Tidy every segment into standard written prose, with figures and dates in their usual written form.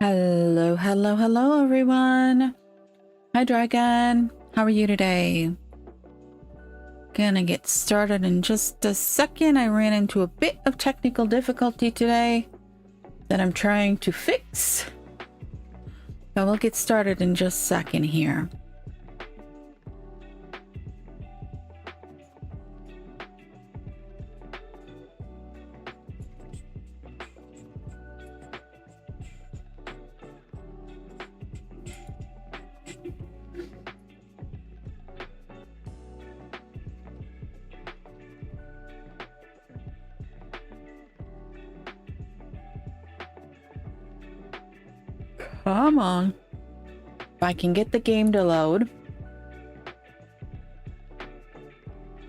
Hello, hello, hello, everyone. Hi, Dragon. How are you today? Gonna get started in just a second. I ran into a bit of technical difficulty today that I'm trying to fix. But we'll get started in just a second here. Come on. If I can get the game to load.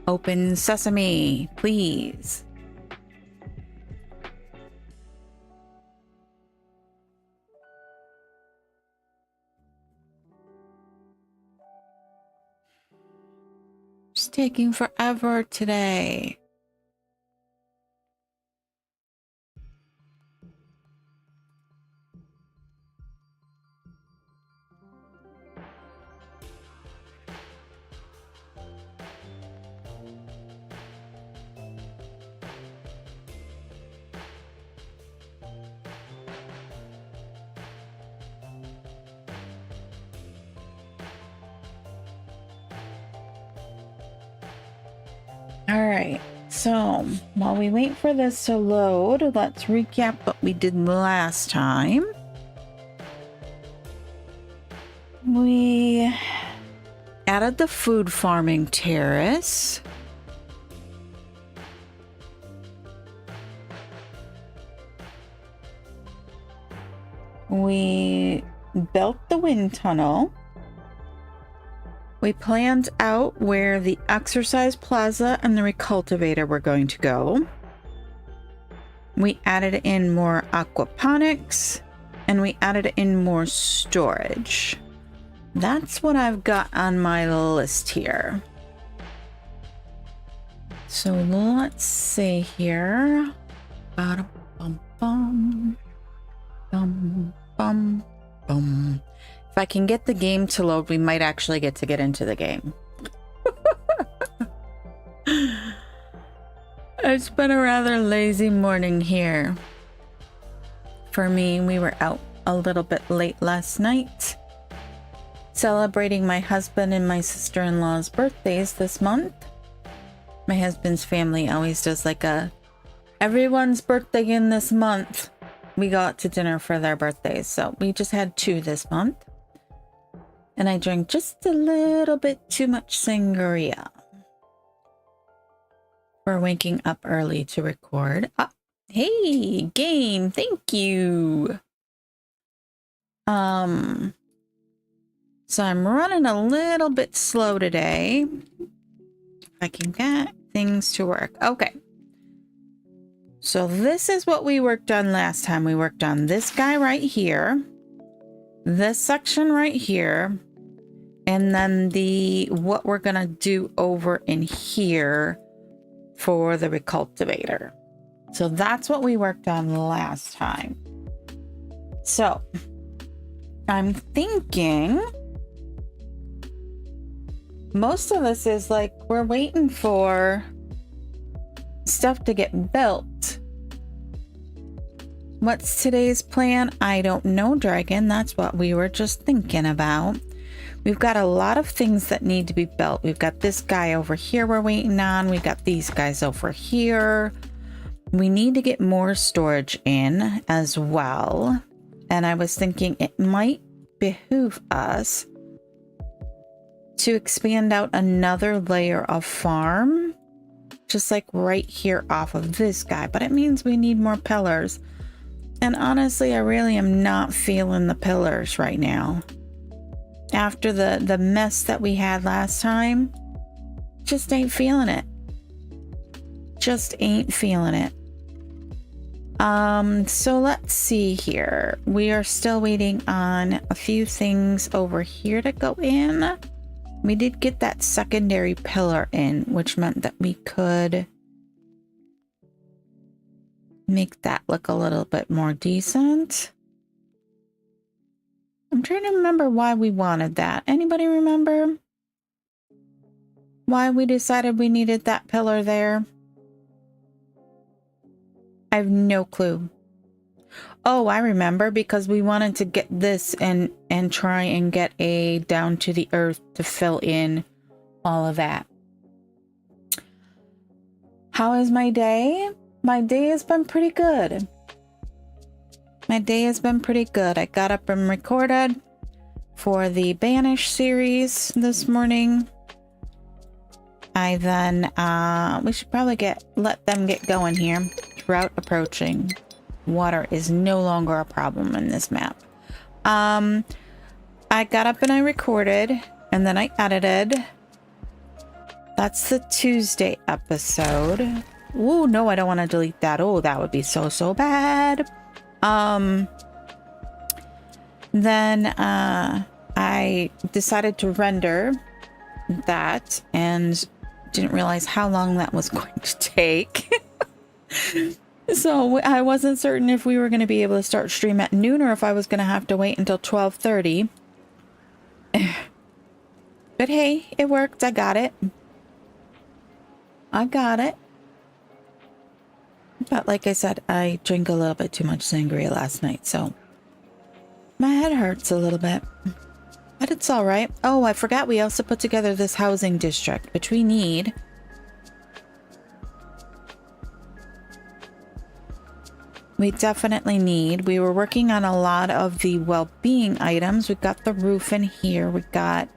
Open Sesame, please. It's taking forever today. Alright, so while we wait for this to load, let's recap what we did last time. We added the food farming terrace. We built the wind tunnel. We planned out where the exercise plaza and the recultivator were going to go. We added in more aquaponics and we added in more storage. That's what I've got on my list here. So let's see here. Bum, bum, bum, bum, bum, bum. If I can get the game to load, we might actually get into the game. It's been a rather lazy morning here. For me, we were out a little bit late last night, celebrating my husband and my sister-in-law's birthdays this month. My husband's family always does like everyone's birthday in this month. We go out to dinner for their birthdays, so we just had 2 this month. And I drank just a little bit too much sangria for waking up early to record. Hey, game, thank you. So I'm running a little bit slow today. If I can get things to work. Okay. So this is what we worked on last time. We worked on this guy right here. This section right here, and then what we're gonna do over in here for the recultivator. So that's what we worked on last time. So I'm thinking most of this is like we're waiting for stuff to get built. What's today's plan? I don't know, Dragon. That's what we were just thinking about. We've got a lot of things that need to be built. We've got this guy over here we're waiting on. We got these guys over here. We need to get more storage in as well. And I was thinking it might behoove us to expand out another layer of farm, just like right here off of this guy. But it means we need more pillars. And honestly, I really am not feeling the pillars right now. After the mess that we had last time, just ain't feeling it. Just ain't feeling it. So let's see here. We are still waiting on a few things over here to go in. We did get that secondary pillar in, which meant that we could make that look a little bit more decent. I'm trying to remember why we wanted that. Anybody remember why we decided we needed that pillar there? I have no clue. Oh, I remember, because we wanted to get this and try and get a down to the earth to fill in all of that. How is my day? My day has been pretty good. My day has been pretty good. I got up and recorded for the Banish series this morning. I then, we should probably let them get going here. Drought approaching. Water is no longer a problem in this map. I got up and I recorded, and then I edited. That's the Tuesday episode. Ooh, no, I don't want to delete that. Oh, that would be so bad. Then I decided to render that and didn't realize how long that was going to take. So I wasn't certain if we were going to be able to start stream at noon or if I was going to have to wait until 12:30. But hey, it worked. I got it. But like I said, I drank a little bit too much sangria last night, so my head hurts a little bit. But it's all right. Oh, I forgot we also put together this housing district, which we need. We definitely need. We were working on a lot of the well-being items. We got the roof in here. We got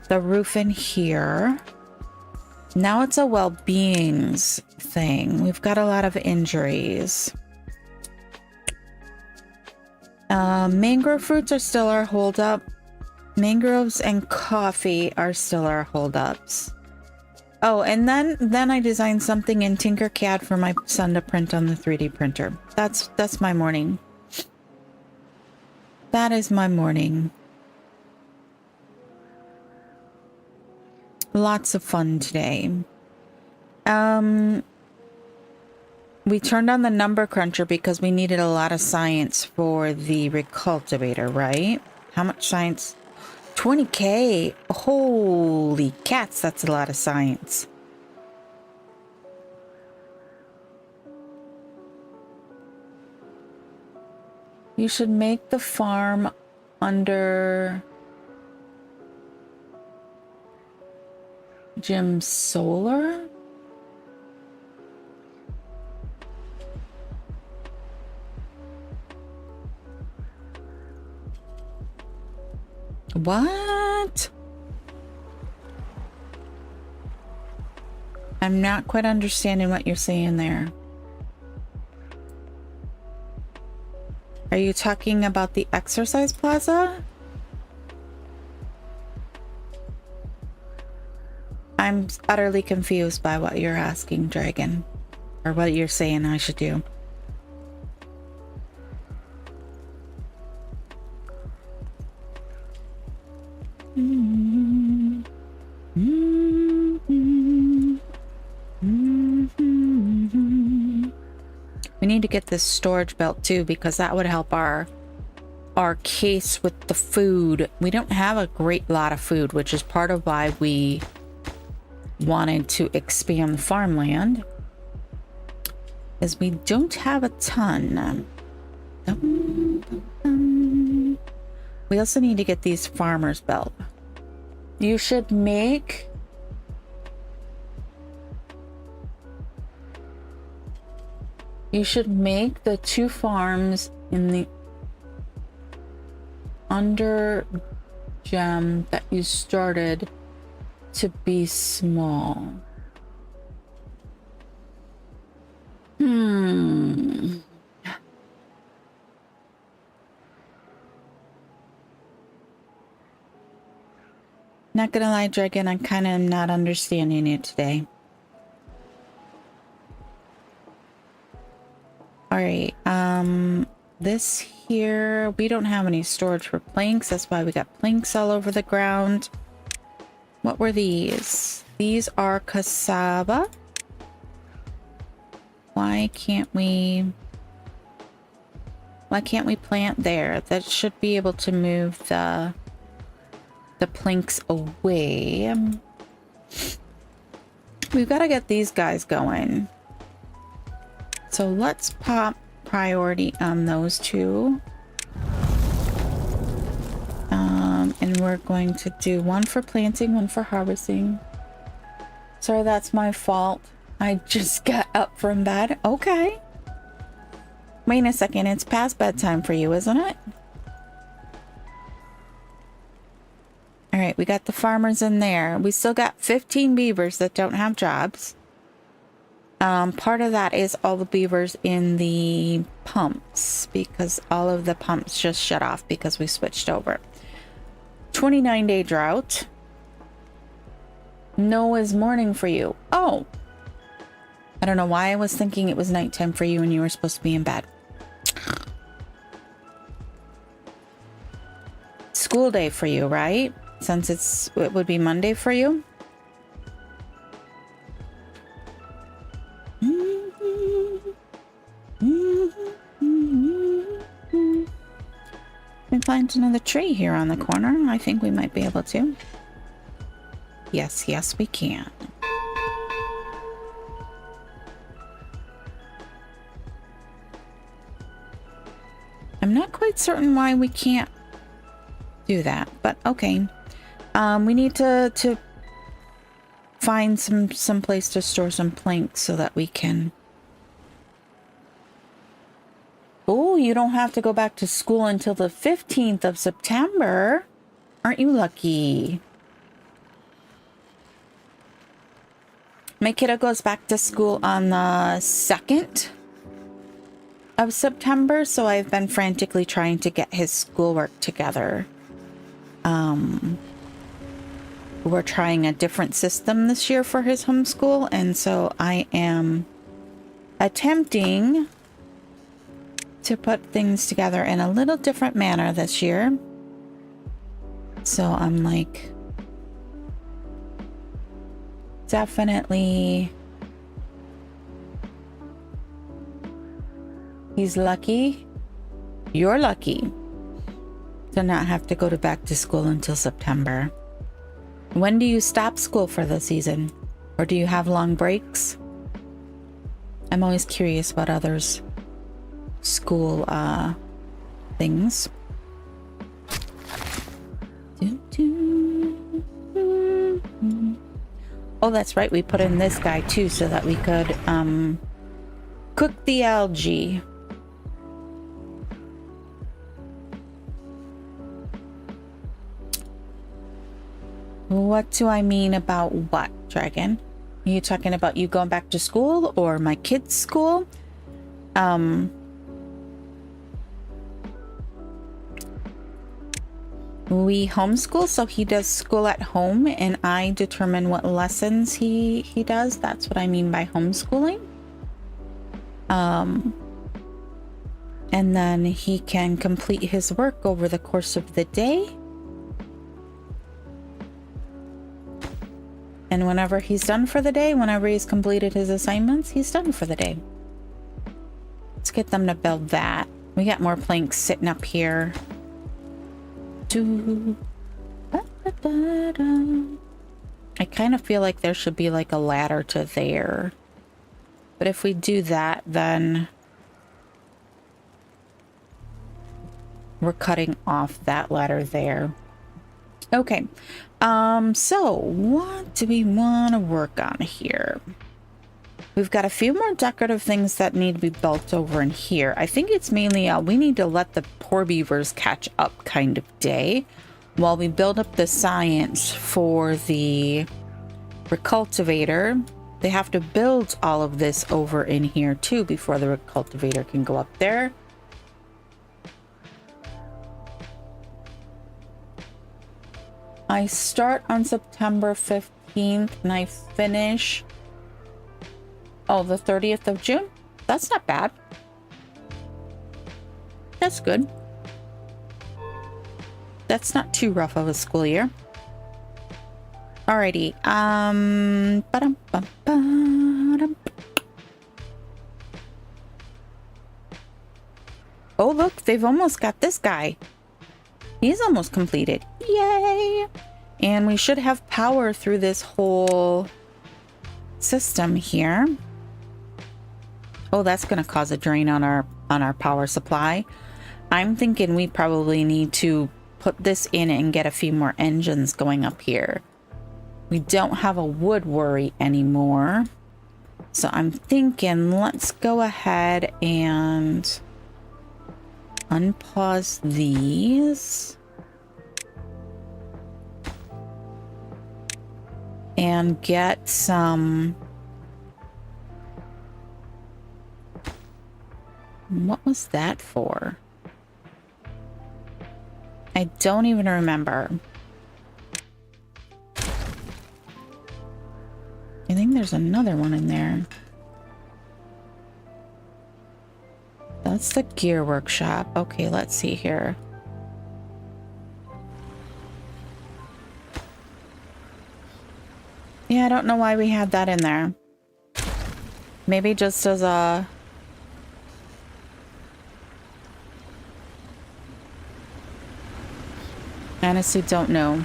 the roof in here. Now it's a well-beings thing. We've got a lot of injuries. Mangrove fruits are still our holdup. Mangroves and coffee are still our holdups. Oh, and then I designed something in Tinkercad for my son to print on the 3D printer. That's my morning. That is my morning. Lots of fun today. We turned on the number cruncher because we needed a lot of science for the recultivator, right? How much science? 20K. Holy cats, that's a lot of science. You should make the farm under Jim Solar. What? I'm not quite understanding what you're saying there. Are you talking about the exercise plaza? I'm utterly confused by what you're asking, Dragon. Or what you're saying I should do. We need to get this storage belt too, because that would help our case with the food. We don't have a great lot of food, which is part of why we wanted to expand the farmland, is we don't have a ton. We also need to get these farmers belt. You should make the 2 farms in the under gem that you started to be small. Not gonna lie, Dragon, I kind of am not understanding it today. Alright, this here, we don't have any storage for planks. That's why we got planks all over the ground. What were these? These are cassava. Why can't we... Why can't we plant there? That should be able to move the planks away. We've got to get these guys going. So let's pop priority on those two. And we're going to do one for planting, one for harvesting. Sorry, that's my fault. I just got up from bed. Okay. Wait a second. It's past bedtime for you, isn't it? All right, we got the farmers in there. We still got 15 beavers that don't have jobs. Part of that is all the beavers in the pumps, because all of the pumps just shut off because we switched over. 29-day drought. Noah's morning for you. Oh, I don't know why I was thinking it was nighttime for you and you were supposed to be in bed. School day for you, right? Since it would be Monday for you. We plant another tree here on the corner. I think we might be able to. Yes, yes, we can. I'm not quite certain why we can't do that, but okay. We need to find some place to store some planks so that we can. Oh, you don't have to go back to school until the 15th of September. Aren't you lucky? My kiddo goes back to school on the 2nd of September, so I've been frantically trying to get his schoolwork together. We're trying a different system this year for his homeschool, and so I am attempting to put things together in a little different manner this year. So I'm like, definitely, he's lucky. You're lucky to not have to go back to school until September. When do you stop school for the season? Or do you have long breaks? I'm always curious about others' school things. Oh, that's right. We put in this guy too so that we could cook the algae. What do I mean about what, Dragon? Are you talking about you going back to school or my kids' school? We homeschool, so he does school at home and I determine what lessons he does. That's what I mean by homeschooling. And then he can complete his work over the course of the day. And whenever he's done for the day, whenever he's completed his assignments, he's done for the day. Let's get them to build that. We got more planks sitting up here. I kind of feel like there should be like a ladder to there. But if we do that, then we're cutting off that ladder there. Okay. So what do we want to work on here? We've got a few more decorative things that need to be built over in here. I think it's mainly we need to let the poor beavers catch up kind of day while we build up the science for the recultivator. They have to build all of this over in here too before the recultivator can go up there. I start on September 15th and I finish, oh, the 30th of June? That's not bad. That's good. That's not too rough of a school year. Alrighty. Oh, look, they've almost got this guy. He's almost completed. Yay! And we should have power through this whole system here. Oh, that's going to cause a drain on our power supply. I'm thinking we probably need to put this in and get a few more engines going up here. We don't have a wood worry anymore. So I'm thinking let's go ahead and unpause these. And get some... What was that for? I don't even remember. I think there's another one in there. That's the gear workshop. Okay, let's see here. Yeah, I don't know why we had that in there. Maybe just as a... Honestly, don't know.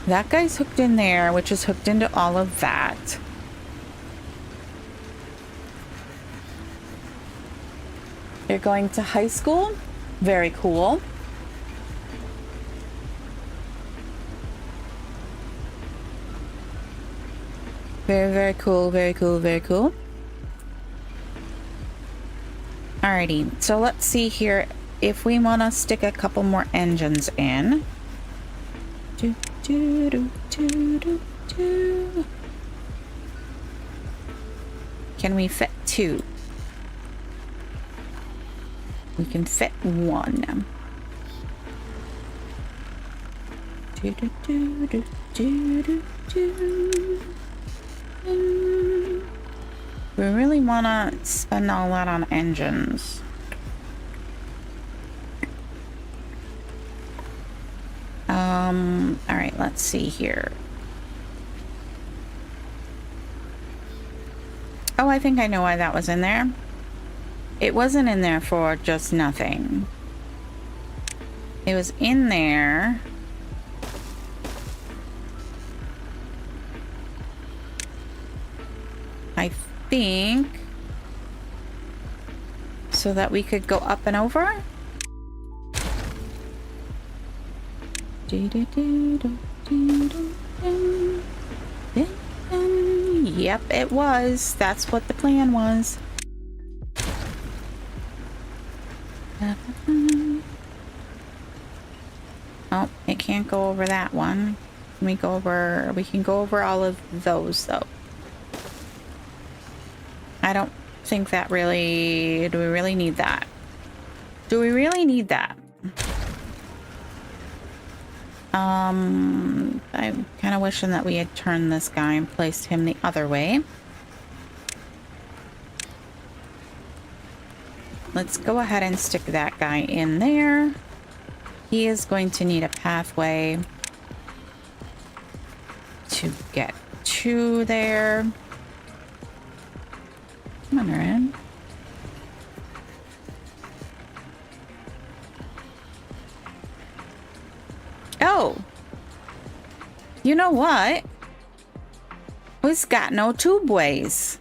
That guy's hooked in there, which is hooked into all of that. You're going to high school? Very cool. Very, very cool, very cool, very cool. Alrighty, so let's see here if we want to stick a couple more engines in. Do, do, do, do, do, do. Can we fit 2? We can fit 1. Do, do, do, do, do, do, do. We really want to spend all that on engines. All right, let's see here. Oh, I think I know why that was in there. It wasn't in there for just nothing. It was in there. I think so that we could go up and over. Yep, it was. That's what the plan was. Oh, it can't go over that one. We can go over all of those though. I don't think that really... Do we really need that? Do we really need that? I'm kind of wishing that we had turned this guy and placed him the other way. Let's go ahead and stick that guy in there. He is going to need a pathway to get to there. Come on, Aaron. Oh! You know what? We've got no tubeways.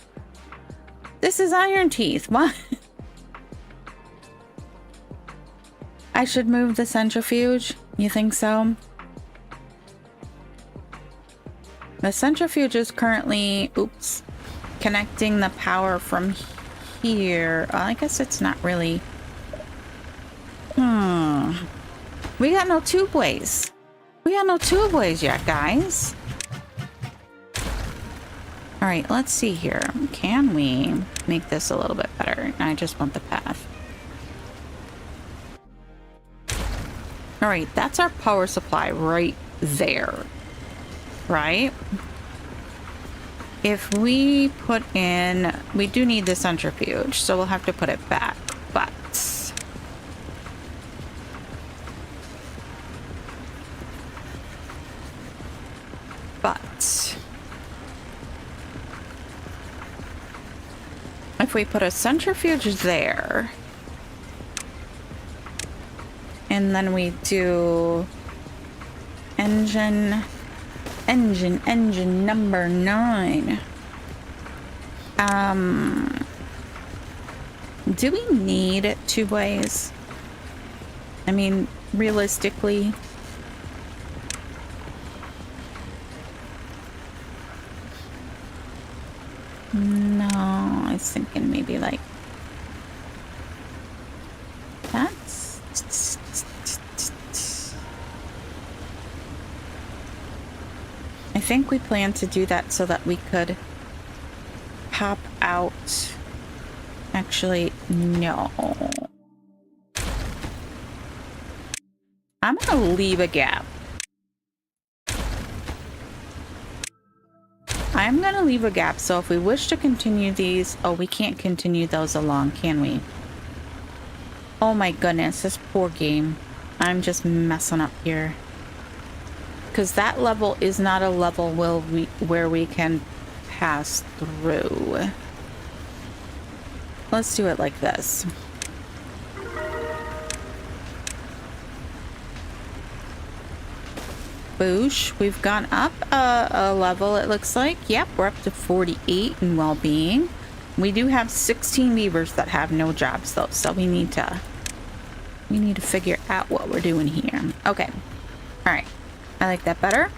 This is Ironteeth. What? I should move the centrifuge? You think so? The centrifuge is currently... Oops. Connecting the power from here. I guess it's not really... We got no tubeways. We got no tubeways yet, guys. All right, let's see here. Can we make this a little bit better? I just want the path. All right, that's our power supply right there. Right? If we put in... We do need the centrifuge, so we'll have to put it back. But... If we put a centrifuge there, and then we do engine number 9. Do we need 2 ways? I mean, realistically. No, I was thinking maybe like that's I think we plan to do that so that we could pop out. Actually, no. I'm gonna leave a gap. I'm gonna leave a gap, so if we wish to continue these... Oh, we can't continue those along, can we? Oh my goodness, this poor game. I'm just messing up here. Because that level is not a level where we can pass through. Let's do it like this. Boosh. We've gone up a level, it looks like. Yep, we're up to 48 in well-being. We do have 16 beavers that have no jobs, though, so we need to figure out what we're doing here. Okay. All right. I like that better.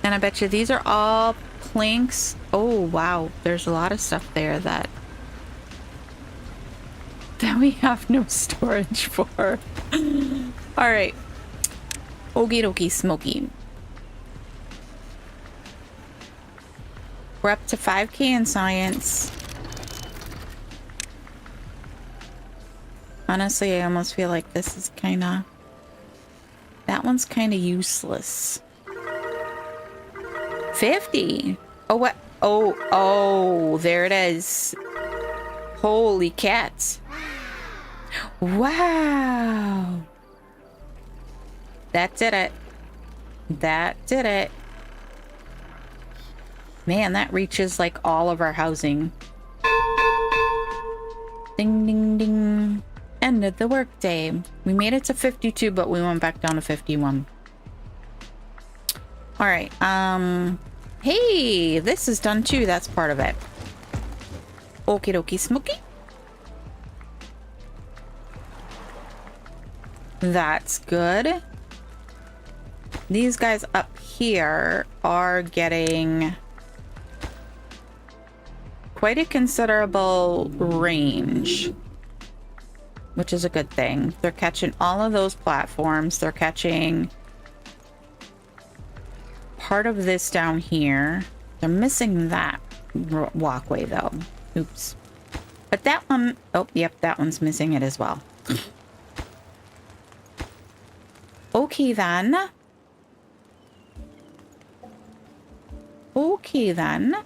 And I bet you these are all planks. Oh, wow. There's a lot of stuff there that we have no storage for. All right. Okie dokie smoky. We're up to 5K in science. Honestly, I almost feel like this is kind of... That one's kind of useless. 50. Oh, what? Oh, there it is. Holy cats. Wow. That did it. That did it. Man, that reaches like all of our housing. Ding, ding, ding. End of the workday. We made it to 52, but we went back down to 51. All right. Hey, this is done too. That's part of it. Okie dokie smoky. That's good. These guys up here are getting quite a considerable range, which is a good thing. They're catching all of those platforms. They're catching part of this down here. They're missing that walkway though. Oops. But that one, oh, yep, that one's missing it as well. Okay then. Okay then.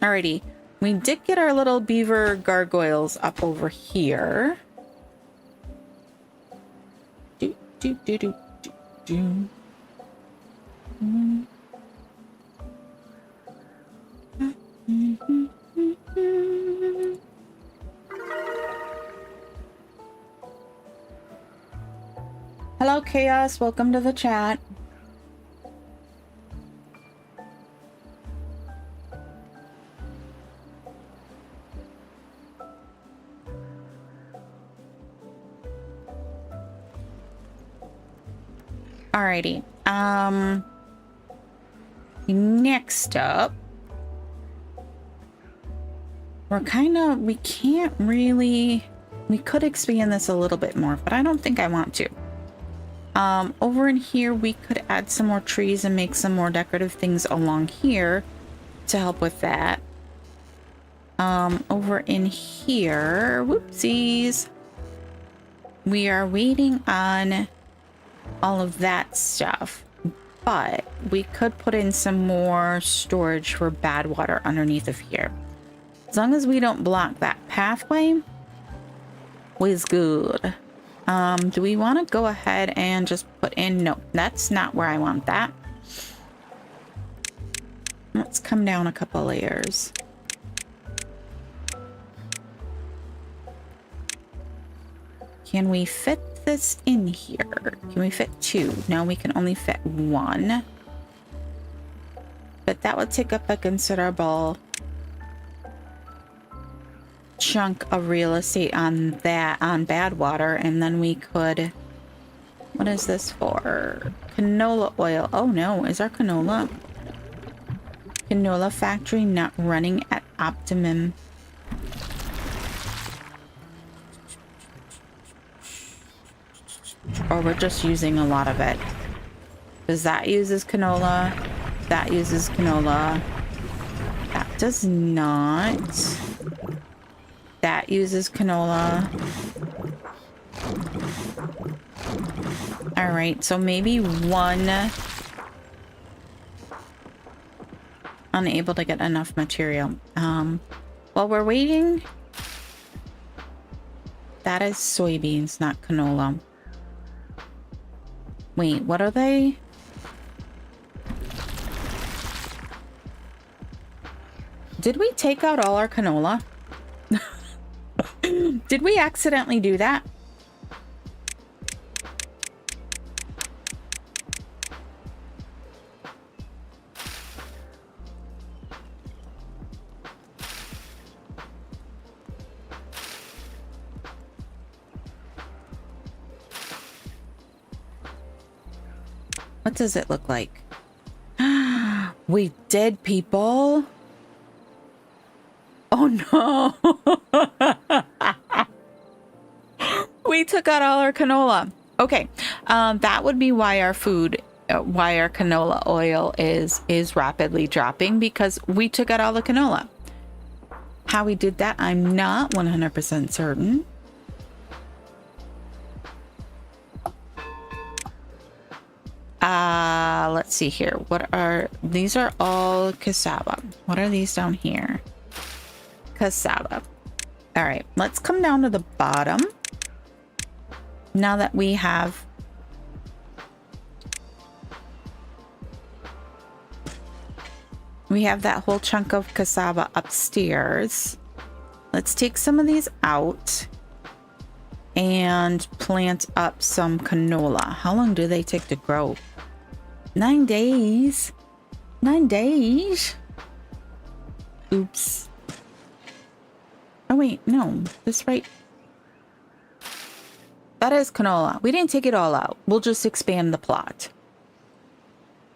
Alrighty. We did get our little beaver gargoyles up over here. Do, do, do, do, do, do. Hello, Chaos. Welcome to the chat. Alrighty. Next up, we can't really, we could expand this a little bit more, but I don't think I want to. Over in here, we could add some more trees and make some more decorative things along here to help with that. Over in here, whoopsies. We are waiting on all of that stuff, but we could put in some more storage for bad water underneath of here. As long as we don't block that pathway, is good. Do we want to go ahead and just put in... No, that's not where I want that. Let's come down a couple layers. Can we fit this in here? Can we fit 2? No, we can only fit 1. But that would take up a considerable chunk of real estate on that, on bad water. And then we could... What is this for? Canola oil. Oh no, is our canola factory not running at optimum? Or we're just using a lot of it? Because that uses canola. That uses canola. That does not. That uses canola. All right, so maybe 1 unable to get enough material. While we're waiting, that is soybeans, not canola. Wait, what are they? Did we take out all our canola? Did we accidentally do that? What does it look like? We did, people. Oh no. We took out all our canola. Okay. That would be why our why our canola oil is rapidly dropping, because we took out all the canola. How we did that, I'm not 100% certain. Let's see here. What are these? Are all cassava. What are these down here? Cassava. All right, let's come down to the bottom. Now that we have that whole chunk of cassava upstairs, let's take some of these out and plant up some canola. How long do they take to grow? 9 days. 9 days. Oops. Oh wait, no. This right. That is canola. We didn't take it all out. We'll just expand the plot.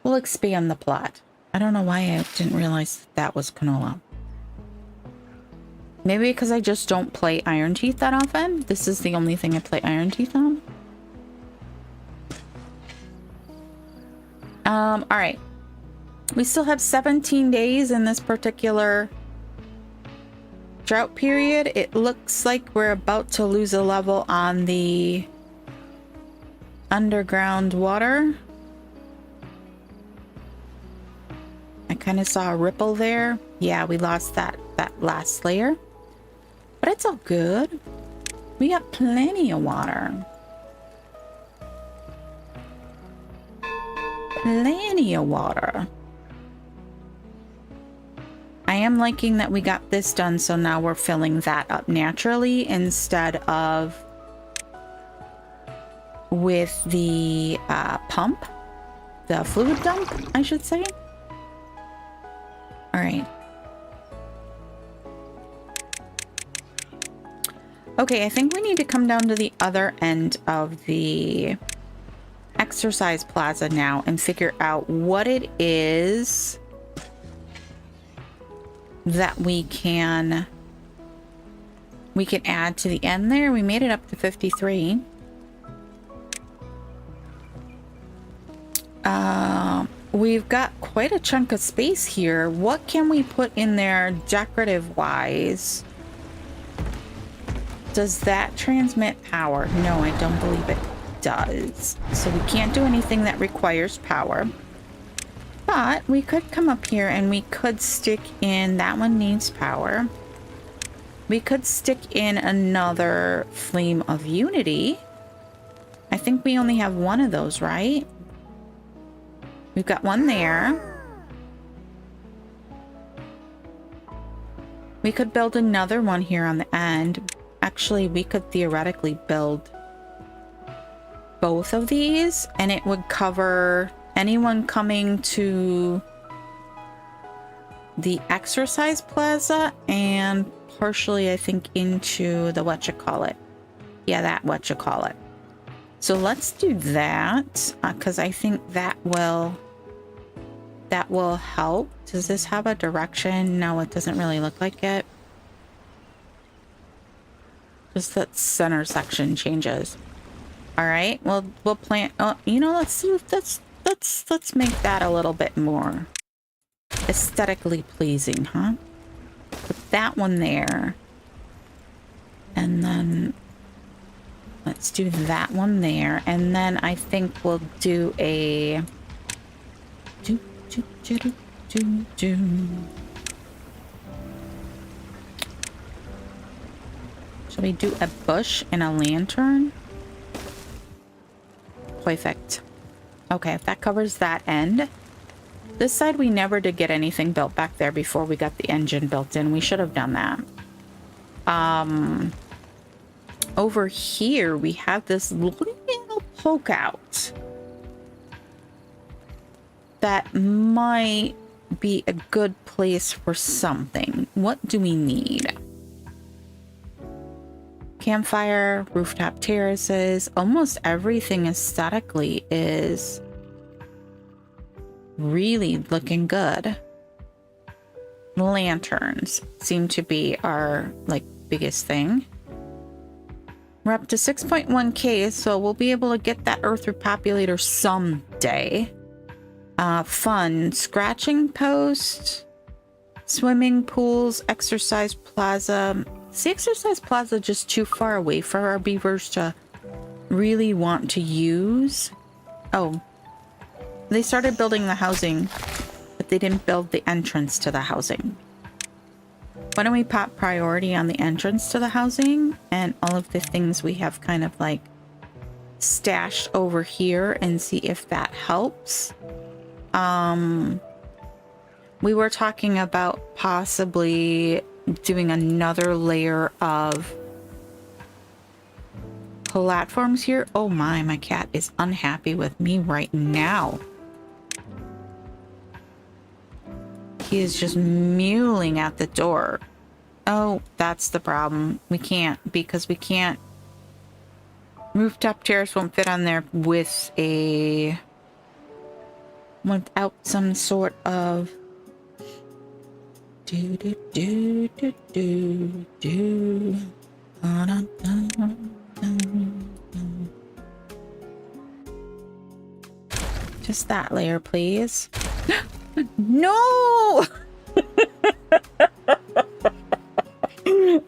We'll expand the plot. I don't know why I didn't realize that was canola. Maybe because I just don't play Ironteeth that often. This is the only thing I play Ironteeth on. All right. We still have 17 days in this particular drought period. It looks like we're about to lose a level on the underground water. I kind of saw a ripple there. Yeah, we lost that last layer. But it's all good. We got plenty of water. Plenty of water. I am liking that we got this done, so now we're filling that up naturally instead of with the pump. The fluid dump, I should say. All right. Okay, I think we need to come down to the other end of the exercise plaza now and figure out what it is that we can add to the end there. We made it up to 53. We've got quite a chunk of space here. What can we put in there decorative wise? Does that transmit power? No, I don't believe it does. So we can't do anything that requires power. But we could come up here and we could stick in, that one needs power. We could stick in another Flame of Unity. I think we only have one of those, right? We've got one there. We could build another one here on the end. Actually, we could theoretically build both of these, and it would cover anyone coming to the exercise plaza and partially, I think, into the whatchamacallit. Yeah, that whatchamacallit. So let's do that, because I think that will help. Does this have a direction? No, it doesn't really look like it. Just that center section changes. All right, well, we'll plant. Oh, you know, let's make that a little bit more aesthetically pleasing, huh? Put that one there, and then let's do that one there, and then I think we'll do a Shall we do a bush and a lantern? Perfect. Okay, if that covers that end. This side, we never did get anything built back there before we got the engine built in. We should have done that. Over here, we have this little poke out that might be a good place for something. What do we need? Campfire, rooftop terraces, almost everything aesthetically is really looking good. Lanterns seem to be our biggest thing. We're up to 6.1k, so we'll be able to get that earth repopulator someday. Fun scratching post, swimming pools, exercise plaza. Is the exercise plaza just too far away for our beavers to really want to use? Oh, they started building the housing, but they didn't build the entrance to the housing. Why don't we pop priority on the entrance to the housing and all of the things we have kind of stashed over here and see if that helps. We were talking about possibly doing another layer of platforms here. Oh my cat is unhappy with me right now. He is just mewling at the door. Oh, that's the problem. We can't, because we can't. Rooftop terrace won't fit on there without some sort of just that layer, please. No!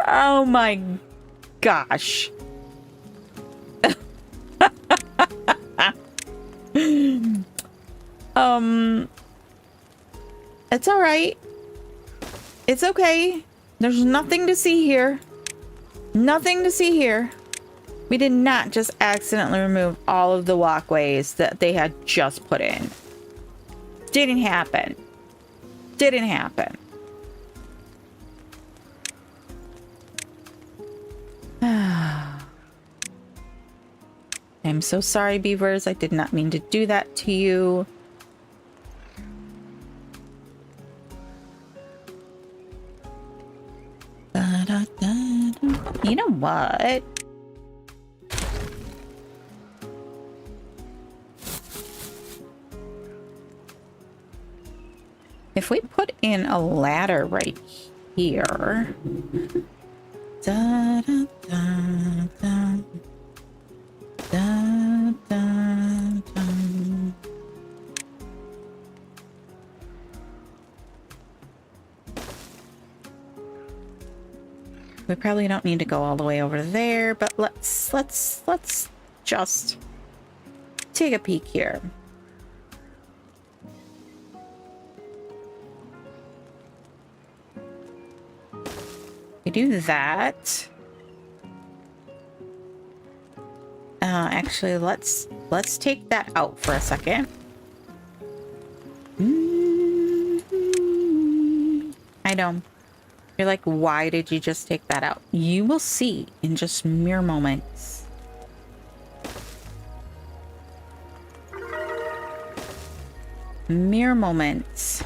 Oh my gosh. It's all right. It's okay. There's nothing to see here. Nothing to see here. We did not just accidentally remove all of the walkways that they had just put in. Didn't happen. Didn't happen. I'm so sorry, beavers. I did not mean to do that to you. You know what? If we put in a ladder right here. Da, da, da, da. Da, da, da. We probably don't need to go all the way over there, but let's just take a peek here. We do that. Actually, let's take that out for a second. I know. You're like, why did you just take that out? You will see in just mere moments. Mere moments.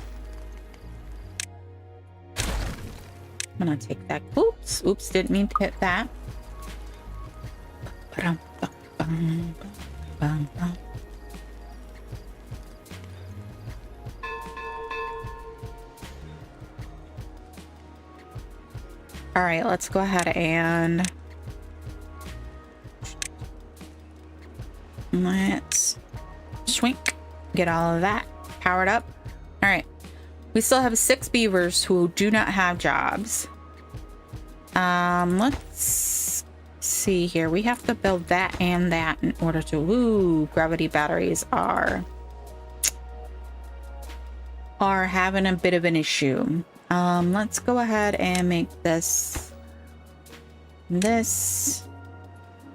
I'm gonna take that. Oops. Oops, didn't mean to hit that. All right, let's go ahead and let's swink. Get all of that powered up. All right. We still have 6 beavers who do not have jobs. Let's see here. We have to build that and that in order to... Ooh, gravity batteries are having a bit of an issue. Let's go ahead and make this.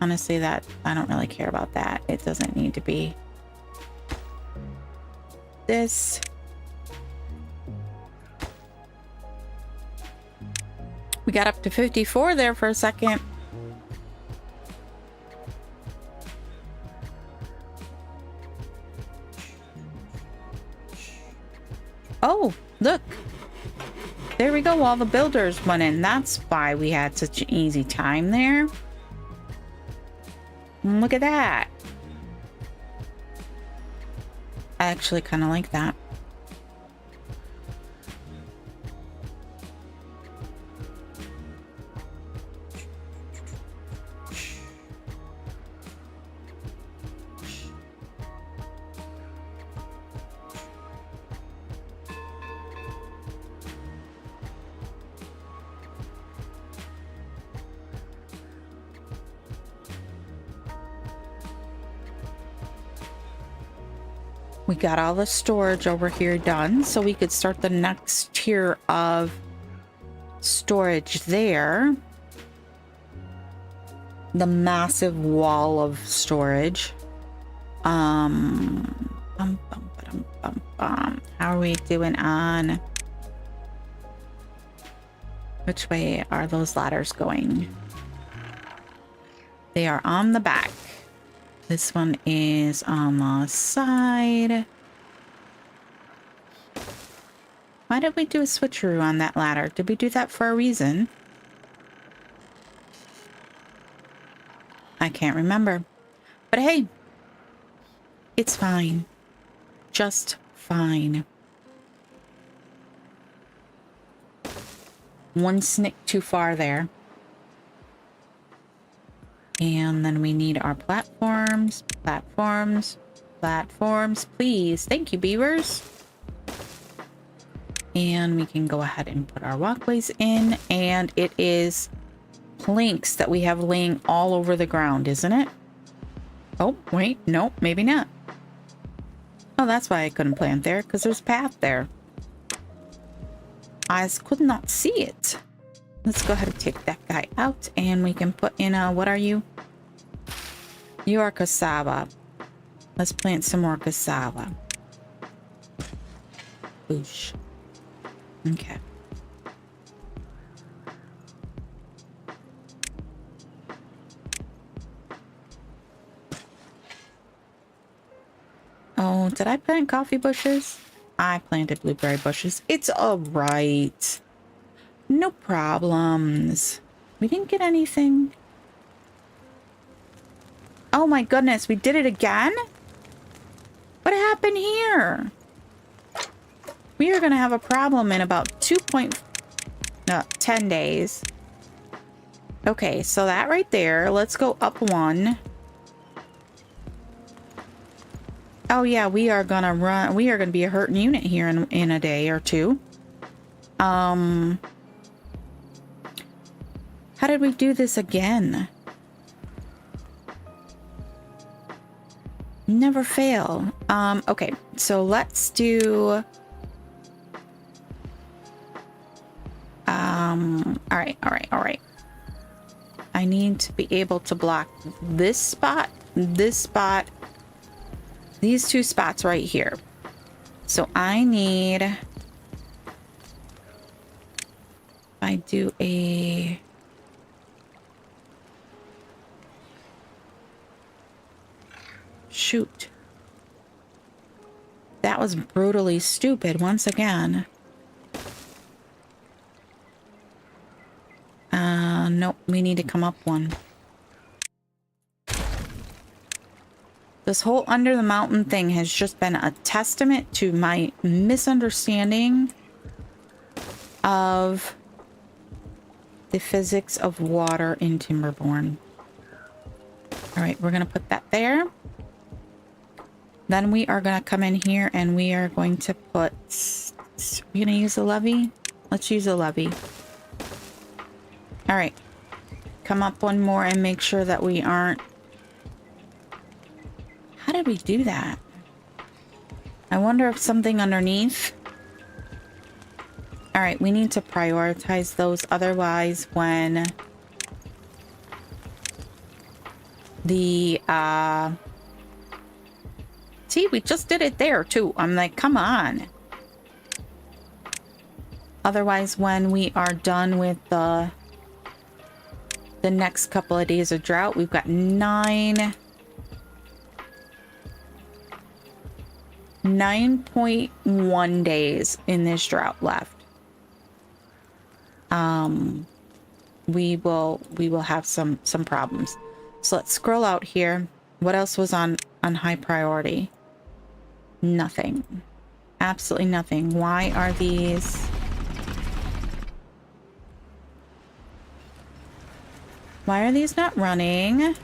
Honestly, that I don't really care about that. It doesn't need to be. This. We got up to 54 there for a second. Oh, look. There we go. All the builders went in. That's why we had such an easy time there. Look at that. I actually kind of like that. We got all the storage over here done, so we could start the next tier of storage there. The massive wall of storage. How are we doing on... Which way are those ladders going? They are on the back. This one is on the side. Why did we do a switcheroo on that ladder? Did we do that for a reason? I can't remember. But hey, it's fine. Just fine. One snick too far there. And then we need our platforms, please. Thank you, beavers. And we can go ahead and put our walkways in. And it is planks that we have laying all over the ground, isn't it? Oh, wait. No, maybe not. Oh, that's why I couldn't plant there, because there's a path there. I could not see it. Let's go ahead and take that guy out, and we can put in a, what are you? You are cassava. Let's plant some more cassava. Boosh. Okay. Oh, did I plant coffee bushes? I planted blueberry bushes. It's all right. No problems. We didn't get anything. Oh my goodness, we did it again? What happened here? We are going to have a problem in about 10 days. Okay, so that right there. Let's go up one. Oh yeah, we are going to run. We are going to be a hurting unit here in a day or two. How did we do this again? Never fail. Okay, so let's do... all right. I need to be able to block this spot, these two spots right here. So I need... I do a... Shoot. That was brutally stupid once again. Nope, we need to come up one. This whole under the mountain thing has just been a testament to my misunderstanding of the physics of water in Timberborn. All right, we're going to put that there. Then we are going to come in here and we are going to put... We're going to use a levee? Let's use a levee. All right. Come up one more and make sure that we aren't... How did we do that? I wonder if something underneath... All right, we need to prioritize those. Otherwise, when the... See, we just did it there, too. I'm like, come on. Otherwise, when we are done with the next couple of days of drought, we've got 9.1 days in this drought left. We will have some problems. So let's scroll out here. What else was on high priority? Nothing. Absolutely nothing. Why are these... Why are these not running?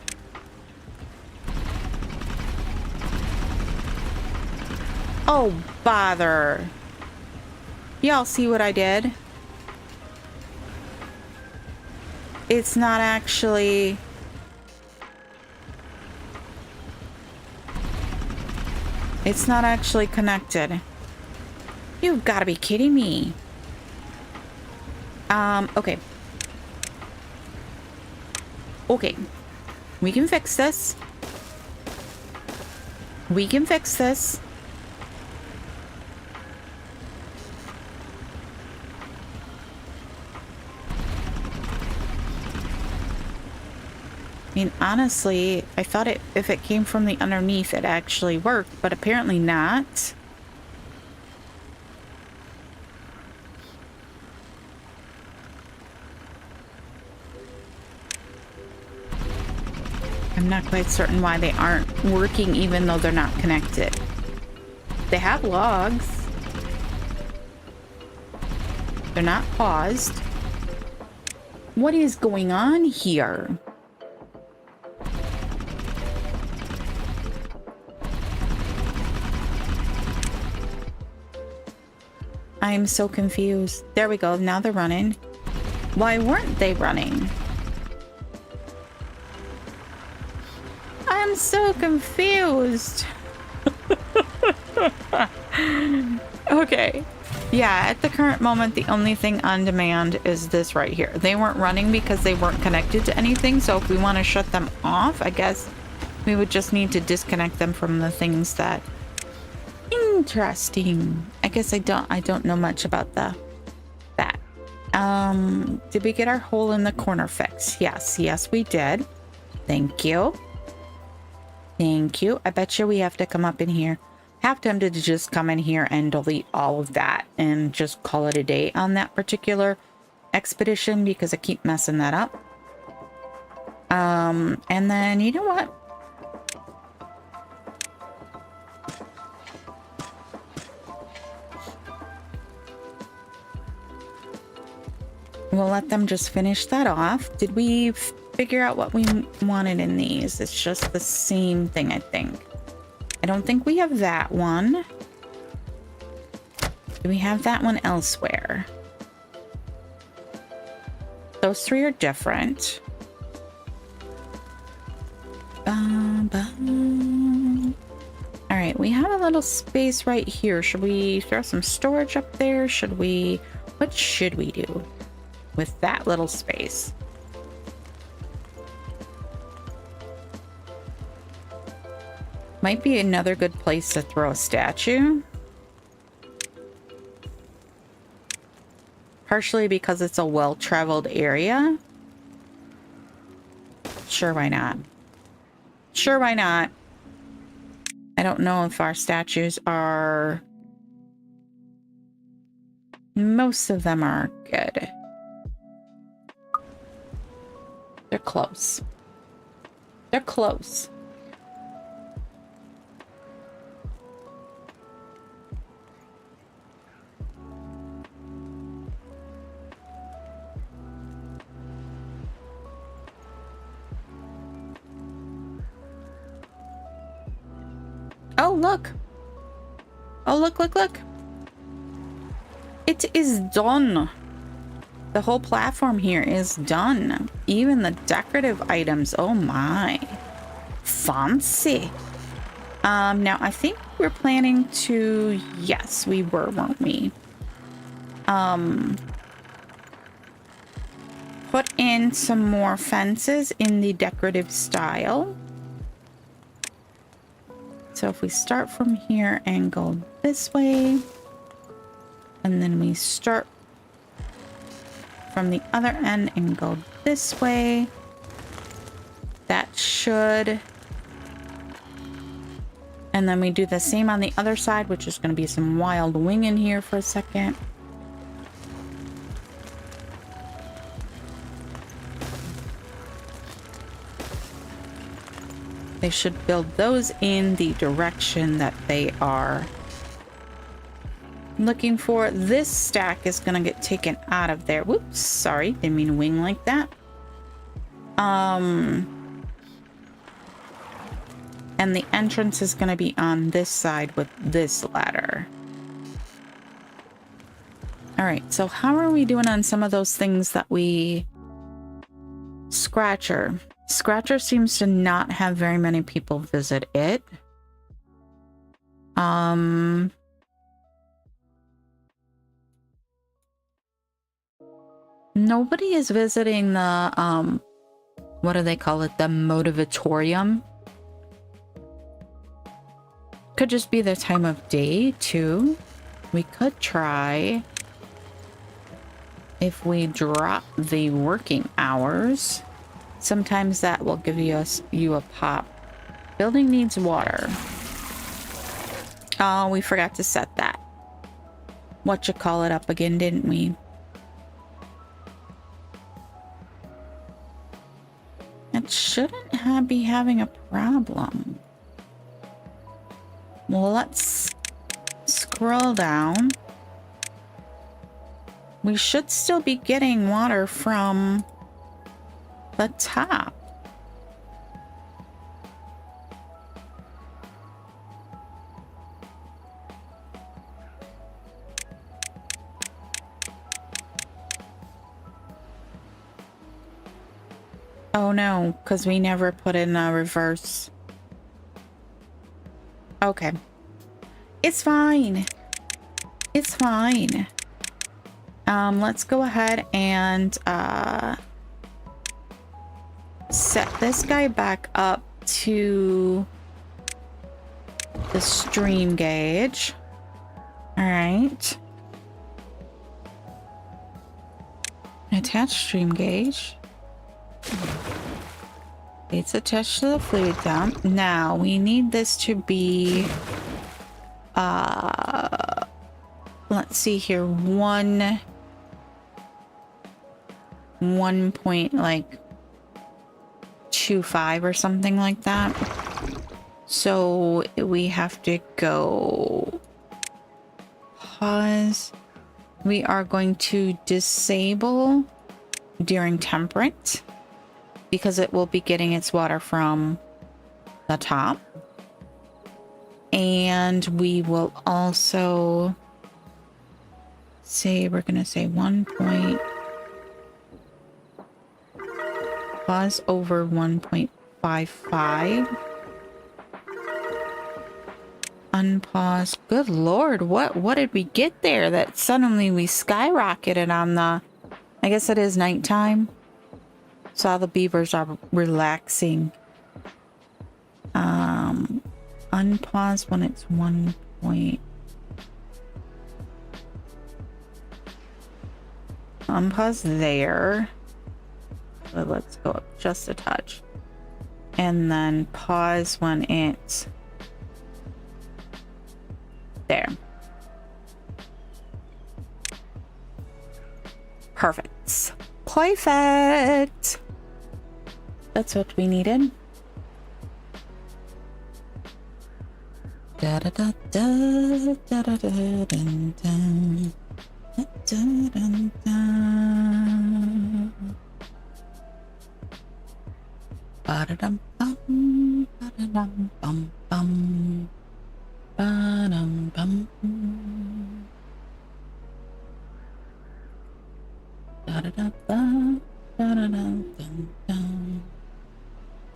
Oh, bother. Y'all see what I did? It's not actually... It's not actually connected. You've got to be kidding me. Okay. Okay. We can fix this. We can fix this. I mean, honestly, I thought if it came from the underneath, it actually worked, but apparently not. I'm not quite certain why they aren't working even though they're not connected. They have logs. They're not paused. What is going on here? I'm so confused. There we go. Now they're running. Why weren't they running? I'm so confused. Okay. Yeah, at the current moment, the only thing on demand is this right here. They weren't running because they weren't connected to anything. So if we want to shut them off, I guess we would just need to disconnect them from the things that... Interesting. I guess I don't know much about that. Did we get our hole in the corner fixed? Yes, we did. Thank you. Thank you. I bet you we have to come up in here. Half tempted to just come in here and delete all of that and just call it a day on that particular expedition because I keep messing that up. And then, you know what? We'll let them just finish that off. Did we figure out what we wanted in these? It's just the same thing, I think. I don't think we have that one. Do we have that one elsewhere? Those three are different. All right, we have a little space right here. Should we throw some storage up there? Should we... What should we do with that little space? Might be another good place to throw a statue. Partially because it's a well-traveled area. Sure, why not? Sure, why not? I don't know if our statues are... Most of them are good. They're close. They're close. Oh, look. Oh, look, look, look. It is done. The whole platform here is done. Even the decorative items. Oh my. Fancy. Now I think we're planning to... Yes, we were, weren't we? Put in some more fences in the decorative style. So if we start from here and go this way, and then we start from the other end and go this way, that should... And then we do the same on the other side, which is going to be some wild wing in here for a second. They should build those in the direction that they are looking for. This stack is going to get taken out of there. Whoops, sorry. Didn't mean to wing like that. And the entrance is going to be on this side with this ladder. All right, so how are we doing on some of those things that we... Scratcher. Scratcher seems to not have very many people visit it. Nobody is visiting the, what do they call it? The Motivatorium. Could just be the time of day, too. We could try... If we drop the working hours, sometimes that will give you a pop. Building needs water. Oh, we forgot to set that. Whatchamacallit up again, didn't we? It shouldn't be having a problem. Well, let's scroll down. We should still be getting water from the top. Oh no, because we never put in a reverse. Okay. It's fine. It's fine. Let's go ahead and set this guy back up to the stream gauge. All right. Attach stream gauge. It's attached to the fluid dump. Now we need this to be let's see here, 1 point like 25 or something like that. So we have to go pause. We are going to disable during temperate because it will be getting its water from the top. And we will also say, we're going to say 1 point, pause over 1.55. Unpause. Good Lord, what did we get there that suddenly we skyrocketed on the, I guess it is nighttime. So all the beavers are relaxing. Unpause when it's 1 point. unpause there. So let's go up just a touch. And then pause when it's there. Perfect. Perfect. That's what we needed. Da da da da da da da dun, dun. Da, da, dun, dun. Ba-da-dum bum, ba-da-dum bum bum, ba-dum bum. Da-da-da-da, da-da-dum dum dum,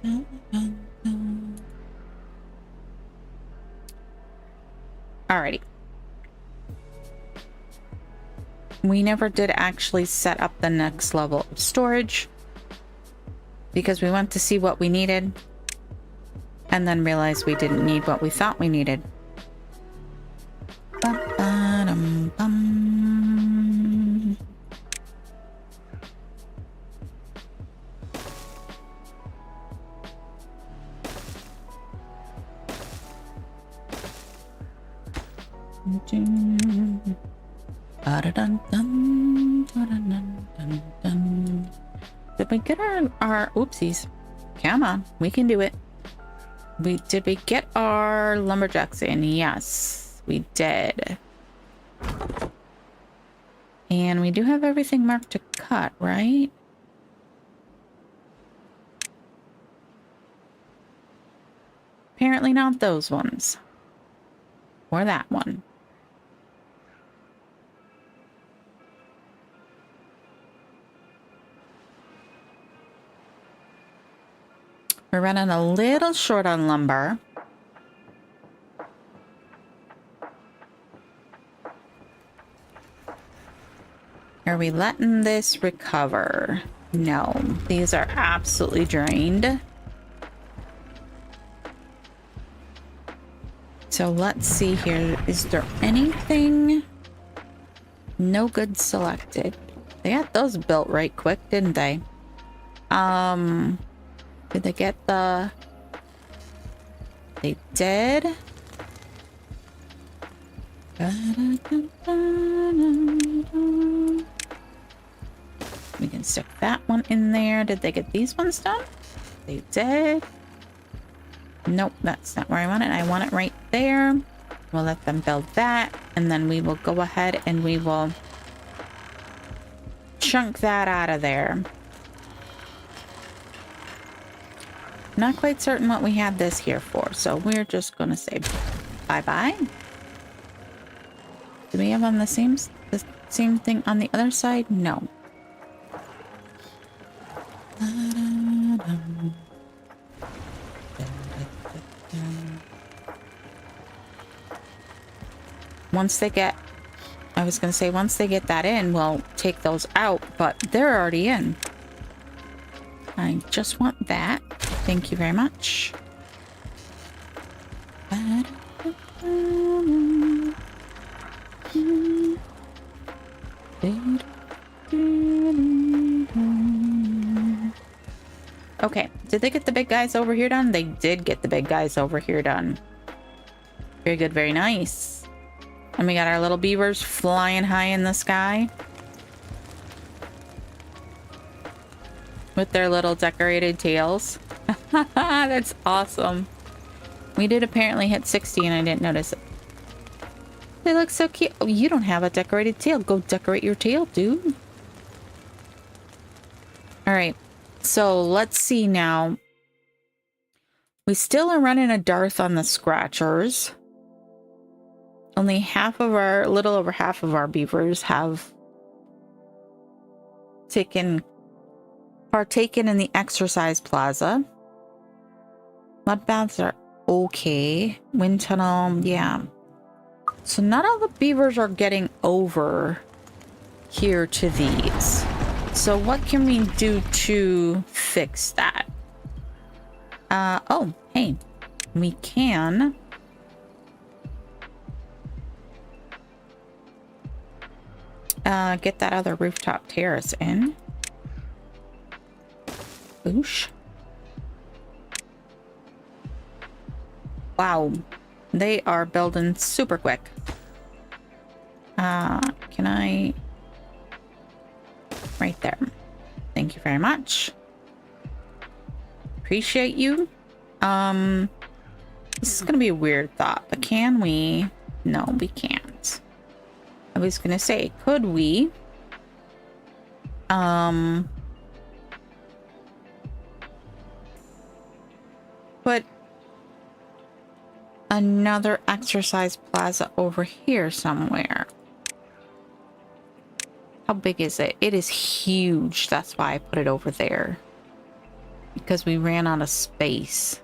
da-da-dum. Alrighty. We never did actually set up the next level of storage because we went to see what we needed and then realized we didn't need what we thought we needed. Ba-ba-dum-bum. Did we get our oopsies? Come on, we can do it. Did we get our lumberjacks in? Yes, we did. And we do have everything marked to cut, right? Apparently not those ones. Or that one. We're running a little short on lumber. Are we letting this recover? No, these are absolutely drained. So let's see here. Is there anything? No goods selected. They got those built right quick, didn't they? Did they get the... They did. We can stick that one in there. Did they get these ones done? They did. Nope, that's not where I want it. I want it right there. We'll let them build that. And then we will go ahead and we will chunk that out of there. Not quite certain what we had this here for, so we're just gonna say bye-bye. Do we have on the same thing on the other side? No. Once they get, I was gonna say once they get that in, we'll take those out, but they're already in. I just want that. Thank you very much. Okay, did they get the big guys over here done? They did get the big guys over here done. Very good, very nice. And we got our little beavers flying high in the sky. With their little decorated tails. That's awesome. We did apparently hit 60 and I didn't notice it. They look so cute. Oh, you don't have a decorated tail. Go decorate your tail, dude. Alright. So let's see now. We still are running a dearth on the scratchers. Only half of our, a little over half of our beavers have partaken in the exercise plaza. Mud baths are okay. Wind tunnel, yeah. So not all the beavers are getting over here to these. So what can we do to fix that? Oh, hey, we can. get that other rooftop terrace in. Boosh. Wow, they are building super quick. Can I? Right there. Thank you very much. Appreciate you. This is gonna be a weird thought, but can we? No, we can't. I was gonna say, could we? Put another exercise plaza over here somewhere. How big is it? It is huge. That's why I put it over there. Because we ran out of space.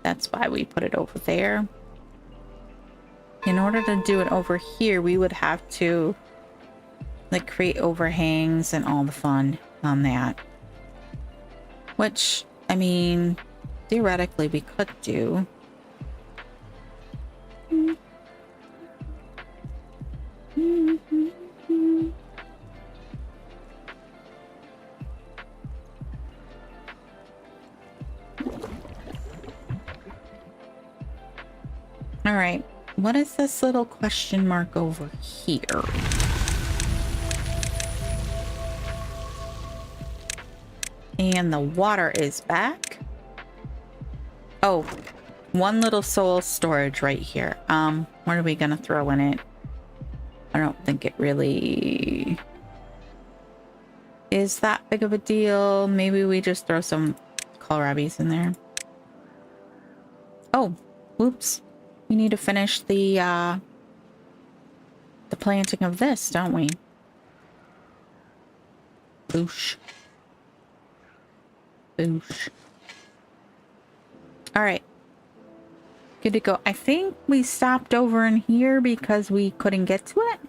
That's why we put it over there. In order to do it over here, we would have to like create overhangs and all the fun on that. Which, I mean, theoretically we could do. All right, what is this little question mark over here? And the water is back. Oh, one little soul storage right here. What are we gonna throw in it? I don't think it really is that big of a deal. Maybe we just throw some kohlrabies in there. Oh, whoops. We need to finish the planting of this, don't we? Boosh. Boosh. All right. Good to go. I think we stopped over in here because we couldn't get to it.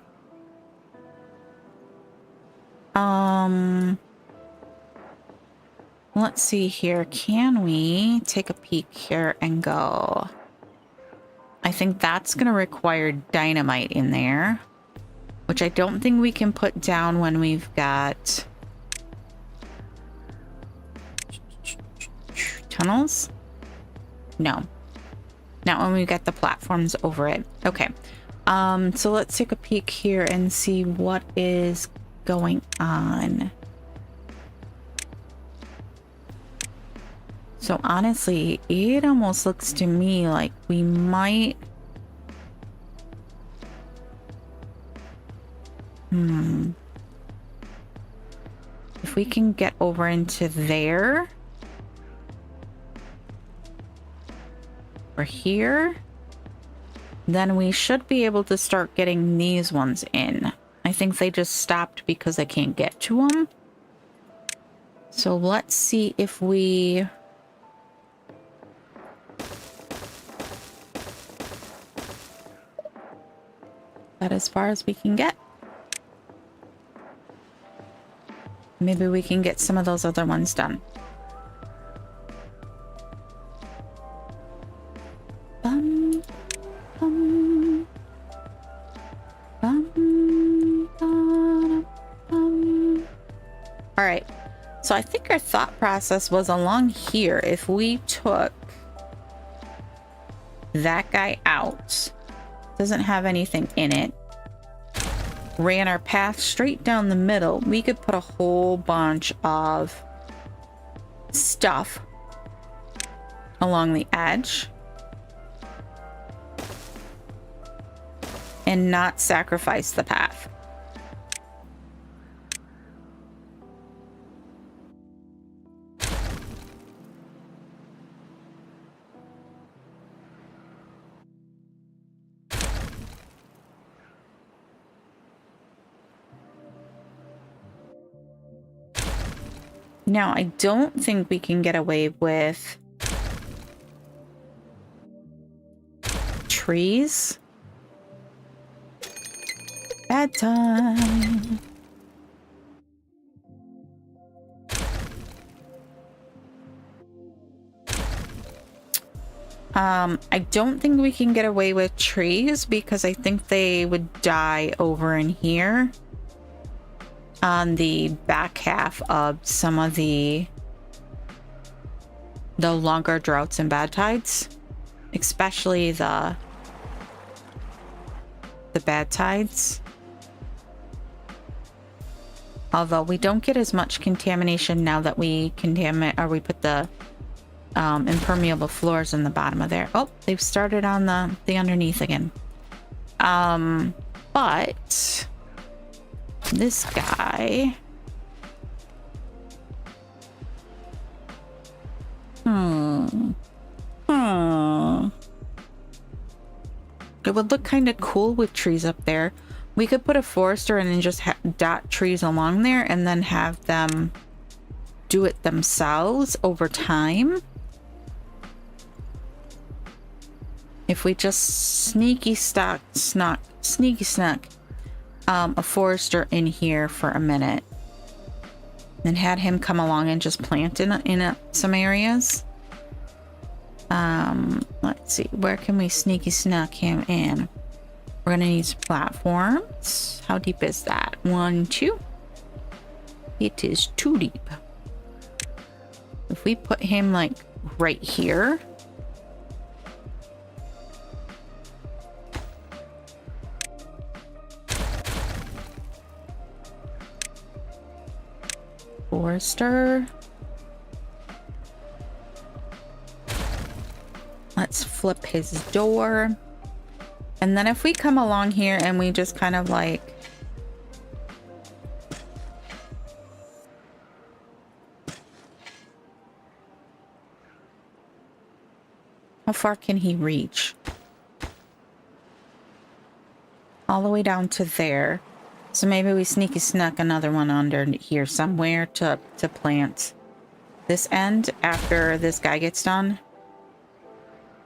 Let's see here. Can we take a peek here and go? I think that's going to require dynamite in there, which I don't think we can put down when we've got tunnels. No, not when we got the platforms over it. Okay. So let's take a peek here and see what is going on. So honestly, it almost looks to me like we might... If we can get over into there... or here... then we should be able to start getting these ones in. I think they just stopped because I can't get to them. So let's see if we... that as far as we can get. Maybe we can get some of those other ones done. All right. So I think our thought process was along here. If we took that guy out, doesn't have anything in it, ran our path straight down the middle, we could put a whole bunch of stuff along the edge and not sacrifice the path. Now, I don't think we can get away with trees. Bad time. I don't think we can get away with trees because I think they would die over in here on the back half of some of the longer droughts and bad tides, especially the bad tides. Although we don't get as much contamination now that we contaminate, or we put the impermeable floors in the bottom of there. Oh, they've started on the underneath again. But this guy, it would look kind of cool with trees up there. We could put a forester and then just dot trees along there and then have them do it themselves over time. If we just sneaky snuck a forester in here for a minute and had him come along and just plant in some areas. Let's see, where can we sneaky snuck him in? We're gonna need some platforms. How deep is that? 1, 2. It is too deep. If we put him like right here. Forester. Let's flip his door. And then if we come along here and we just kind of like how far can he reach? All the way down to there. So maybe we sneaky snuck another one under here somewhere to plant this end after this guy gets done.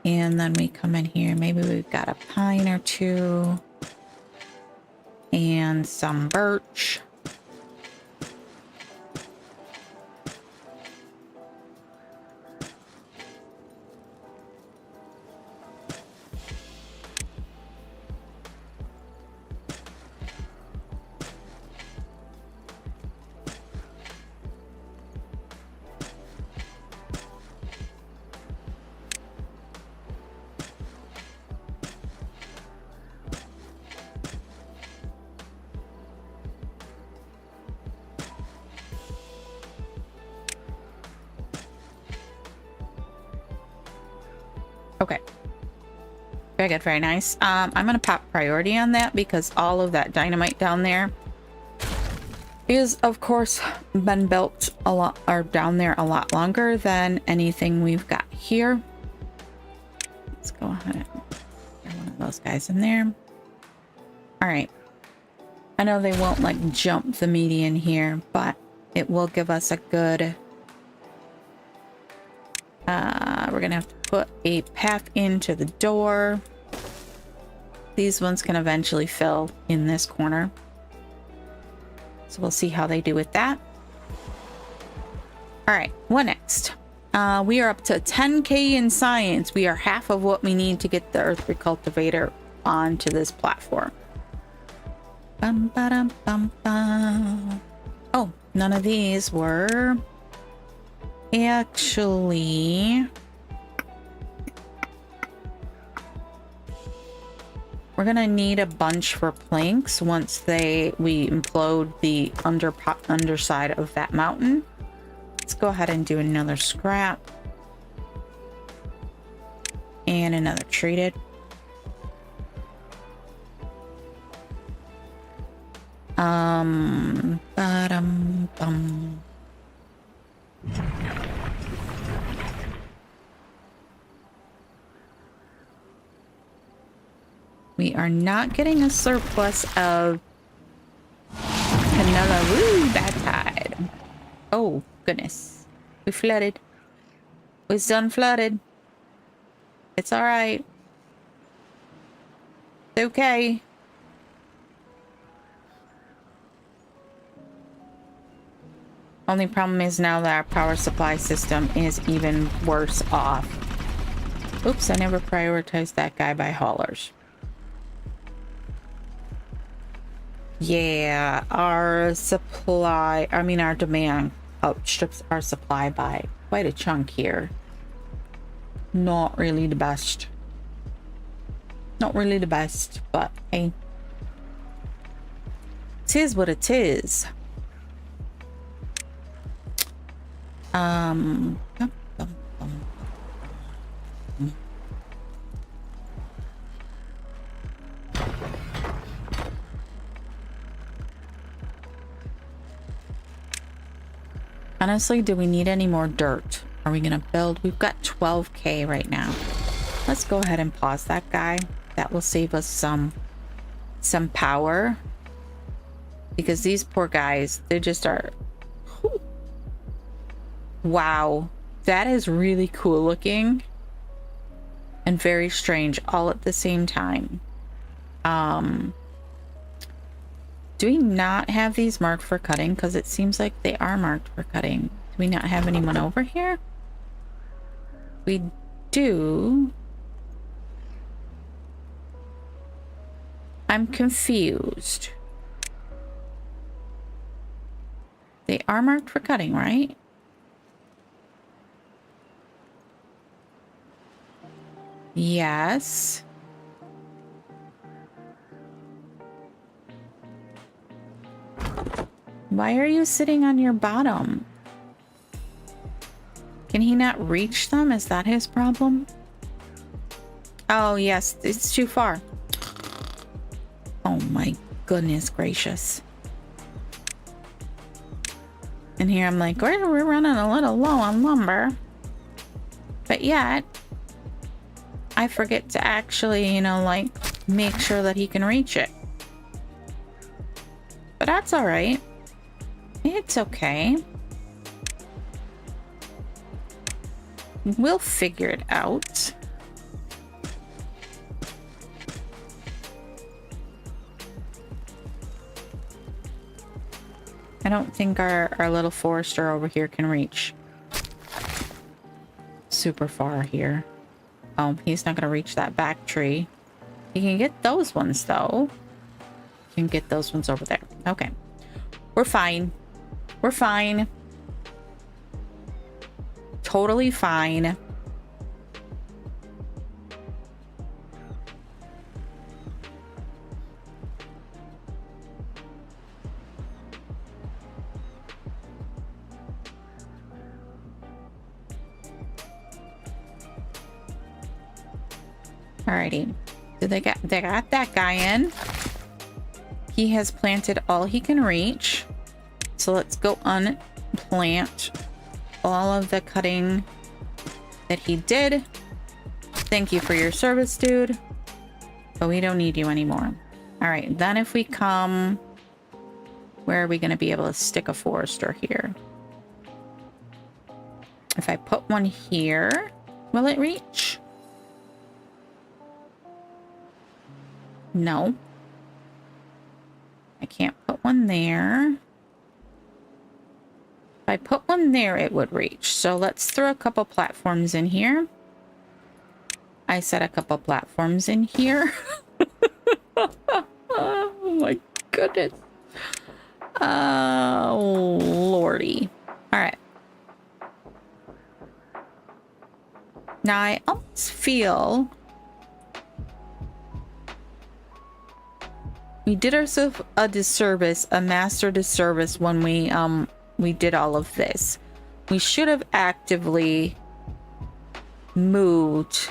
And then we come in here. Maybe we've got a pine or two. And some birch. Okay. Very good, very nice. I'm gonna pop priority on that because all of that dynamite down there is, of course, been built a lot, or down there a lot longer than anything we've got here. Let's go ahead and get one of those guys in there. All right. I know they won't like jump the median here, but it will give us a good... we're gonna have to put a path into the door. These ones can eventually fill in this corner. So we'll see how they do with that. All right, what next? We are up to 10K in science. We are half of what we need to get the earth recultivator onto this platform. Bum, ba-dum, bum, bum. Oh, none of these were actually... We're gonna need a bunch for planks once we implode the underside of that mountain. Let's go ahead and do another scrap. And another treated. Bum. We are not getting a surplus of another bad tide. Oh, goodness. We flooded. We're done flooded. It's all right. It's okay. Only problem is now that our power supply system is even worse off. Oops, I never prioritized that guy by haulers. Yeah, our demand outstrips our supply by quite a chunk here. Not really the best. Not really the best, but hey. Tis what it is. Honestly, do we need any more dirt? Are we gonna build? We've got 12K right now. Let's go ahead and pause that guy. That will save us some power. Because these poor guys, they just are... Wow. That is really cool looking. And very strange all at the same time. Do we not have these marked for cutting? Because it seems like they are marked for cutting. Do we not have anyone over here? We do. I'm confused. They are marked for cutting, right? Yes. Why are you sitting on your bottom? Can he not reach them? Is that his problem? Oh, yes. It's too far. Oh, my goodness gracious. And here I'm like, we're running a little low on lumber. But yet, I forget to actually, you know, like, make sure that he can reach it. But that's all right. It's okay. We'll figure it out. I don't think our little forester over here can reach super far here. Oh, he's not gonna reach that back tree. He can get those ones though. He can get those ones over there. Okay. We're fine. We're fine. Totally fine. Alrighty. So they got that guy in. He has planted all he can reach. So let's go unplant all of the cutting that he did. Thank you for your service, dude. But we don't need you anymore. All right, then if we come, where are we going to be able to stick a forester here? If I put one here, will it reach? No. I can't put one there. If I put one there, it would reach. So let's throw a couple platforms in here. I set a couple platforms in here. Oh my goodness. Oh, lordy. All right. Now I almost feel we did ourselves a disservice, a master disservice when we did all of this. We should have actively moved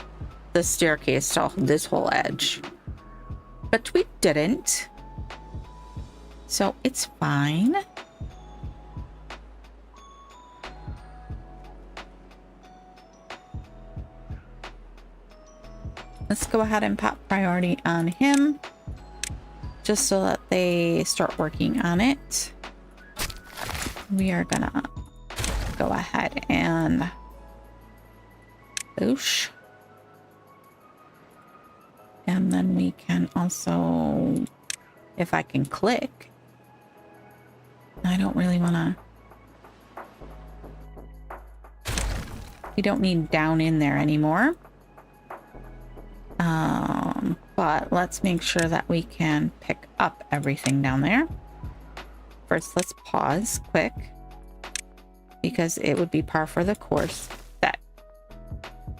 the staircase to this whole edge. But we didn't. So it's fine. Let's go ahead and pop priority on him. Just so that they start working on it. We are gonna go ahead and boosh. And then we can also, if I can click, I don't really want to, you don't need down in there anymore. But let's make sure that we can pick up everything down there. First, let's pause quick, because it would be par for the course that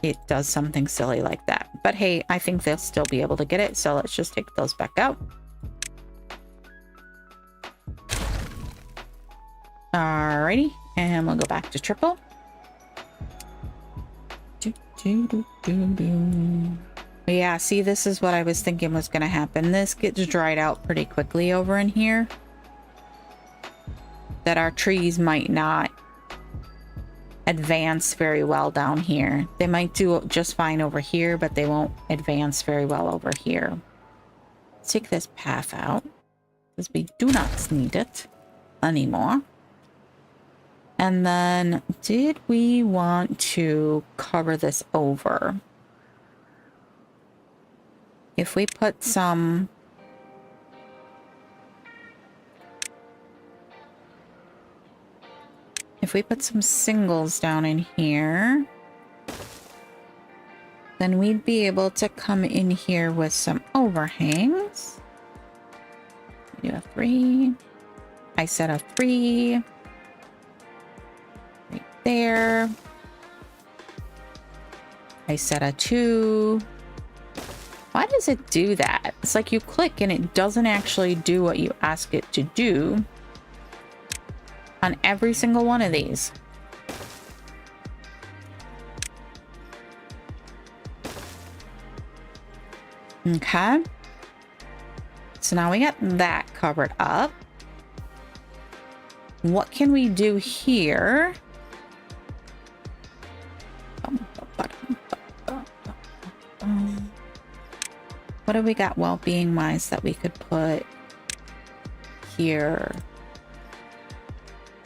it does something silly like that. But hey, I think they'll still be able to get it, so let's just take those back out. Alrighty, and we'll go back to triple. Yeah, see, this is what I was thinking was going to happen. This gets dried out pretty quickly over in here. That our trees might not advance very well down here. They might do just fine over here, but they won't advance very well over here. Let's take this path out, because we do not need it anymore. And then, did we want to cover this over? If we put some... If we put some singles down in here, then we'd be able to come in here with some overhangs. Do a 3. I said a 3. Right there. I said a 2. Why does it do that? It's like you click and it doesn't actually do what you ask it to do on every single one of these. Okay. So now we got that covered up. What can we do here? What have we got well-being wise that we could put here?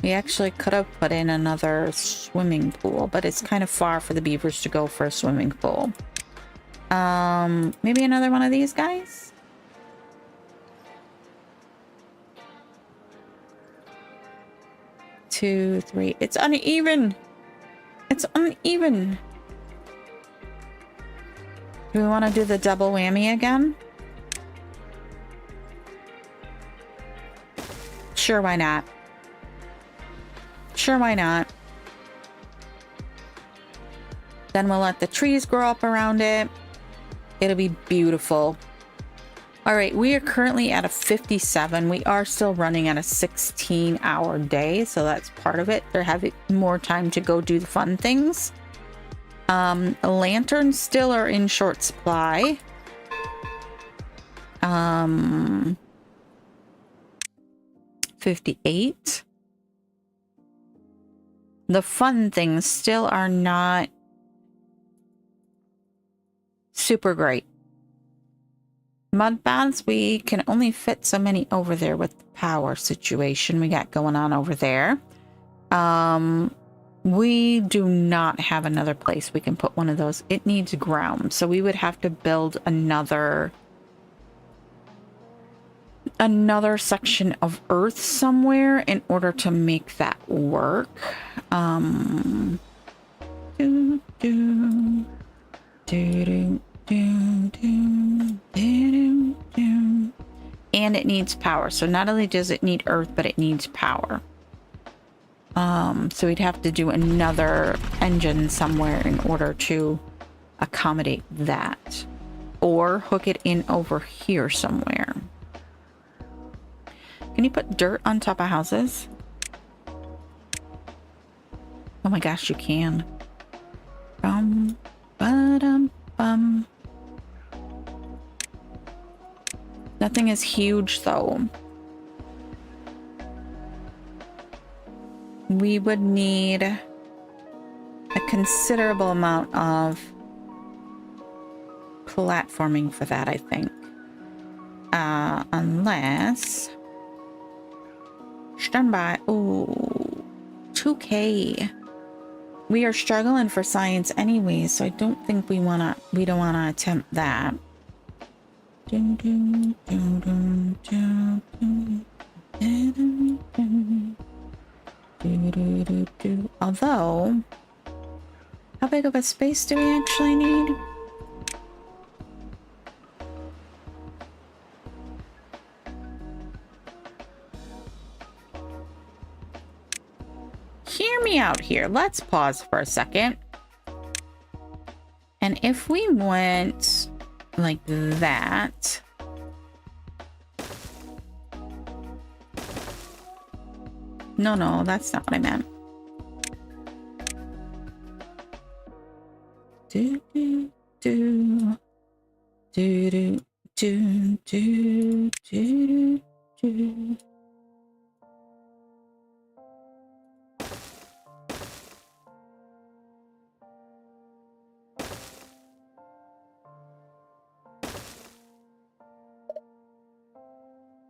We actually could have put in another swimming pool, but it's kind of far for the beavers to go for a swimming pool. Maybe another one of these guys? Two, three. It's uneven. It's uneven. Do we want to do the double whammy again? Sure, why not? Sure, why not? Then we'll let the trees grow up around it. It'll be beautiful. All right, we are currently at a 57. We are still running at a 16-hour day, so that's part of it. They're having more time to go do the fun things. Lanterns still are in short supply. 58. The fun things still are not super great. Mud baths, we can only fit so many over there with the power situation we got going on over there. We do not have another place we can put one of those. It needs ground, so we would have to build another section of earth somewhere in order to make that work. And it needs power. So not only does it need earth, but it needs power. So we'd have to do another engine somewhere in order to accommodate that, or hook it in over here somewhere. Can you put dirt on top of houses? Oh my gosh, you can. Ba-dum-bum. Nothing is huge though. We would need a considerable amount of platforming for that, I think. Unless... Stand by. Ooh, 2K. We are struggling for science anyway, so I don't think we don't wanna attempt that. Although, how big of a space do we actually need? hear me out here. Let's pause for a second. And if we went like that. No, that's not what I meant. Do, do, do. Do, do, do, do, do, do.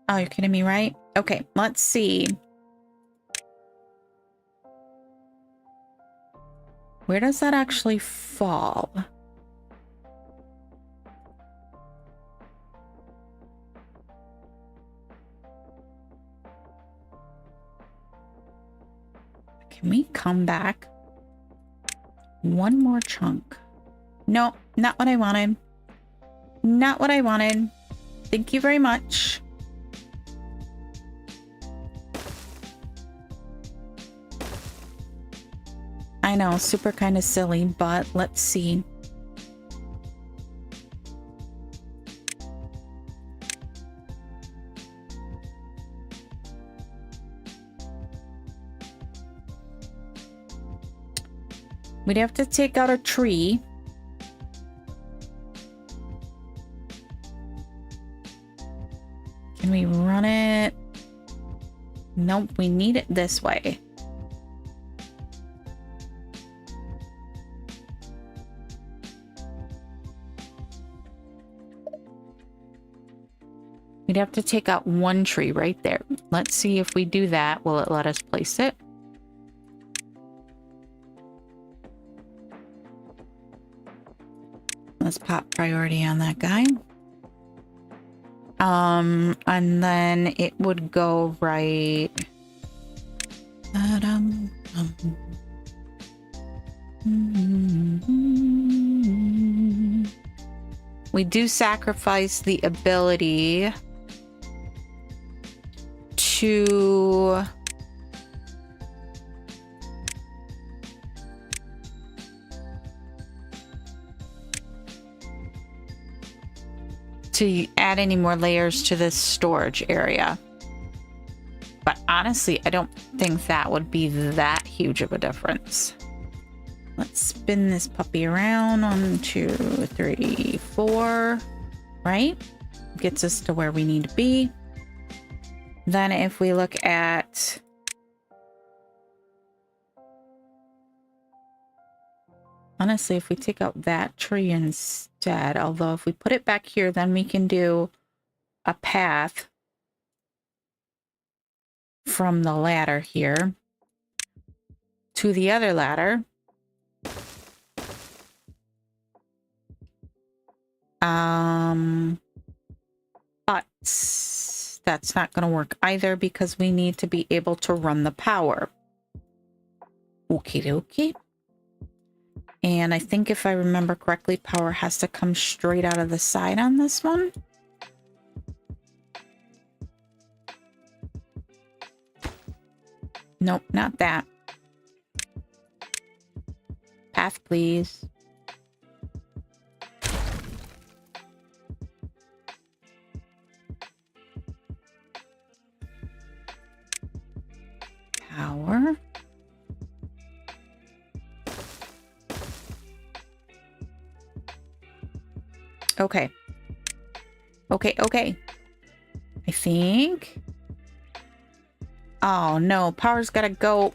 Oh, you're kidding me, right? Okay, let's see. Where does that actually fall? Can we come back? One more chunk. No, not what I wanted. Not what I wanted. Thank you very much. I know, super kind of silly, but let's see. We'd have to take out a tree. Can we run it? Nope, we need it this way. We'd have to take out one tree right there. Let's see if we do that. Will it let us place it? Let's pop priority on that guy. And then it would go right. We do sacrifice the ability to add any more layers to this storage area. But honestly, I don't think that would be that huge of a difference. Let's spin this puppy around. 1, 2, 3, 4. Right? Gets us to where we need to be. Then if we look at honestly, if we take out that tree instead, although if we put it back here, then we can do a path from the ladder here to the other ladder. But that's not going to work either because we need to be able to run the power. Okie dokie. And I think if I remember correctly, power has to come straight out of the side on this one. Nope, not that. Path, please. Power. Okay. Okay. I think. Oh no, power's gotta go.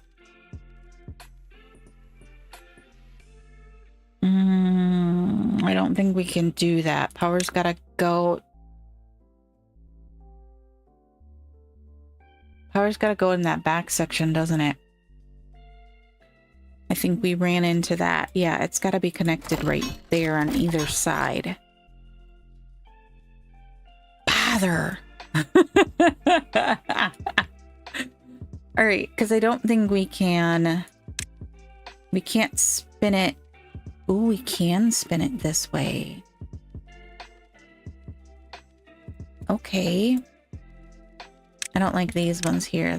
I don't think we can do that. Power's gotta go. Power's gotta go in that back section, doesn't it? I think we ran into that. Yeah, it's gotta be connected right there on either side. Bother. All right, because I don't think we can. We can't spin it. Ooh, we can spin it this way. Okay. I don't like these ones here,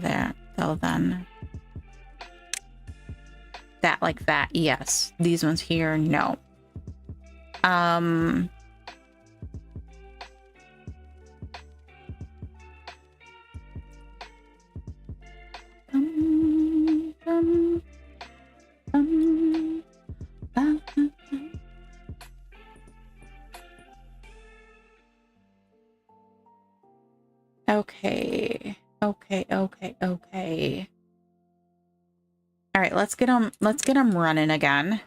though, then. That like that, yes. These ones here, no. Okay. All right, let's get them running again.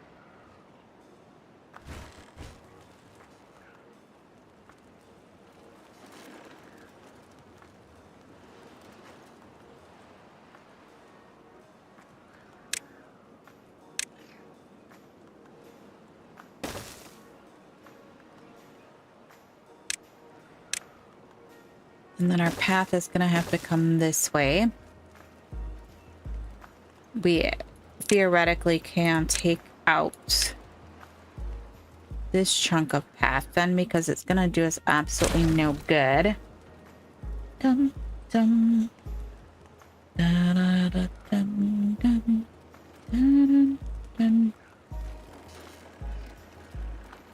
And then our path is going to have to come this way. We theoretically can take out this chunk of path then, because it's going to do us absolutely no good. Dum, dum. Da, da, da, dum, dum. Da, dum, dum.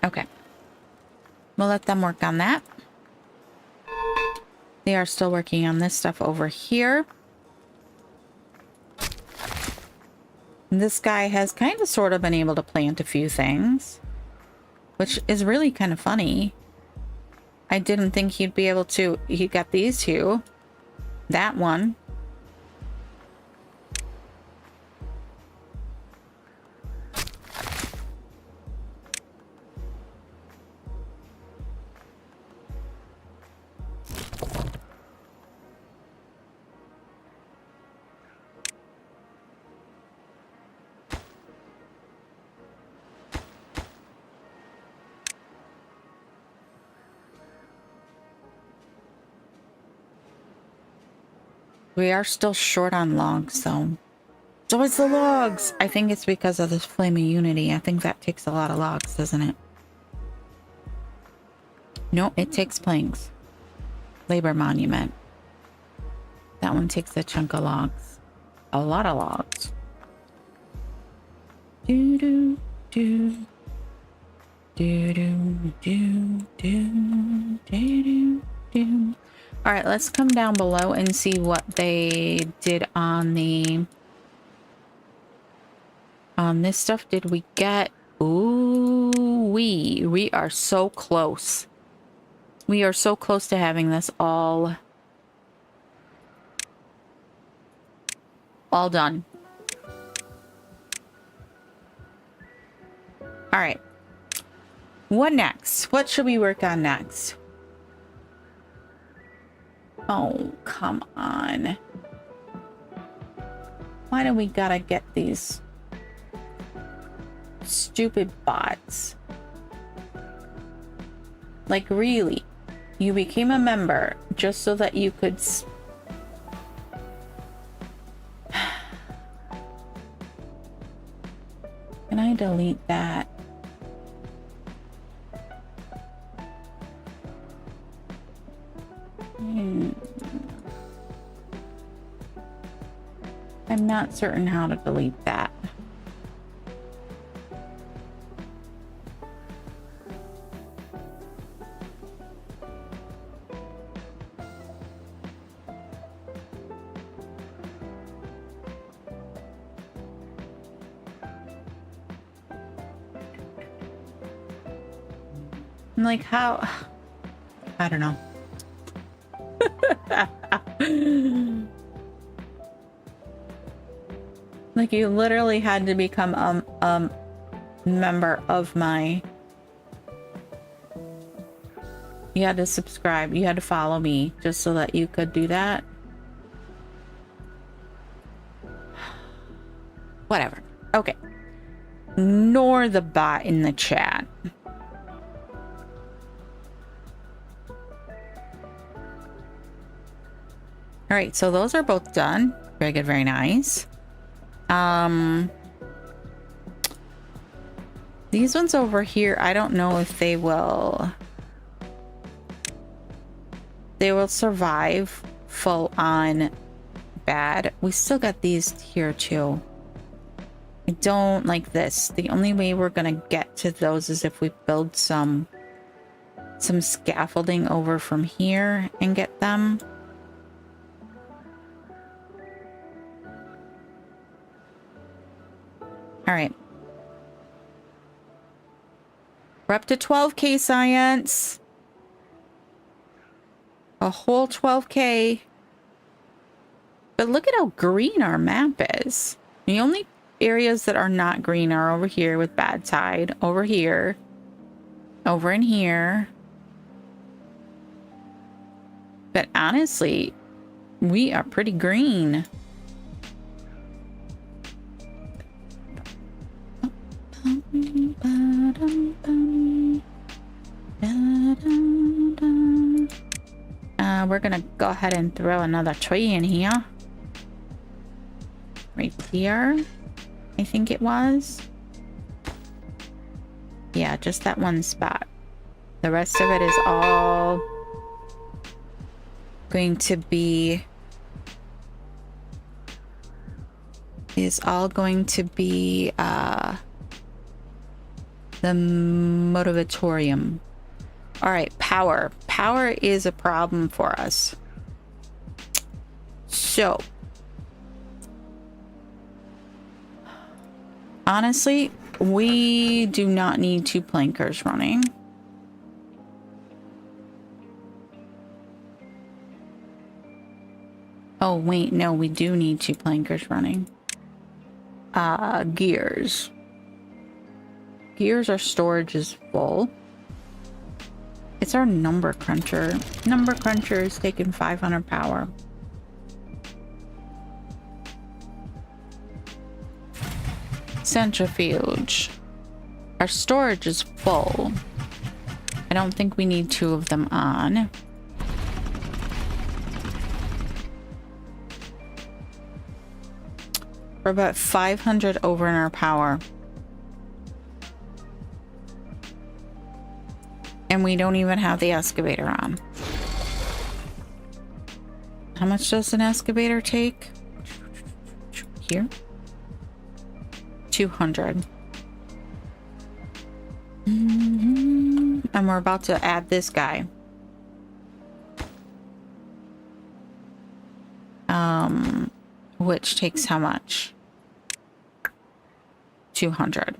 Okay. We'll let them work on that. They are still working on this stuff over here. And this guy has kind of sort of been able to plant a few things, which is really kind of funny. I didn't think he'd be able to. He got these two. That one. We are still short on logs, though. It's always the logs. I think it's because of this Flame of Unity. I think that takes a lot of logs, doesn't it? No, it takes planks. Labor Monument. That one takes a chunk of logs. A lot of logs. Do do do. Do do do do do do. All right, let's come down below and see what they did on the this stuff. Did we get? Ooh, we are so close. We are so close to having this all done. All right. What next? What should we work on next? Oh, come on. Why do we gotta get these stupid bots? Like, really? You became a member just so that you could... Can I delete that? I'm not certain how to delete that. I'm like, how? I don't know. Like, you literally had to become a member of my... You had to subscribe. You had to follow me just so that you could do that. Whatever. Okay. Ignore the bot in the chat. All right, so those are both done. Very good, very nice. These ones over here, I don't know if they will survive full on bad. We still got these here too. I don't like this. The only way we're gonna get to those is if we build some scaffolding over from here and get them. All right. We're up to 12K science. A whole 12K. But look at how green our map is. The only areas that are not green are over here with bad tide. Over here. Over in here. But honestly, we are pretty green. We're gonna go ahead and throw another tree in here. Right here, I think it was. Yeah, just that one spot. The rest of it is all going to be... the motivatorium. All right, power. Power is a problem for us. So, honestly, we do not need 2 plankers running. Oh, wait, no, we do need 2 plankers running. Gears. Gears, our storage is full. It's our number cruncher. Number cruncher is taking 500 power. Centrifuge. Our storage is full. I don't think we need 2 of them on. We're about 500 over in our power. And we don't even have the excavator on. How much does an excavator take? Here? 200. And we're about to add this guy. Which takes how much? 200.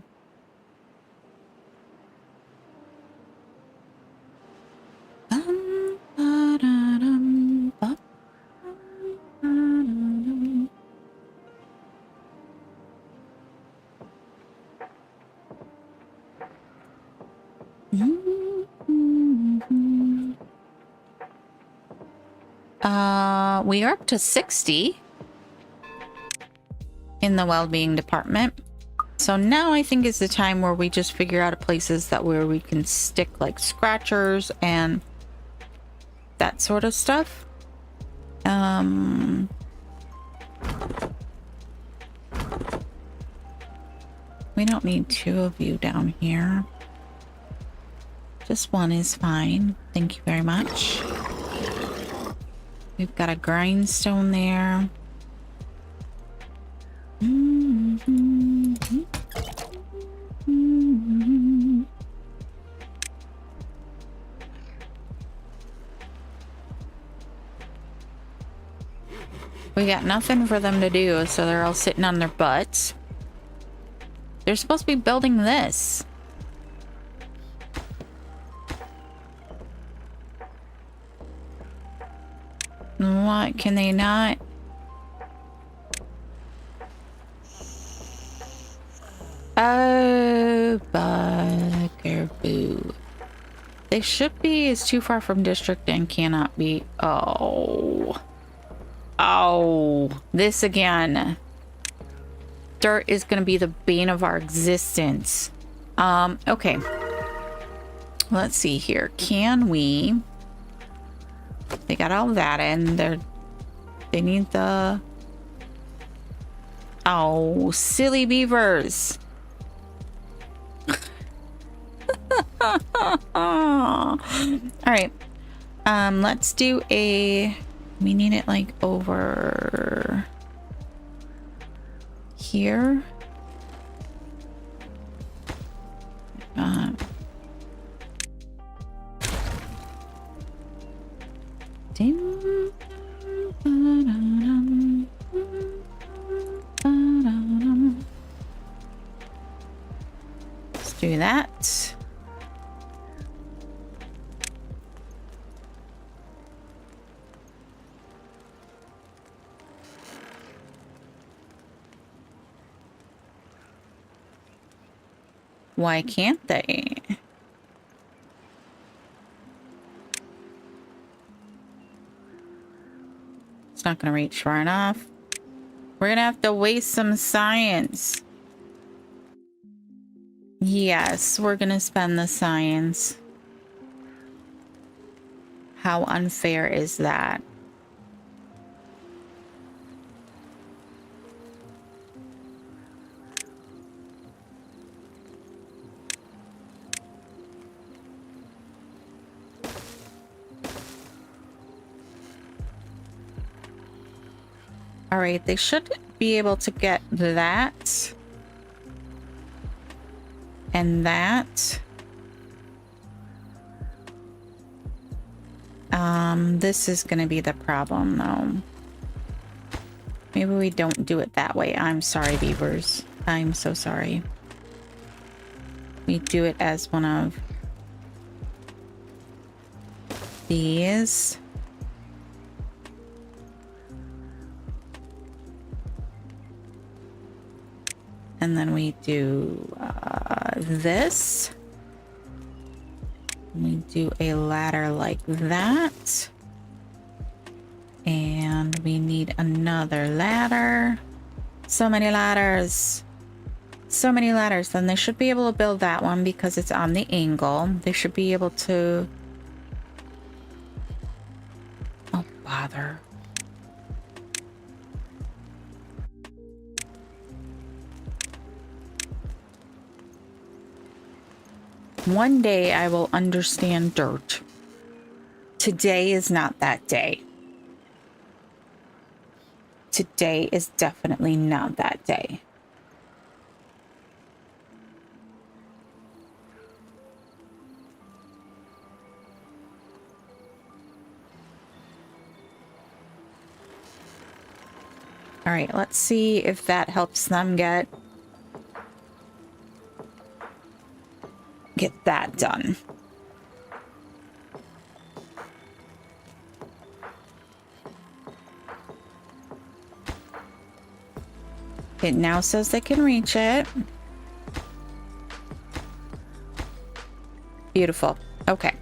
We are up to 60 in the well-being department. So now I think is the time where we just figure out places that where we can stick like scratchers and that sort of stuff. We don't need 2 of you down here. Just 1 is fine. Thank you very much. We've got a grindstone there. We got nothing for them to do, so they're all sitting on their butts. They're supposed to be building this. What? Can they not? Oh, bugger-boo. They should be. It's too far from district and cannot be. Oh. Oh. This again. Dirt is going to be the bane of our existence. Okay. Let's see here. Can we... They got all that in. They need the... Oh, silly beavers. All right. Let's do a... We need it like over... here. Dim. Ba-da-dum. Ba-da-dum. Let's do that. Why can't they? It's not going to reach far enough. We're going to have to waste some science. Yes, we're going to spend the science. How unfair is that? All right, they should be able to get that and that. This is going to be the problem, though. Maybe we don't do it that way. I'm sorry, beavers. I'm so sorry. We do it as one of these. And then we do this. We do a ladder like that. And we need another ladder. So many ladders. So many ladders. Then they should be able to build that one because it's on the angle. They should be able to... Oh, bother. One day I will understand dirt. Today is not that day. Today is definitely not that day. All right, let's see if that helps them get that done. It now says they can reach it. Beautiful. Okay.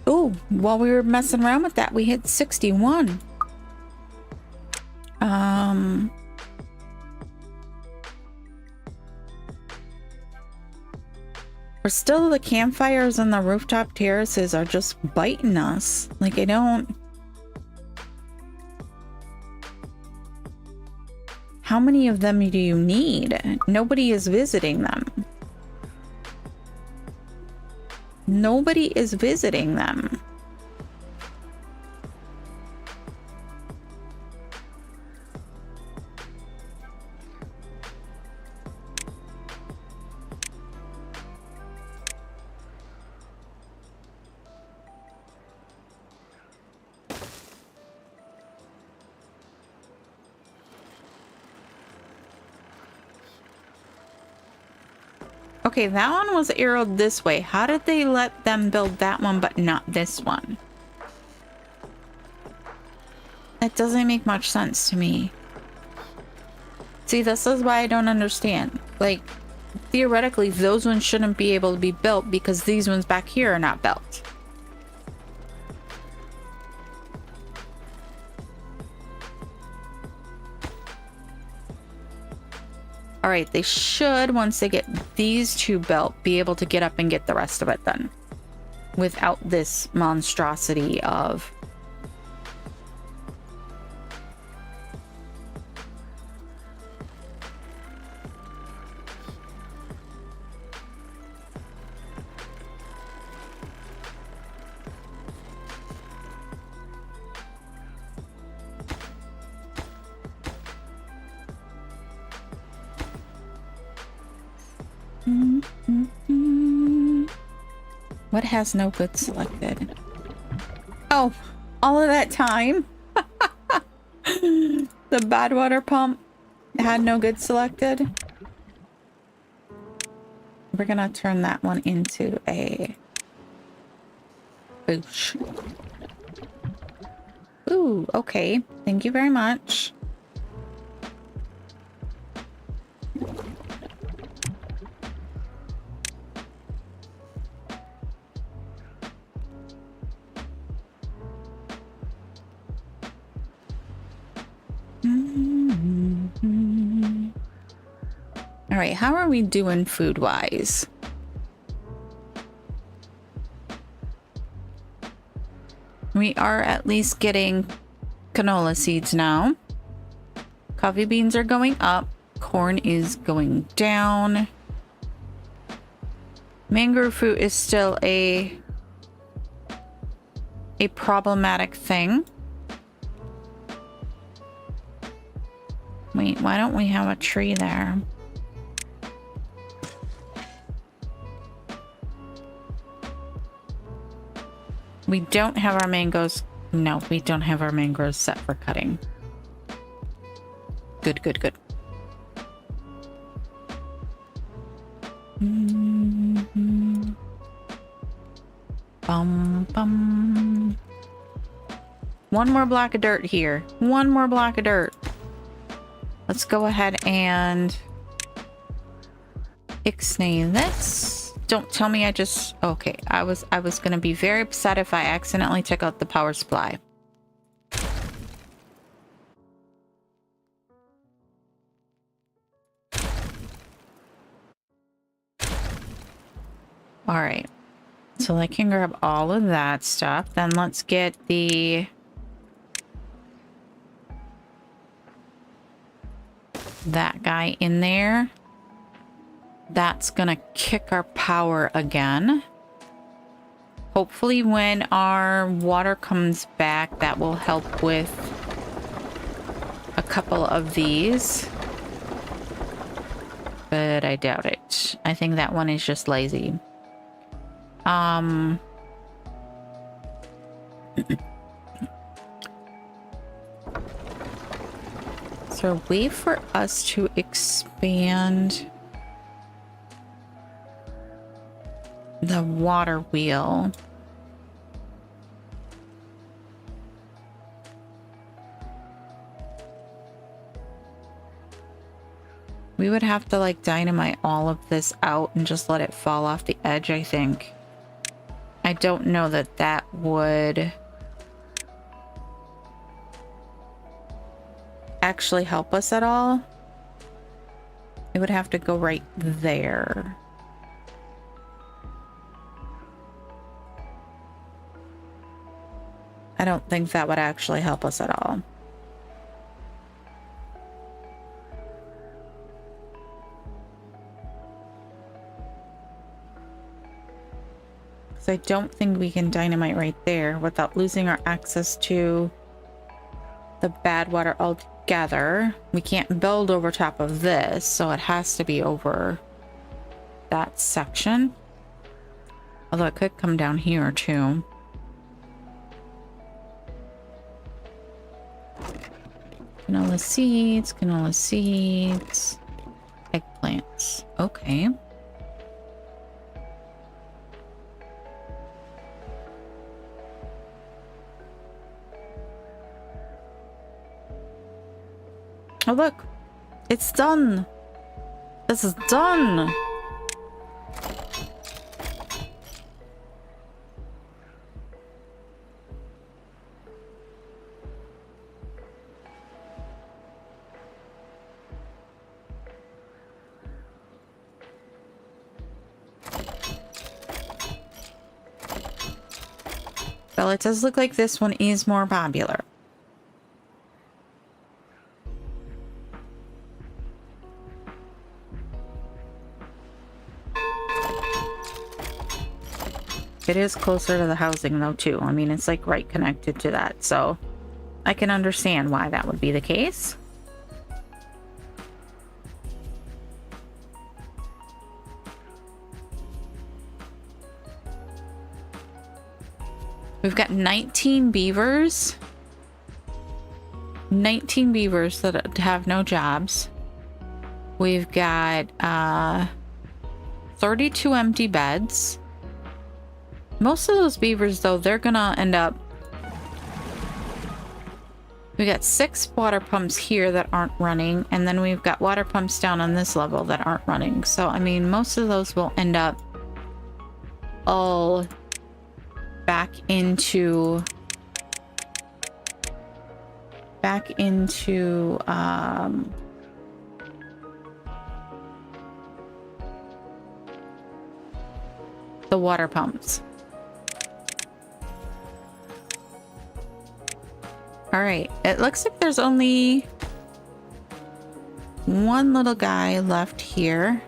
Ooh, while we were messing around with that, we hit 61. Or still the campfires and the rooftop terraces are just biting us. Like, I don't... How many of them do you need? Nobody is visiting them. Nobody is visiting them. Okay, that one was arrowed this way. How did they let them build that one but not this one? That doesn't make much sense to me. See, this is why I don't understand. Like, theoretically, those ones shouldn't be able to be built because these ones back here are not built. All right, they should, once they get these two built, be able to get up and get the rest of it done without this monstrosity of... What has no good selected? Oh, all of that time. The bad water pump had no good selected. We're gonna turn that one into a boosh. Ooh, okay. Thank you very much. All right, how are we doing food-wise? We are at least getting canola seeds now. Coffee beans are going up. Corn is going down. Mango fruit is still a problematic thing. Wait, why don't we have a tree there? We don't have our mangoes. No, we don't have our mangoes set for cutting. Good, good, good. Bum, bum. One more block of dirt here. One more block of dirt. Let's go ahead and ixnay this. Don't tell me I just... Okay, I was gonna be very upset if I accidentally took out the power supply. All right, so I can grab all of that stuff. Then let's get that guy in there. That's gonna kick our power again. Hopefully when our water comes back, that will help with a couple of these. But I doubt it. I think that one is just lazy. So a way for us to expand the water wheel. We would have to like dynamite all of this out and just let it fall off the edge, I think. I don't know that that would actually help us at all. It would have to go right there. I don't think that would actually help us at all. So I don't think we can dynamite right there without losing our access to the bad water altogether. We can't build over top of this, so it has to be over that section. Although it could come down here too. Canola seeds, eggplants. Okay. Oh look, it's done. This is done. Well, it does look like this one is more popular. It is closer to the housing though too. I mean, it's like right connected to that, so I can understand why that would be the case. We've got 19 beavers. 19 beavers that have no jobs. We've got 32 empty beds. Most of those beavers, though, they're gonna end up... We got 6 water pumps here that aren't running, and then we've got water pumps down on this level that aren't running. So, I mean, most of those will end up all back into the water pumps. All right, it looks like there's only one little guy left here.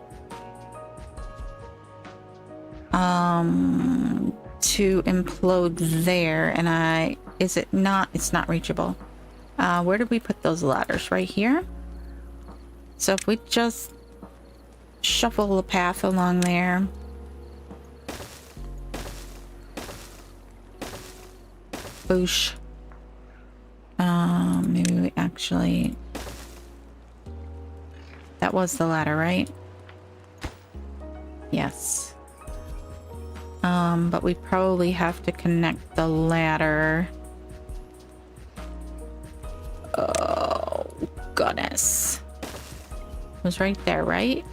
To implode there, and it's not reachable. Where did we put those ladders? Right here. So if we just shuffle the path along there. Boosh. Maybe we actually... That was the ladder, right? Yes. But we probably have to connect the ladder. Oh, goodness. It was right there, right?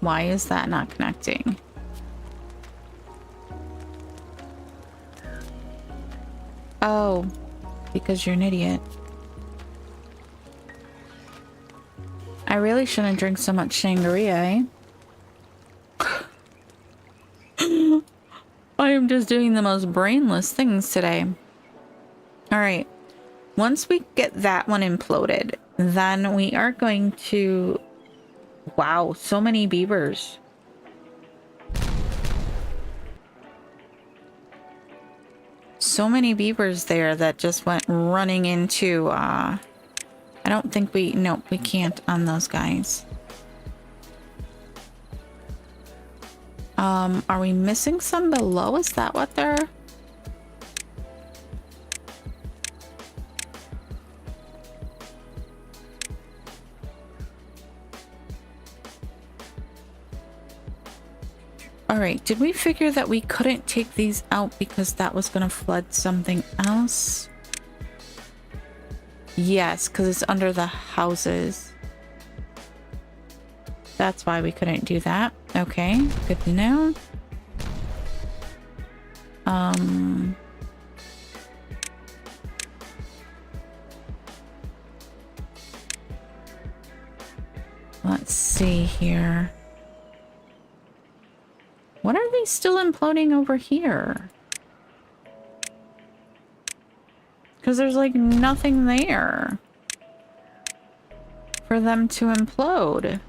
Why is that not connecting? Oh, because you're an idiot. I really shouldn't drink so much sangria, eh? I am just doing the most brainless things today. All right. Once we get that one imploded, then we are going to... Wow, so many beavers. So many beavers there that just went running into... I don't think we... Nope, we can't on those guys. Are we missing some below? Is that what they're... All right, did we figure that we couldn't take these out because that was going to flood something else? Yes, because it's under the houses. That's why we couldn't do that. Okay, good to know. Let's see here. What are they still imploding over here? Because there's like nothing there for them to implode.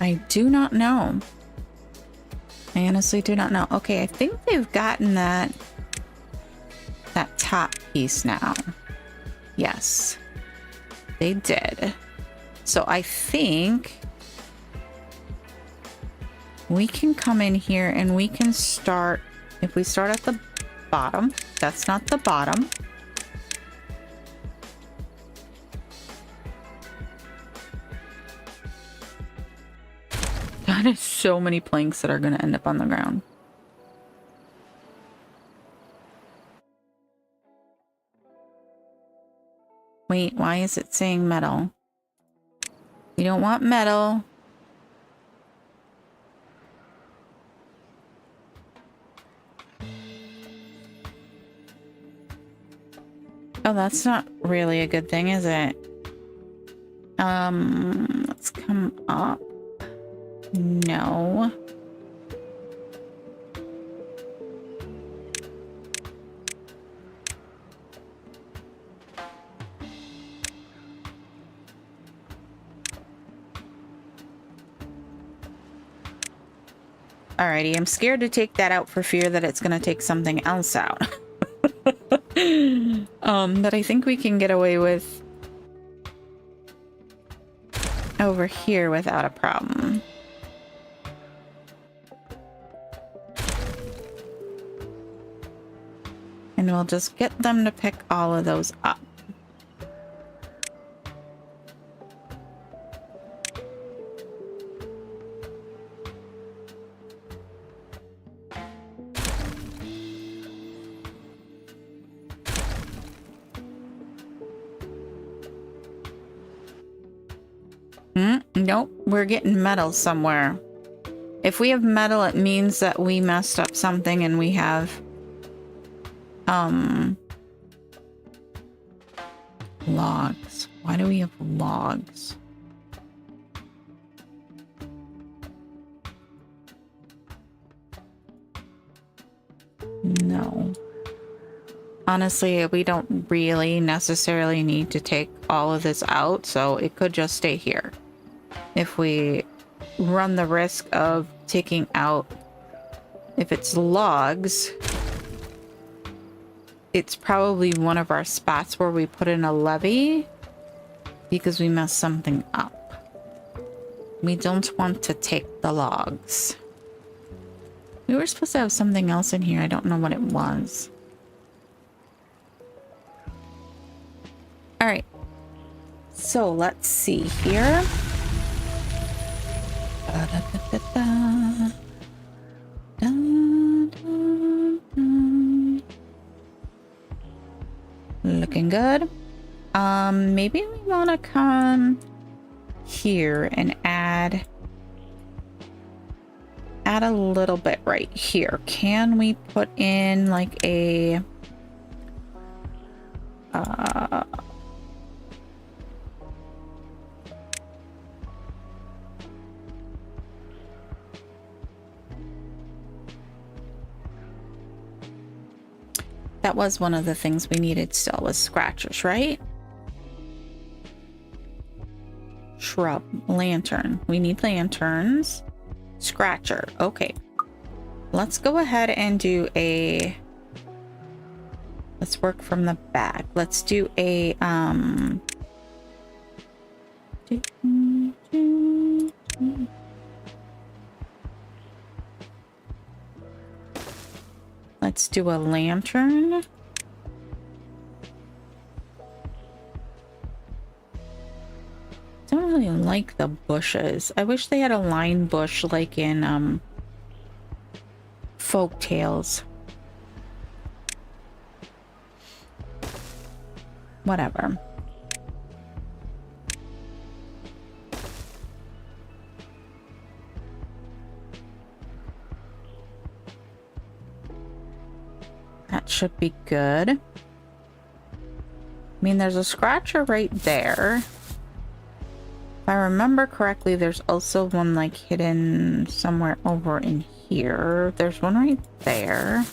I do not know. I honestly do not know. Okay, I think they've gotten that top piece now. Yes, they did. So I think we can come in here and we can start. If we start at the bottom, that's not the bottom. That is so many planks that are going to end up on the ground. Wait, why is it saying metal? We don't want metal. Oh, that's not really a good thing, is it? Let's come up. No. Alrighty, I'm scared to take that out for fear that it's gonna take something else out. That I think we can get away with over here without a problem. And we'll just get them to pick all of those up. Nope, we're getting metal somewhere. If we have metal, it means that we messed up something and we have logs. Why do we have logs? No. Honestly, we don't really necessarily need to take all of this out, so it could just stay here. If we run the risk of taking out, if it's logs, it's probably one of our spots where we put in a levee because we messed something up. We don't want to take the logs. We were supposed to have something else in here. I don't know what it was. All right. So let's see here. Looking good. Maybe we want to come here and add a little bit right here. Can we put in like a that was one of the things we needed still was scratchers, right? Shrub, lantern. We need lanterns. Scratcher. Okay. Let's go ahead and do a... Let's work from the back. Let's do a... Let's do a lantern. Don't really like the bushes. I wish they had a line bush like in Folk Tales. Whatever. That should be good. I mean, there's a scratcher right there. If I remember correctly, there's also one like hidden somewhere over in here. There's one right there.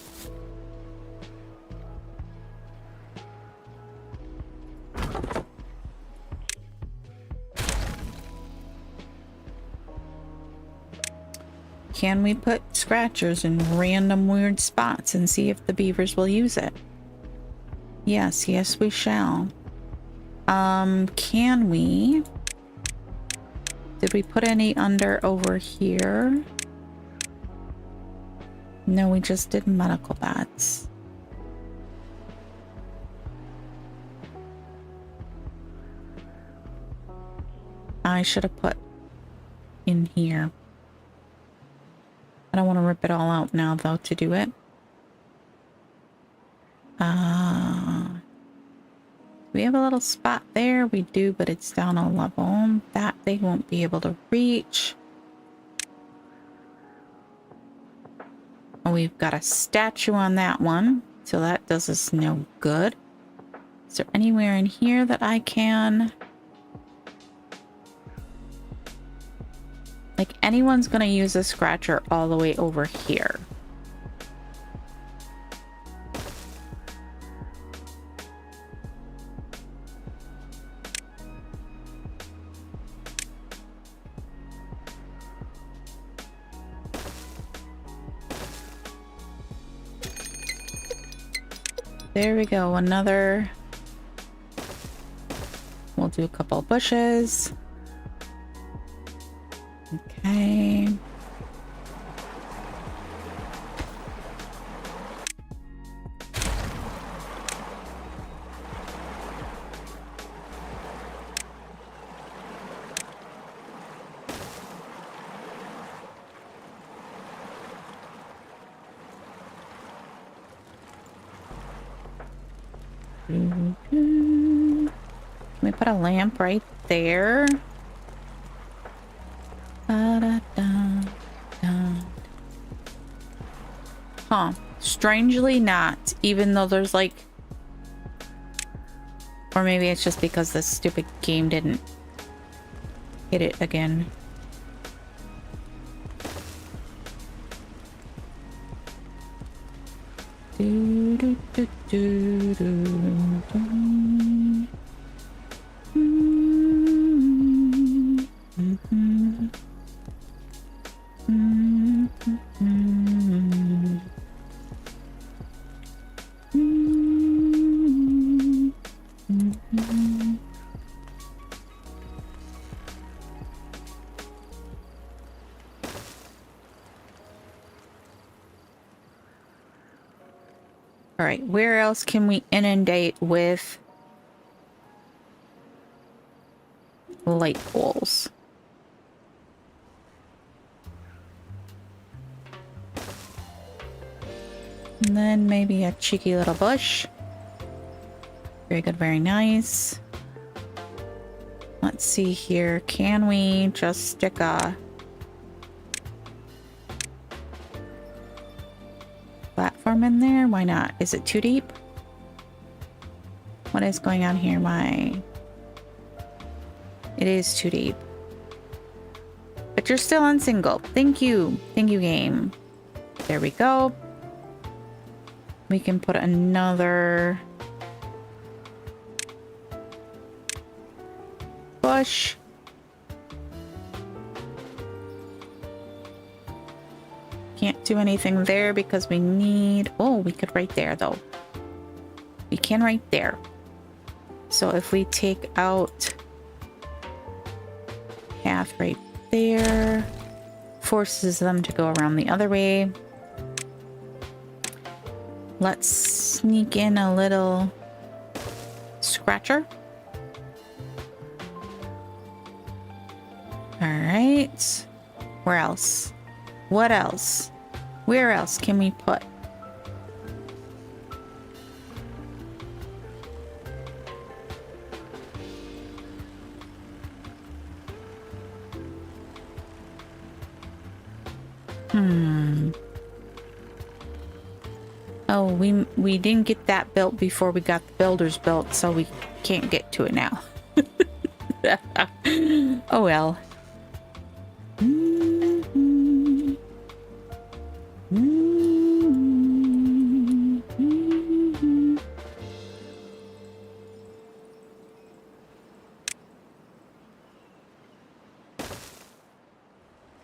Can we put scratchers in random weird spots and see if the beavers will use it? Yes, yes we shall. Can we? Did we put any under over here? No, we just did medical bats. I should have put in here. I don't want to rip it all out now, though, to do it. We have a little spot there. We do, but it's down a level. That they won't be able to reach. Oh, we've got a statue on that one, so that does us no good. Is there anywhere in here that I can... Like, anyone's gonna use a scratcher all the way over here. There we go. Another. We'll do a couple of bushes. Okay. Can we put a lamp right there? Huh. Strangely not, even though there's like... Or maybe it's just because this stupid game didn't hit it again. Do, do, do, do, do, do. All right, where else can we inundate with light poles? And then maybe a cheeky little bush. Very good, very nice. Let's see here. Can we just stick a platform in there? Why not? Is it too deep? What is going on here? It is too deep. But you're still on single. Thank you. Thank you, game. There we go. We can put another bush. Can't do anything there because we need... Oh, we could right there, though. We can right there. So if we take out path right there, forces them to go around the other way. Let's sneak in a little scratcher. All right. Where else? What else? Where else can we put? Oh, we didn't get that built before we got the builders built, so we can't get to it now. Oh well.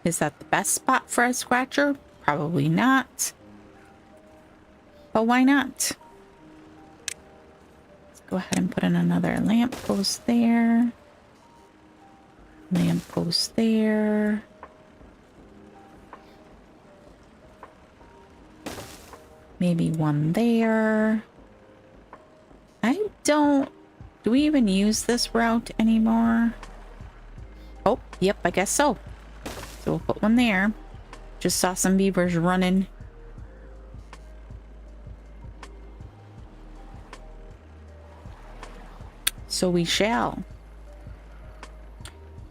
Is that the best spot for a scratcher? Probably not. But why not? Let's go ahead and put in another lamp post there. Lamp post there. Maybe one there. Do we even use this route anymore? Oh, yep, I guess so. So we'll put one there. Just saw some beavers running. So we shall.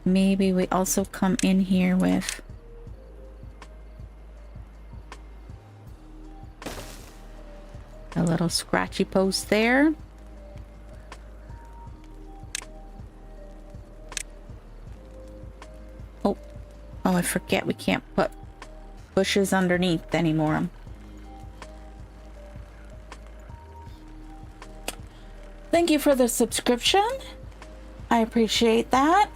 Maybe we also come in here with a little scratchy post there. Oh, I forget we can't put bushes underneath anymore. Thank you for the subscription. I appreciate that.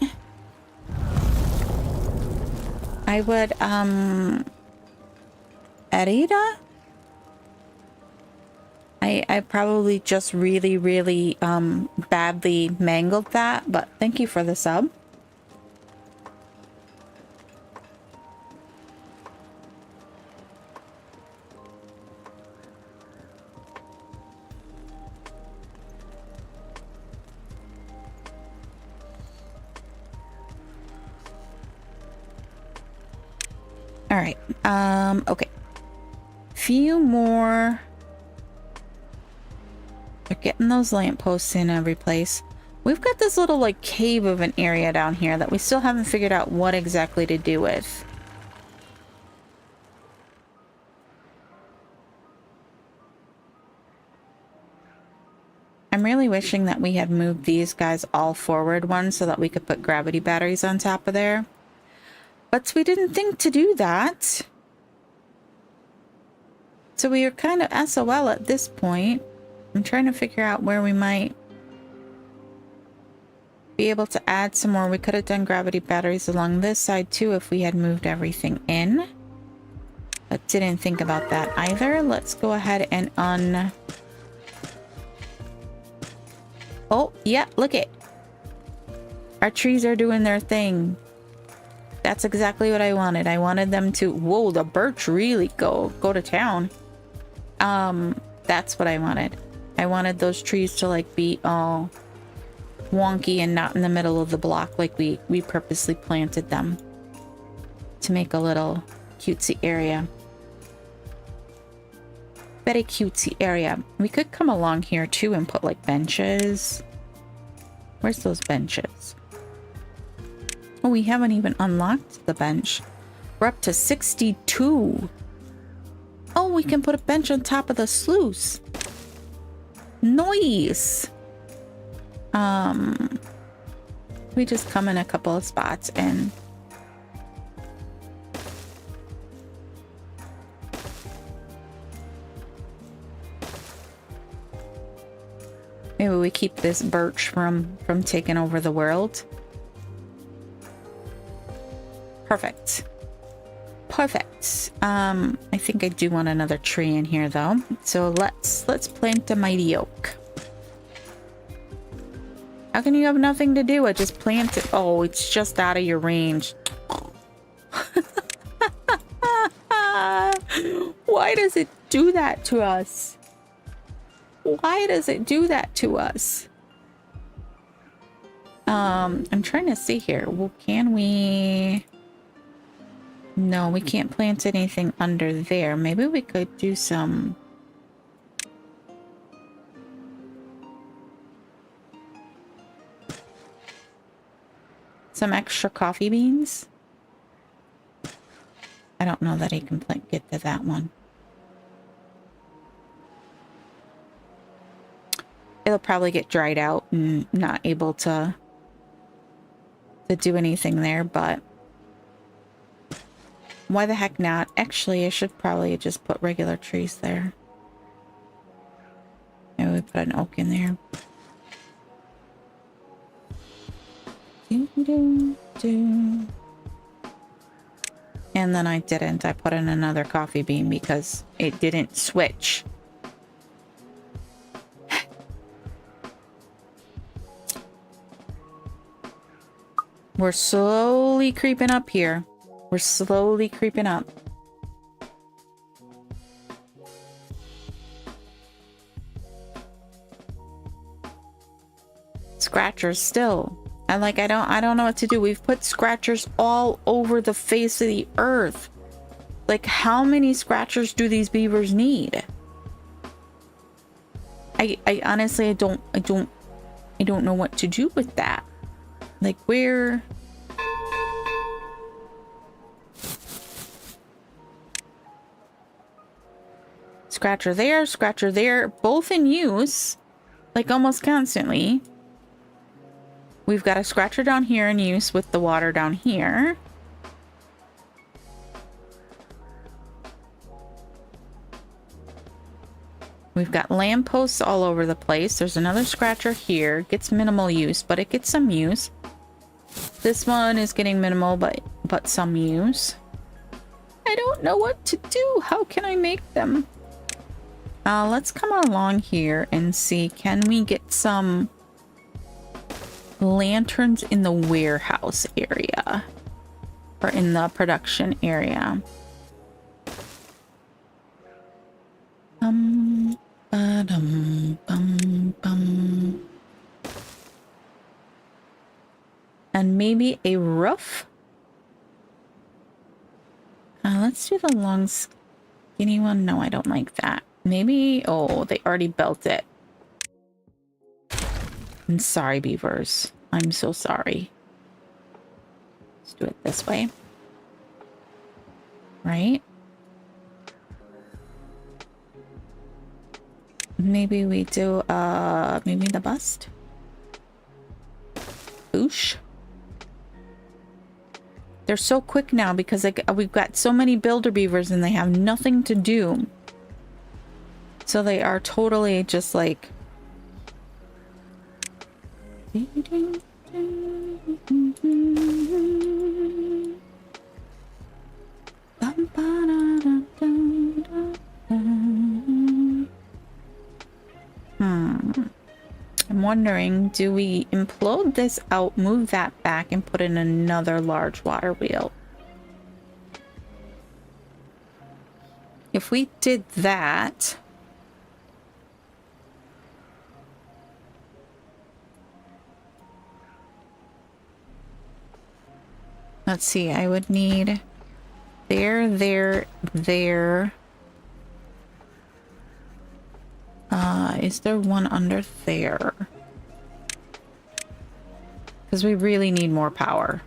I would, Erida? I I probably just really badly mangled that, but thank you for the sub. All right. Okay. Few more. They're getting those lampposts in every place. We've got this little like cave of an area down here that we still haven't figured out what exactly to do with. I'm really wishing that we had moved these guys all forward ones so that we could put gravity batteries on top of there. But we didn't think to do that. So we are kind of SOL at this point. I'm trying to figure out where we might be able to add some more. We could have done gravity batteries along this side too if we had moved everything in. But didn't think about that either. Let's go ahead and Oh, yeah, look it. Our trees are doing their thing. That's exactly what I wanted. I wanted them to... Whoa, the birch really go to town. That's what I wanted. I wanted those trees to like be all wonky and not in the middle of the block like we purposely planted them to make a little cutesy area. Very cutesy area. We could come along here too and put like benches. Where's those benches? Oh, we haven't even unlocked the bench. We're up to 62. Oh, we can put a bench on top of the sluice. Nice. We just come in a couple of spots and maybe we keep this birch from taking over the world. Perfect. Perfect. I think I do want another tree in here though. So let's plant a mighty oak. How can you have nothing to do? I just plant it. Oh, it's just out of your range. Why does it do that to us? Why does it do that to us? I'm trying to see here. Well, can we... No, we can't plant anything under there. Maybe we could do some... extra coffee beans. I don't know that he can get to that one. It'll probably get dried out and not able to do anything there, but why the heck not? Actually, I should probably just put regular trees there. Maybe we put an oak in there. And then I didn't. I put in another coffee bean because it didn't switch. We're slowly creeping up here. We're slowly creeping up. Scratchers still. I don't know what to do. We've put scratchers all over the face of the earth. Like, how many scratchers do these beavers need? I honestly I don't know what to do with that. Like, where... Scratcher there, both in use, like almost constantly. We've got a scratcher down here in use with the water down here. We've got lampposts all over the place. There's another scratcher here. Gets minimal use, but it gets some use. This one is getting minimal, but some use. I don't know what to do. How can I make them? Let's come along here and see, can we get some lanterns in the warehouse area or in the production area? And maybe a roof? Let's do the long skinny one. No, I don't like that. Maybe, oh, they already built it. I'm sorry, beavers. I'm so sorry. Let's do it this way. Right? Maybe we do, maybe the bust? Boosh. They're so quick now because like we've got so many builder beavers and they have nothing to do. So they are totally just like... I'm wondering, do we implode this out, move that back, and put in another large water wheel? If we did that... Let's see, I would need there. Is there one under there? Because we really need more power.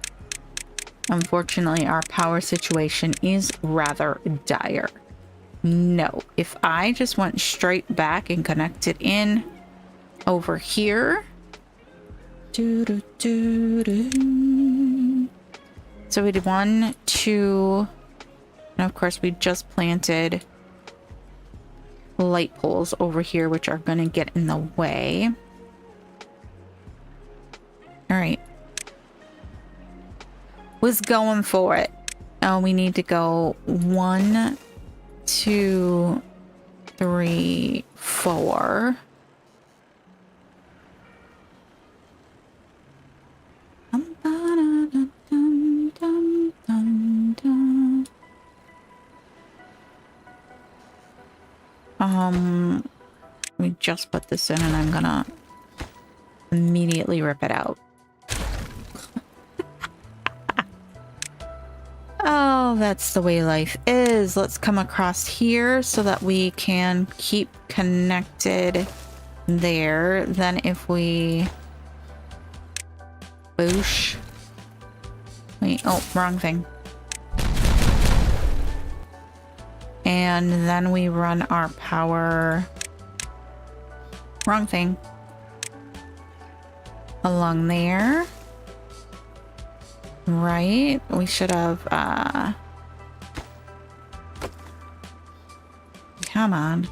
Unfortunately, our power situation is rather dire. No, if I just went straight back and connected in over here. So we did 1, 2, and of course we just planted light poles over here, which are going to get in the way. All right. Was going for it. Oh, we need to go 1, 2, 3, 4. We just put this in and I'm gonna immediately rip it out. Oh, that's the way life is. Let's come across here so that we can keep connected there. Then if we... Boosh. Wait, oh, wrong thing. And then we run our power... Wrong thing. Along there. Right? We should have, Come on.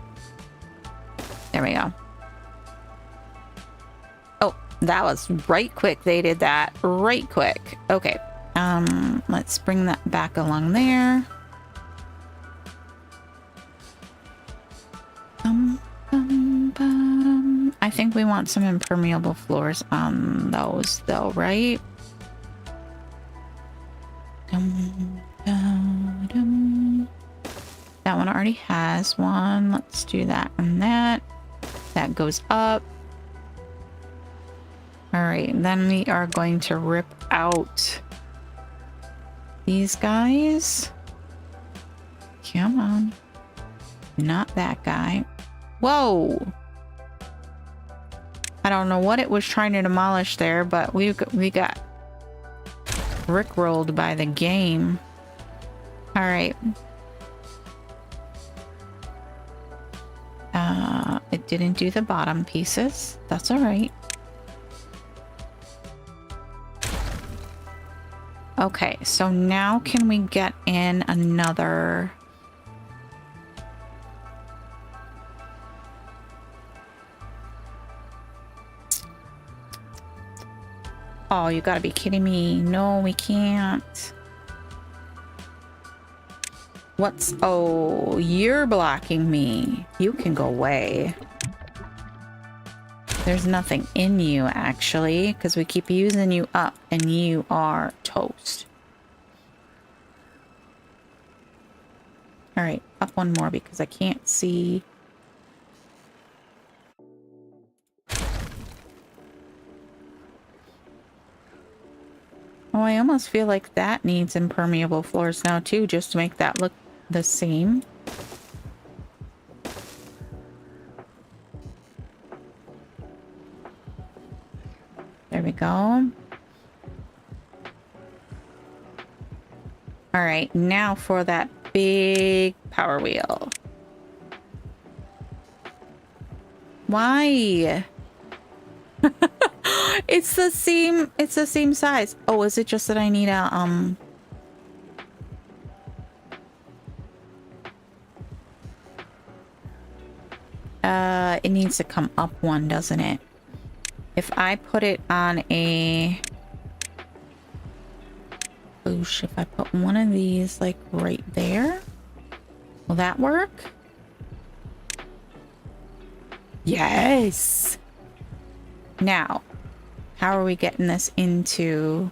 There we go. Oh, that was right quick. They did that right quick. Okay. Let's bring that back along there. I think we want some impermeable floors on those though, right? That one already has one. Let's do that and that. That goes up. All right, then we are going to rip out these guys. Come on. Not that guy. Whoa! I don't know what it was trying to demolish there, but we got rickrolled by the game. All right. It didn't do the bottom pieces. That's all right. Okay, so now can we get in another... Oh, you gotta be kidding me. No, we can't. What's... Oh, you're blocking me. You can go away. There's nothing in you, actually, because we keep using you up, and you are toast. All right, up one more because I can't see. Oh, I almost feel like that needs impermeable floors now, too, just to make that look the same. There we go. All right, now for that big power wheel. Why? It's the same size. Oh, is it just that I need a it needs to come up one, doesn't it? If I put it on a... Oosh, if I put one of these, like, right there, will that work? Yes! Now, how are we getting this into...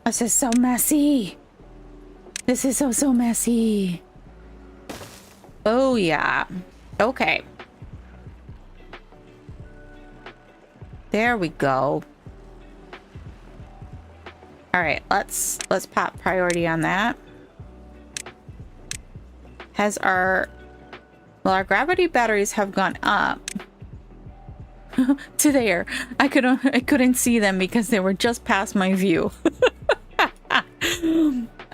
This is so messy. This is so messy. Oh, yeah. Okay. There we go. All right, let's pop priority on that. Has our... Well, our gravity batteries have gone up to there. I couldn't see them because they were just past my view.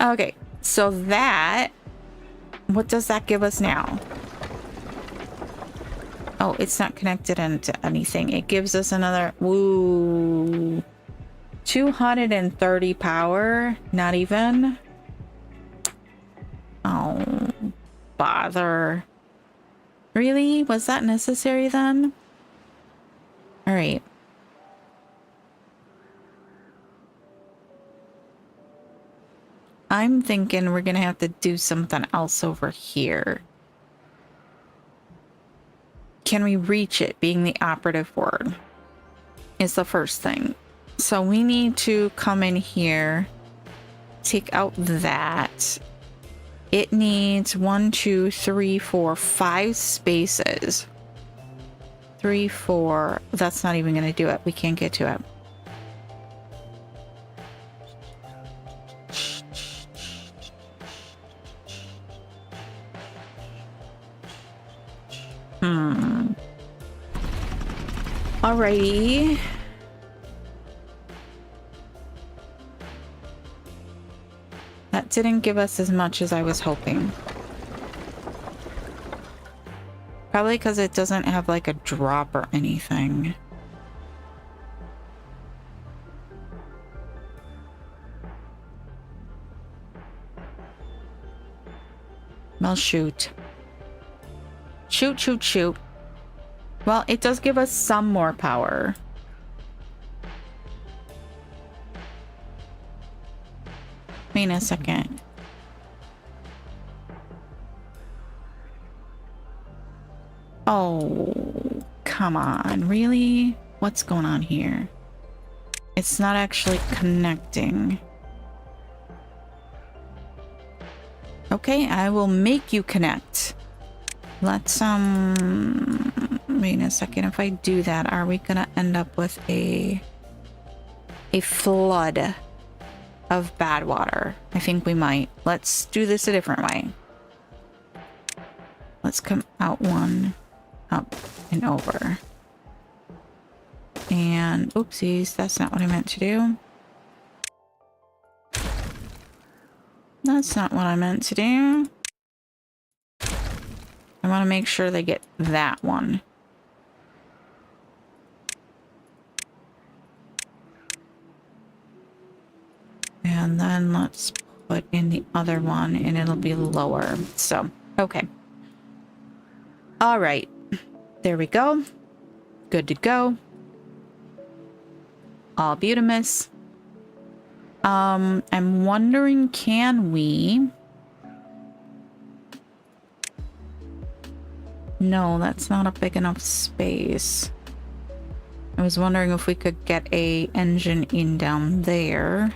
Okay, so that... What does that give us now? Oh, it's not connected into anything. It gives us another... Woo... 230 power? Not even? Oh, bother. Really? Was that necessary then? All right. I'm thinking we're gonna have to do something else over here. Can we reach it, being the operative word, is the first thing. So we need to come in here, take out that. It needs 1, 2, 3, 4, 5 spaces. 3, 4. That's not even gonna do it. We can't get to it. Alrighty. That didn't give us as much as I was hoping. Probably because it doesn't have like a drop or anything. Well, shoot. Shoot, shoot, shoot. Well, it does give us some more power. Wait a second. Oh, come on. Really? What's going on here? It's not actually connecting. Okay, I will make you connect. Let's, wait a second. If I do that, are we gonna end up with a flood of bad water? I think we might. Let's do this a different way. Let's come out one, up and over. And oopsies, that's not what I meant to do. That's not what I meant to do. I want to make sure they get that one. And then let's put in the other one and it'll be lower. So, okay. All right. There we go. Good to go. All beautimous. I'm wondering, can we... No, that's not a big enough space. I was wondering if we could get a engine in down there.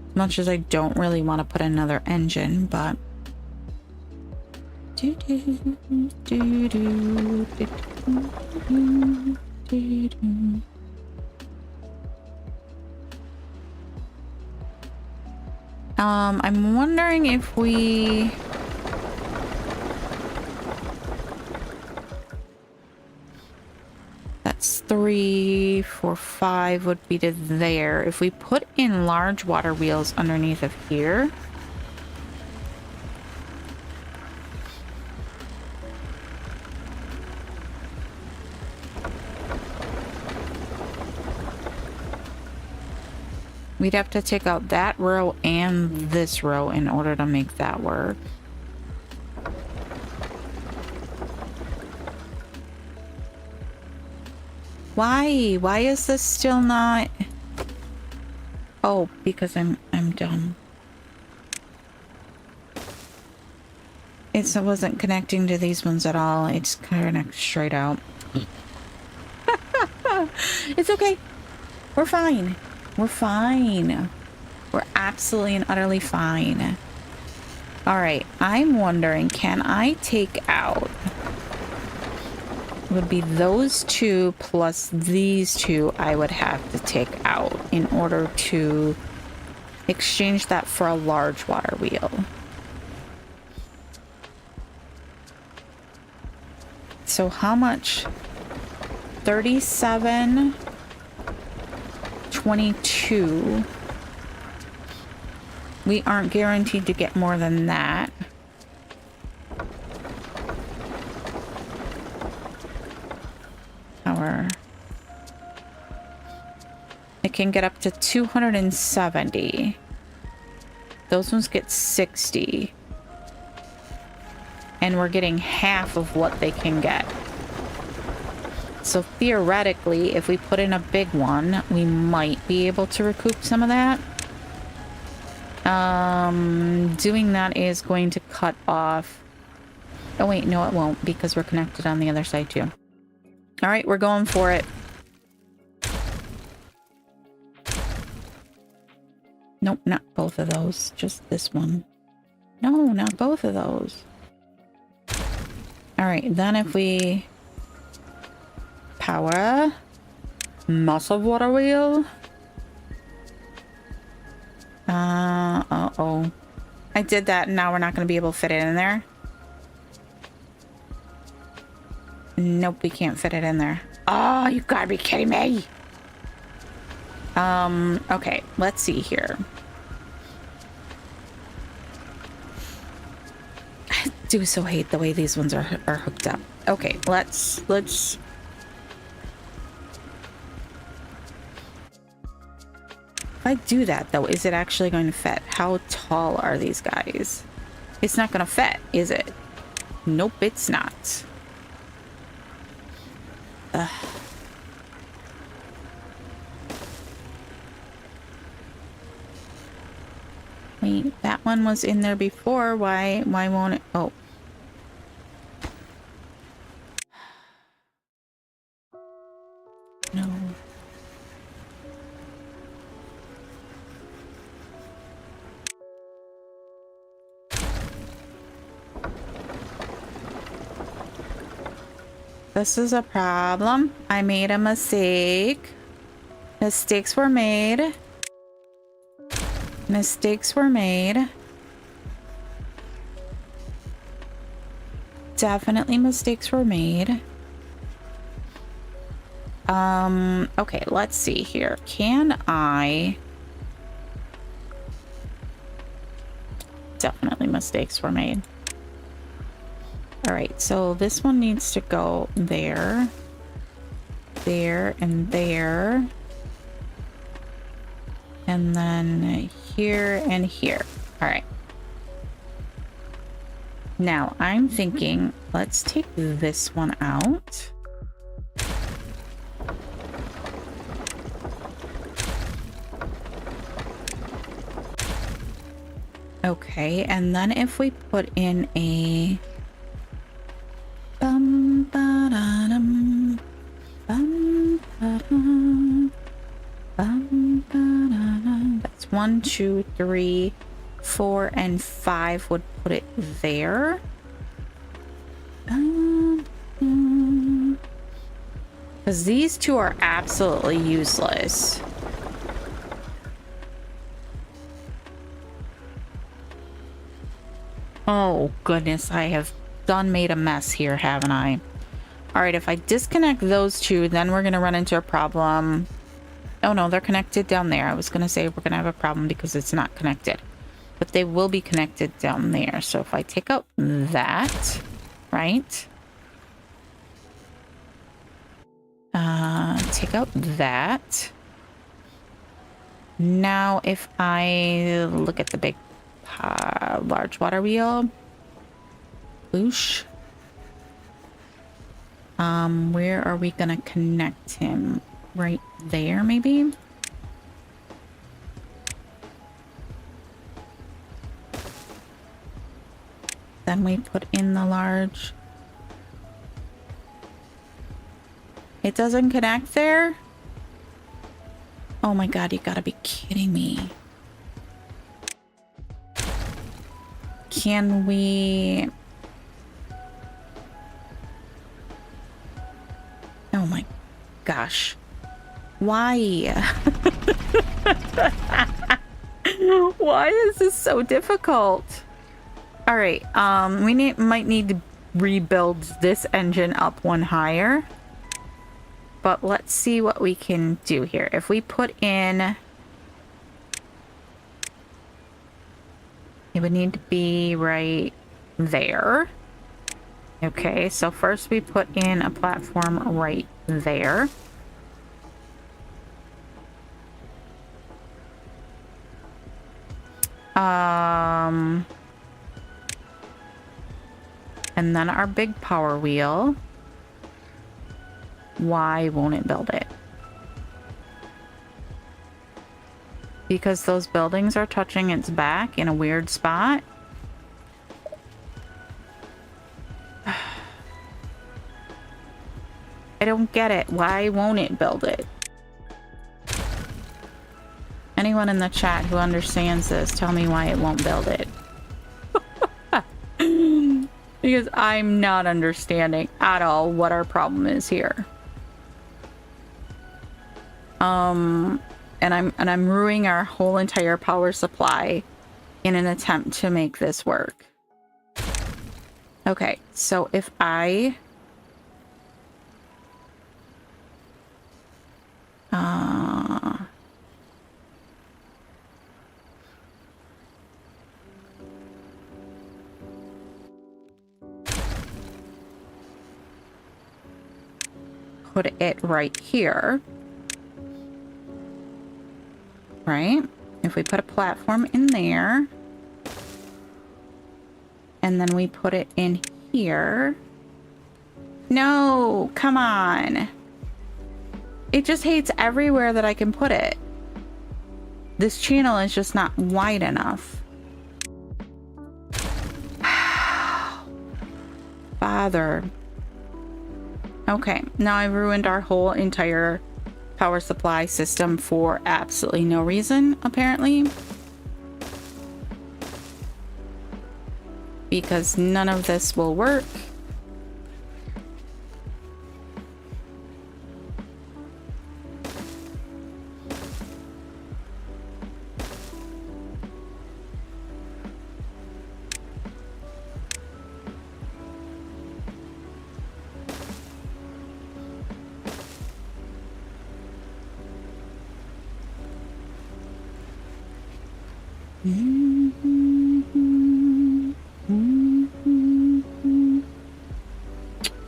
As much as I don't really want to put another engine, but... I'm wondering if we... That's 3, 4, 5 would be to there. If we put in large water wheels underneath of here... We'd have to take out that row and this row in order to make that work. Why? Why is this still not... Oh, because I'm dumb. It wasn't connecting to these ones at all. It's connected straight out. It's okay. We're fine. We're fine. We're absolutely and utterly fine. All right. I'm wondering, can I take out... Would be those two plus these two I would have to take out in order to exchange that for a large water wheel. So how much? 37, 22. We aren't guaranteed to get more than that. It can get up to 270. Those ones get 60. And we're getting half of what they can get. So theoretically, if we put in a big one, we might be able to recoup some of that. Doing that is going to cut off... Oh wait, no it won't, because we're connected on the other side too. Alright, we're going for it. Nope, not both of those. Just this one. No, not both of those. Alright, then if we... Power. Massive water wheel. Uh-oh. I did that and now we're not going to be able to fit it in there. Nope, we can't fit it in there. Oh, you gotta be kidding me. Okay, let's see here. I do so hate the way these ones are hooked up. Okay, let's... If I do that, though, is it actually going to fit? How tall are these guys? It's not going to fit, is it? Nope, it's not. Ugh. Wait, that one was in there before. Why won't it? Oh. No. This is a problem. I made a mistake. Mistakes were made. Mistakes were made. Definitely mistakes were made. Okay, let's see here. Can I... Definitely mistakes were made. Alright, so this one needs to go there. There and there. And then here and here. Alright. Now I'm thinking, let's take this one out. Okay, and then if we put in a that's 1, 2, 3, 4, and 5 would put it there. Because these two are absolutely useless. Oh goodness, I have done made a mess here, haven't I? All right, if I disconnect those two, then we're gonna run into a problem. Oh no, they're connected down there. I was gonna say we're gonna have a problem because it's not connected, but they will be connected down there. So if I take out that, right? Take out that. Now if I look at the big large water wheel, boosh. Where are we gonna connect him? Right there, maybe? Then we put in the large. It doesn't connect there? Oh my god, you gotta be kidding me. Can we... Oh my gosh. Why? Why is this so difficult? All right, we might need to rebuild this engine up one higher. But let's see what we can do here. If we put in... It would need to be right there. Okay, so first we put in a platform right there. And then our big power wheel. Why won't it build it? Because those buildings are touching its back in a weird spot. I don't get it. Why won't it build it? Anyone in the chat who understands this, tell me why it won't build it. Because I'm not understanding at all what our problem is here. And I'm ruining our whole entire power supply in an attempt to make this work. Okay, so if I put it right here. Right? If we put a platform in there, and then we put it in here. No, come on. It just hates everywhere that I can put it. This channel is just not wide enough. Father. Okay, now I've ruined our whole entire power supply system for absolutely no reason, apparently. Because none of this will work.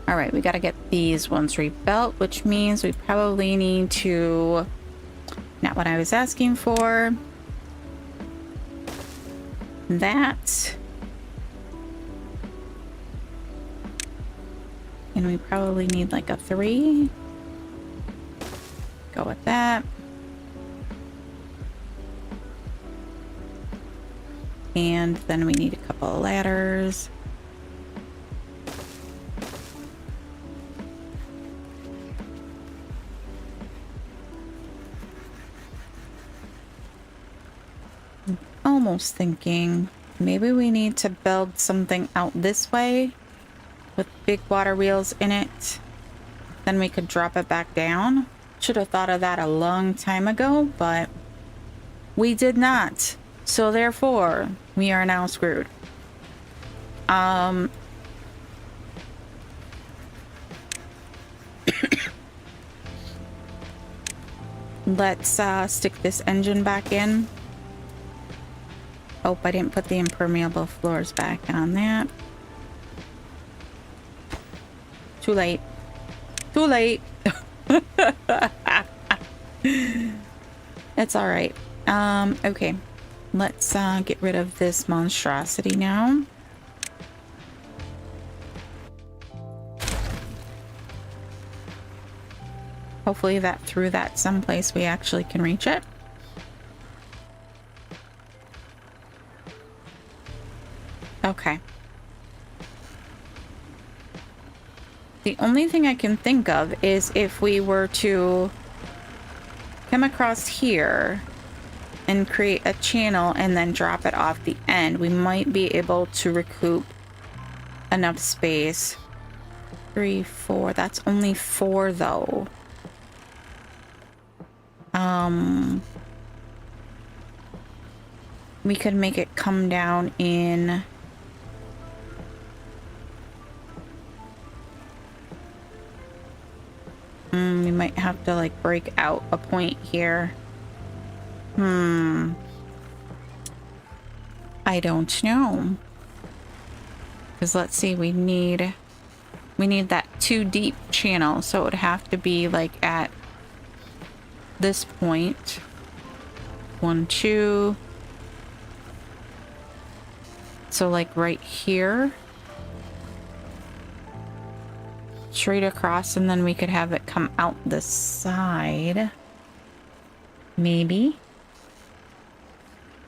All right, we got to get these ones rebuilt, which means we probably need to... Not what I was asking for. That. and we probably need like a 3. Go with that. And then we need a couple of ladders. I'm almost thinking maybe we need to build something out this way with big water wheels in it. Then we could drop it back down. Should have thought of that a long time ago, but we did not. So therefore, we are now screwed. Let's stick this engine back in. Oh, I didn't put the impermeable floors back on that. Too late. Too late. It's all right. Okay. Let's get rid of this monstrosity now. Hopefully that through that someplace we actually can reach it. Okay. The only thing I can think of is if we were to come across here and create a channel and then drop it off the end, we might be able to recoup enough space. 3, 4. That's only 4 though. We could make it come down in we might have to like break out a point here. I don't know. Because let's see, we need that 2 deep channel, so it would have to be like at this point. 1, 2. So like right here. Straight across, and then we could have it come out this side. Maybe.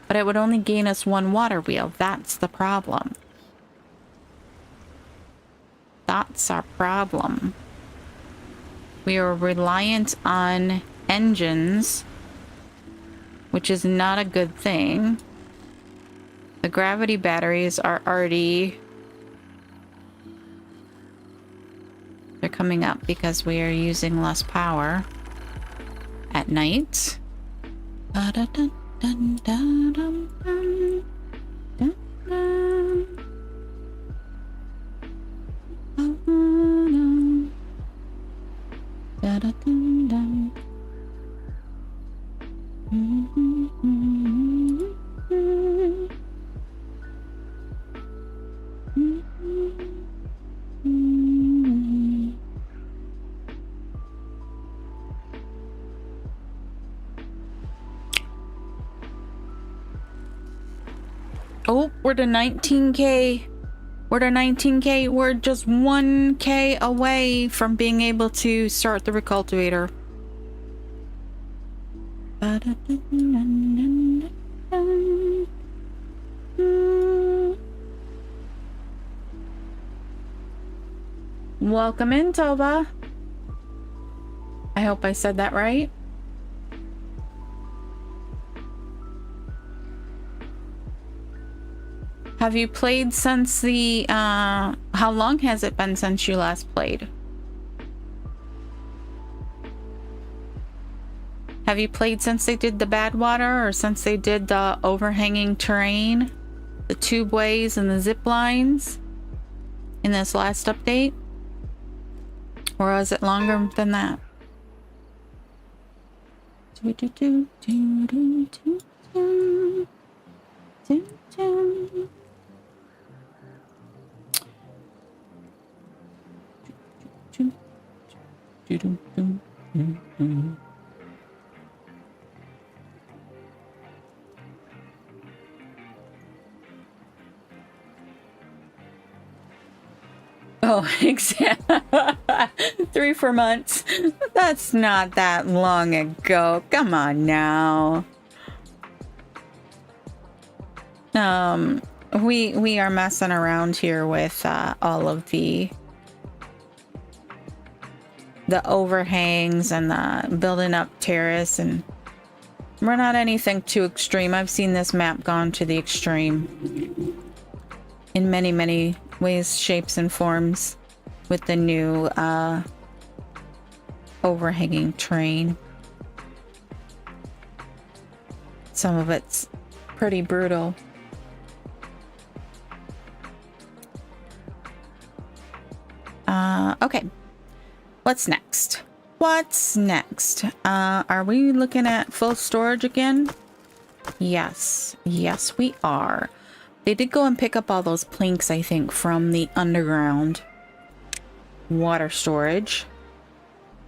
But it would only gain us 1 water wheel. That's the problem. That's our problem. We are reliant on engines, which is not a good thing. The gravity batteries are already... They're coming up because we are using less power at night. Oh, we're to 19K. We're to 19K. We're just 1K away from being able to start the recultivator. Welcome in, Toba. I hope I said that right. Have you played since the, how long has it been since you last played? Have you played since they did the bad water, or since they did the overhanging terrain, the tube ways and the zip lines in this last update? Or was it longer than that? Oh, exactly. 3-4 months. That's not that long ago. Come on now. We are messing around here with all of the overhangs and the building up terrace, and we're not anything too extreme. I've seen this map gone to the extreme in many, many ways, shapes, and forms with the new overhanging terrain. Some of it's pretty brutal. Okay. What's next? What's next? Are we looking at full storage again? Yes. Yes, we are. They did go and pick up all those planks, I think, from the underground water storage.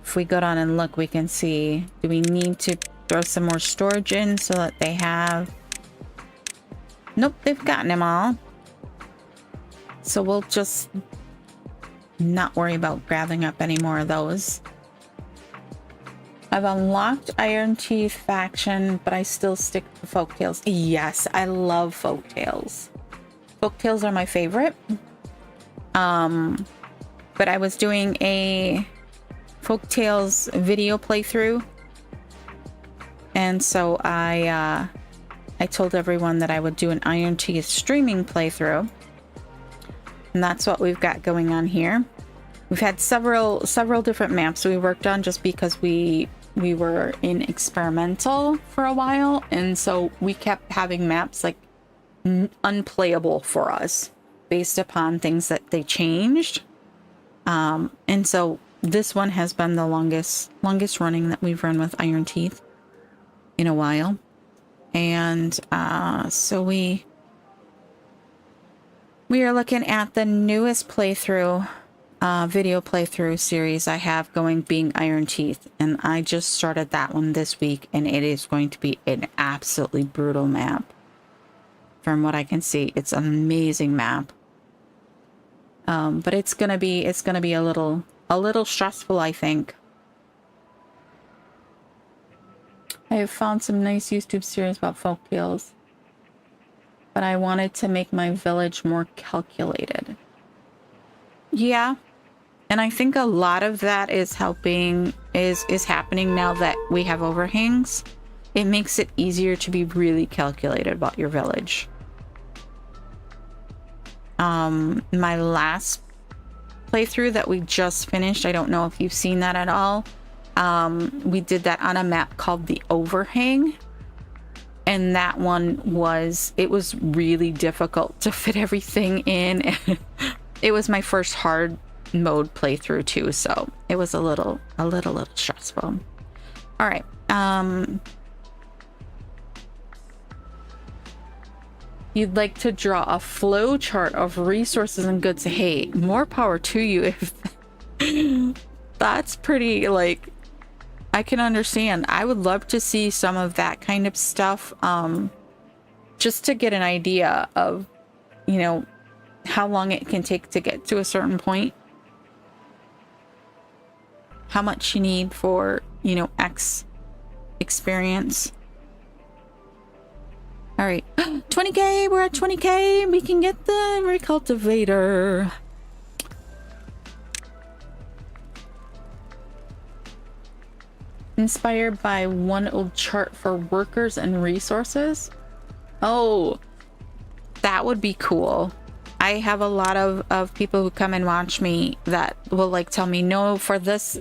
If we go down and look, we can see, do we need to throw some more storage in so that they have... Nope, they've gotten them all. So we'll just not worry about grabbing up any more of those. I've unlocked Ironteeth faction, but I still stick to folktales. Yes, I love folktales. Folktales are my favorite. But I was doing a folktales video playthrough, and so I told everyone that I would do an Ironteeth streaming playthrough, and that's what we've got going on here. We've had several different maps we worked on just because we were in experimental for a while, and so we kept having maps like unplayable for us based upon things that they changed. And so this one has been the longest running that we've run with Ironteeth in a while. And so we are looking at the newest playthrough, video playthrough series I have going, being Ironteeth, and I just started that one this week, and it is going to be an absolutely brutal map. From what I can see, it's an amazing map. But it's gonna be a little stressful, I think. I have found some nice YouTube series about folktales, but I wanted to make my village more calculated. Yeah. And I think a lot of that is happening now that we have overhangs. It makes it easier to be really calculated about your village. My last playthrough that we just finished, I don't know if you've seen that at all. We did that on a map called the Overhang. And that one was really difficult to fit everything in. It was my first hard mode playthrough too, so it was a little stressful. All right. You'd like to draw a flow chart of resources and goods. Hey, more power to you. If that's pretty, like, I can understand. I would love to see some of that kind of stuff, just to get an idea of, you know, how long it can take to get to a certain point. How much you need for, you know, X experience. All right, 20k, we're at 20k. We can get the recultivator. Inspired by one old chart for workers and resources. Oh, that would be cool. I have a lot of people who come and watch me that will like tell me, no, for this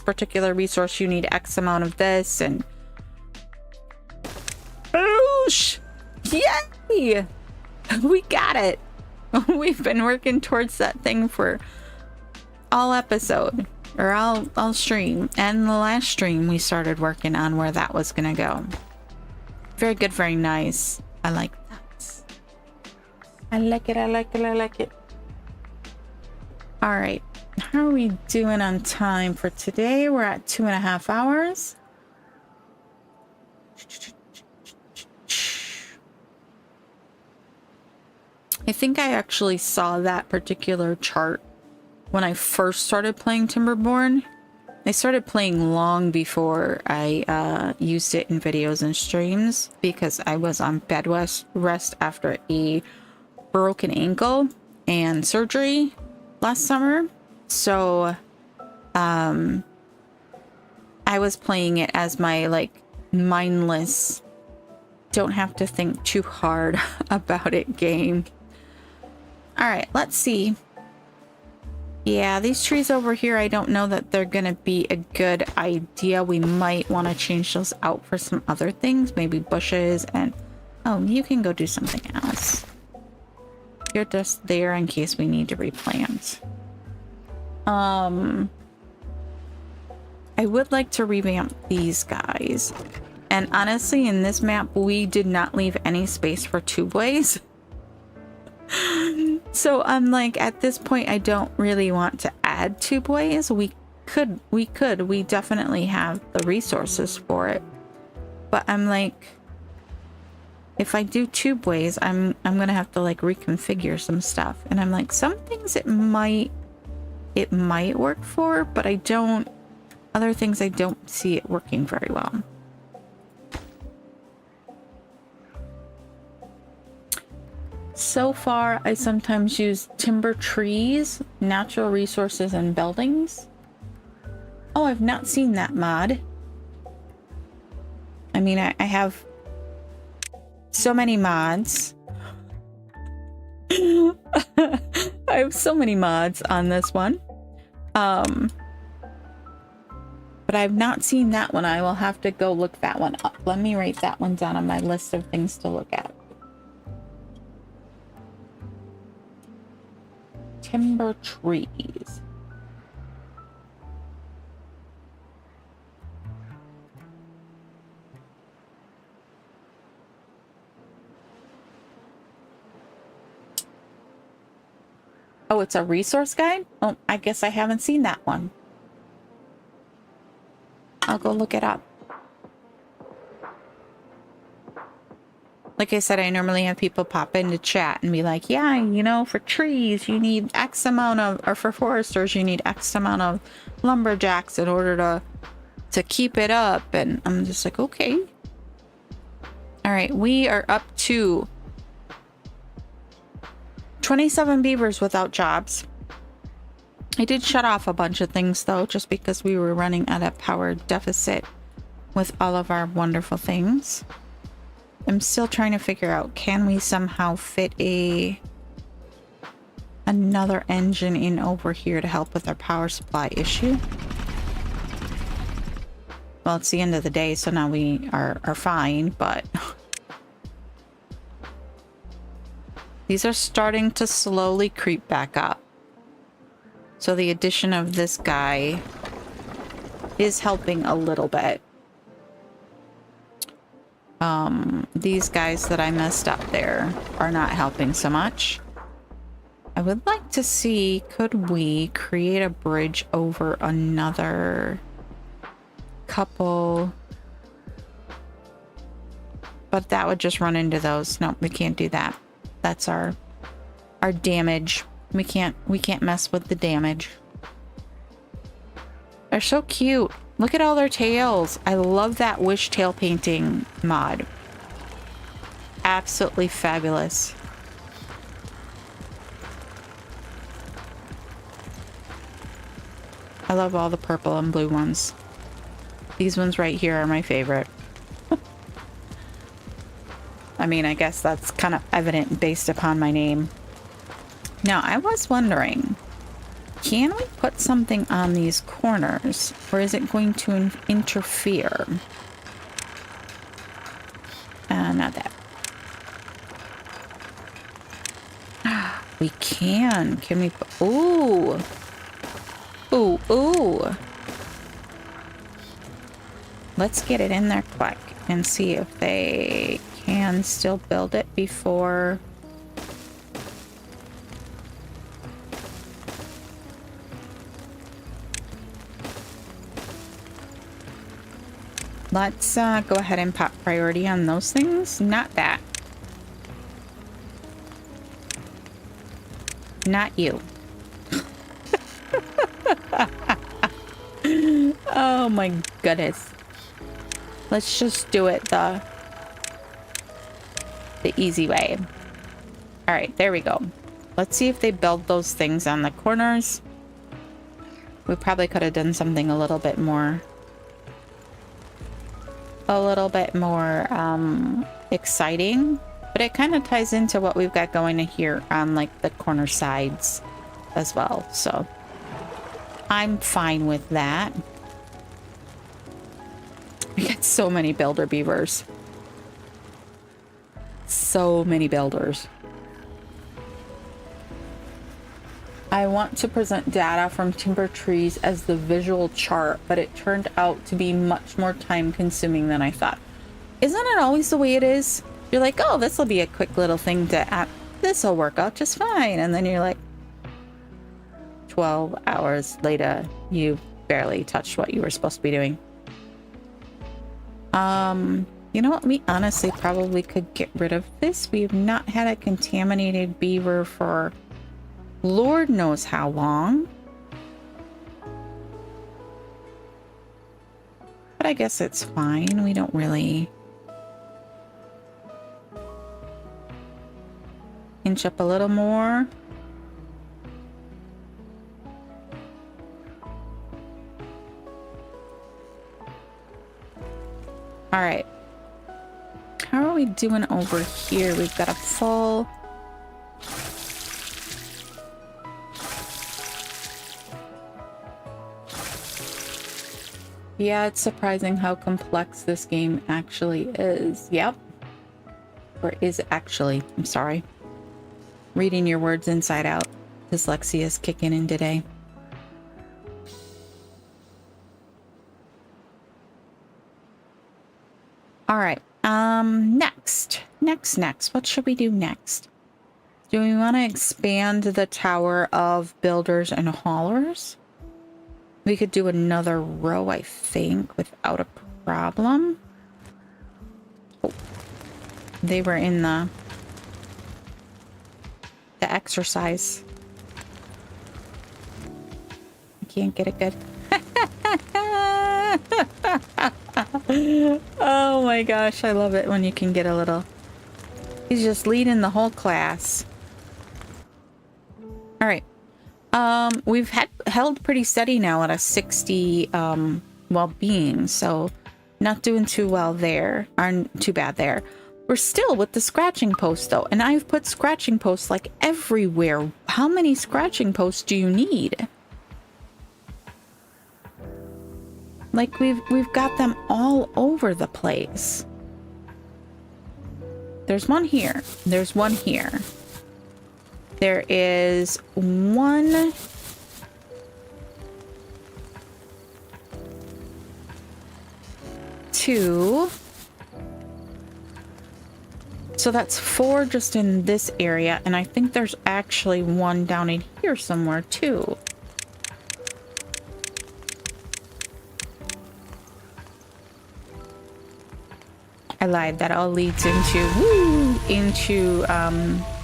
particular resource you need X amount of this, and boosh! Yay! We got it. We've been working towards that thing for all episode, or all stream, and the last stream we started working on where that was gonna go. Very good, very nice. I like that. I like it, I like it, I like it. All right, how are we doing on time for today? We're at 2.5 hours. I think I actually saw that particular chart when I first started playing Timberborn. I started playing long before I used it in videos and streams because I was on bed rest after a broken ankle and surgery last summer. So I was playing it as my like mindless, don't have to think too hard about it game. All right, let's see. Yeah, these trees over here, I don't know that they're gonna be a good idea. We might want to change those out for some other things, maybe bushes. And oh, you can go do something else. You're just there in case we need to replant. I would like to revamp these guys. And honestly, in this map, we did not leave any space for tubeways. So I'm like, at this point, I don't really want to add tubeways. We definitely have the resources for it. But I'm like, if I do tubeways, I'm gonna have to like reconfigure some stuff. And I'm like, some things it might work for, but I don't, other things I don't see it working very well. So far, I sometimes use timber trees, natural resources, and buildings. Oh, I've not seen that mod. I mean, I have so many mods. I have so many mods on this one. But I've not seen that one. I will have to go look that one up. Let me write that one down on my list of things to look at. Timber trees. Oh, it's a resource guide? Oh, I guess I haven't seen that one. I'll go look it up. Like I said, I normally have people pop into chat and be like, yeah, you know, for trees, you need X amount of, or for foresters, you need X amount of lumberjacks in order to keep it up. And I'm just like, okay. All right, we are up to 27 beavers without jobs. I did shut off a bunch of things though, just because we were running at a power deficit with all of our wonderful things. I'm still trying to figure out, can we somehow fit another engine in over here to help with our power supply issue? Well, it's the end of the day, so now we are fine, but these are starting to slowly creep back up. So the addition of this guy is helping a little bit. These guys that I messed up there are not helping so much. I would like to see, could we create a bridge over another couple? But that would just run into those. No, we can't do that. That's our damage. We can't mess with the damage. They're so cute. Look at all their tails. I love that wish tail painting mod. Absolutely fabulous. I love all the purple and blue ones. These ones right here are my favorite. I mean, I guess that's kind of evident based upon my name. Now, I was wondering, can we put something on these corners, or is it going to interfere? Not that. We can. Can we put... Ooh. Ooh, ooh. Let's get it in there quick and see if they can still build it before... Let's go ahead and pop priority on those things. Not that. Not you. Oh my goodness. Let's just do it the easy way. All right, there we go. Let's see if they build those things on the corners. We probably could have done something a little bit more exciting, but it kind of ties into what we've got going here on like the corner sides as well. So I'm fine with that. We got so many builder beavers. So many builders. I want to present data from timber trees as the visual chart, but it turned out to be much more time consuming than I thought. Isn't it always the way it is? You're like, oh, this will be a quick little thing to add. This will work out just fine. And then you're like, 12 hours later, you barely touched what you were supposed to be doing. You know what? We honestly probably could get rid of this. We've not had a contaminated beaver for Lord knows how long. But I guess it's fine. We don't really inch up a little more. All right. How are we doing over here? We've got a full... Yeah, it's surprising how complex this game actually is. Yep. Or is actually. I'm sorry. Reading your words inside out. Dyslexia is kicking in today. All right. Next. What should we do next? Do we want to expand the tower of builders and haulers? We could do another row, I think, without a problem. Oh, they were in the exercise. I can't get it good. Oh my gosh, I love it when you can get a little... He's just leading the whole class. All right. We've held pretty steady now at a 60 well-being, so not doing too well there. Aren't too bad there. We're still with the scratching post though, and I've put scratching posts like everywhere. How many scratching posts do you need? Like we've got them all over the place. There's one here. There's one here. There is one. Two. So that's 4 just in this area, and I think there's actually one down in here somewhere too. I lied. That all leads into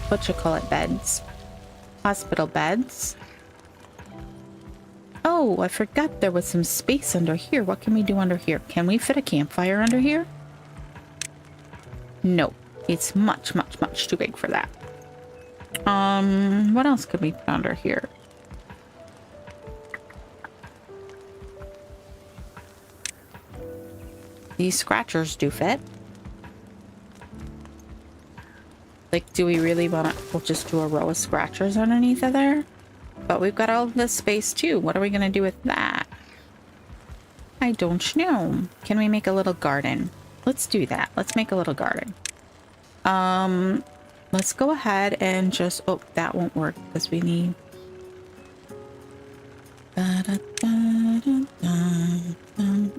what you call it, beds, hospital beds. Oh, I forgot there was some space under here. What can we do under here? Can we fit a campfire under here? No, it's much too big for that. What else could we put under here? These scratchers do fit. Like, do we really want to... We'll just do a row of scratchers underneath of there. But we've got all this space too. What are we going to do with that? I don't know. Can we make a little garden? Let's do that. Let's make a little garden. Let's go ahead and just... Oh, that won't work because we need...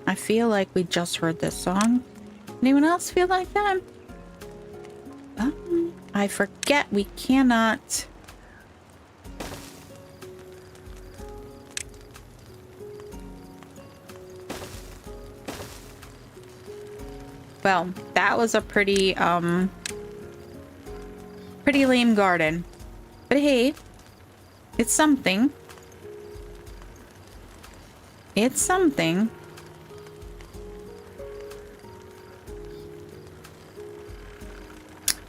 I feel like we just heard this song. Anyone else feel like that? I forget we cannot... Well, that was a pretty lame garden. But hey, it's something. It's something.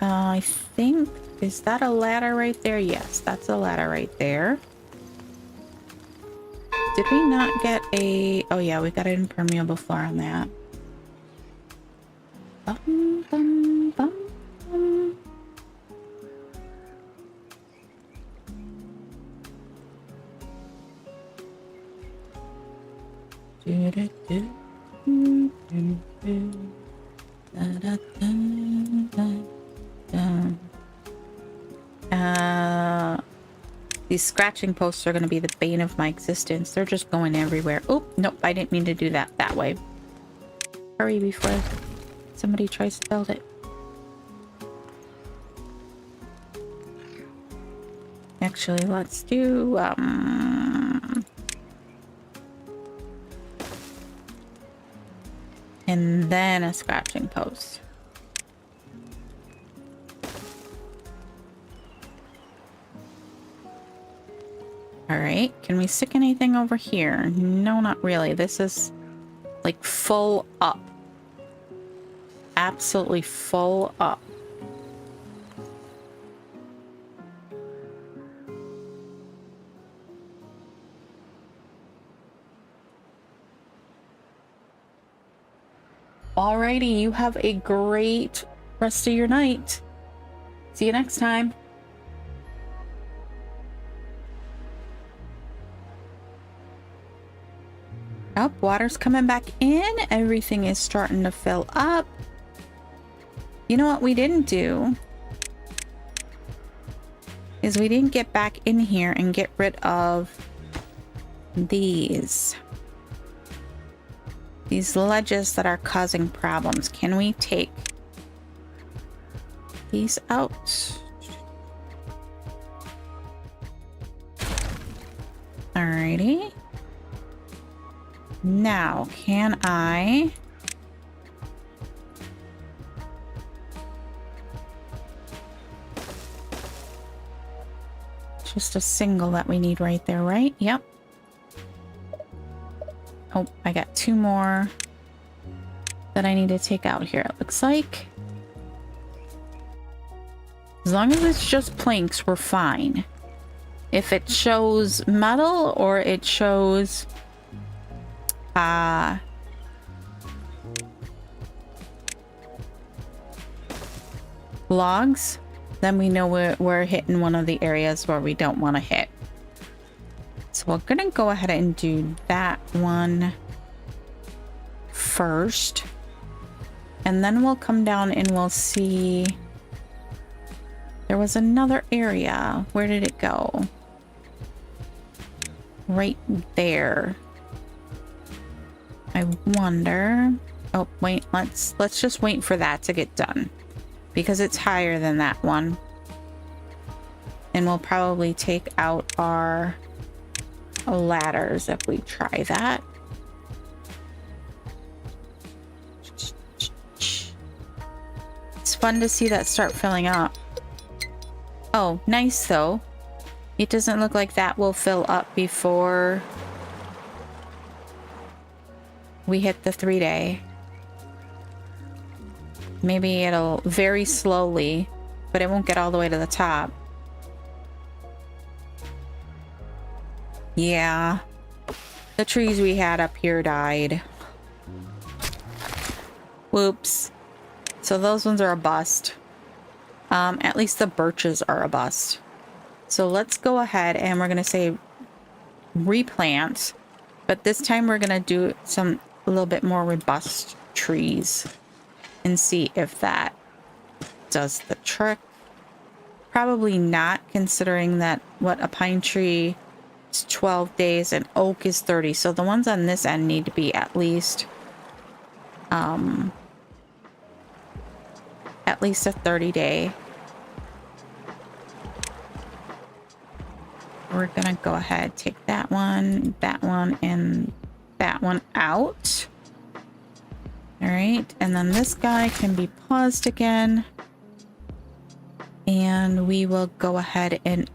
I think, is that a ladder right there? Yes, that's a ladder right there. Did we not get a... Oh yeah, we got an impermeable floor on that. Bum, bum, bum, bum. These scratching posts are going to be the bane of my existence. They're just going everywhere. Oh, nope, I didn't mean to do that way. Hurry before somebody tries to build it. Actually, let's do, and then a scratching post. All right, can we stick anything over here? No, not really. This is like full up. Absolutely full up. Alrighty, you have a great rest of your night. See you next time. Oh, water's coming back in. Everything is starting to fill up. You know what we didn't do? Is we didn't get back in here and get rid of these ledges that are causing problems. Can we take these out? Alrighty. Now, can I... Just a single that we need right there, right? Yep. Oh, I got two more that I need to take out here, it looks like. As long as it's just planks, we're fine. If it shows metal or it shows logs, then we know we're hitting one of the areas where we don't want to hit. So we're gonna go ahead and do that one first, and then we'll come down and we'll see. There was another area. Where did it go? Right there. I wonder. Oh, wait, let's just wait for that to get done, because it's higher than that one. And we'll probably take out our ladders if we try that. It's fun to see that start filling up. Oh, nice though. It doesn't look like that will fill up before we hit the 3-day. Maybe it'll very slowly, but it won't get all the way to the top. Yeah. The trees we had up here died. Whoops. So those ones are a bust. At least the birches are a bust. So let's go ahead and we're going to say replant. But this time we're going to do a little bit more robust trees and see if that does the trick. Probably not, considering that what a pine tree is 12 days and oak is 30. So the ones on this end need to be at least a 30-day. We're gonna go ahead, take that one, and that one out. All right, and then this guy can be paused again. And we will go ahead and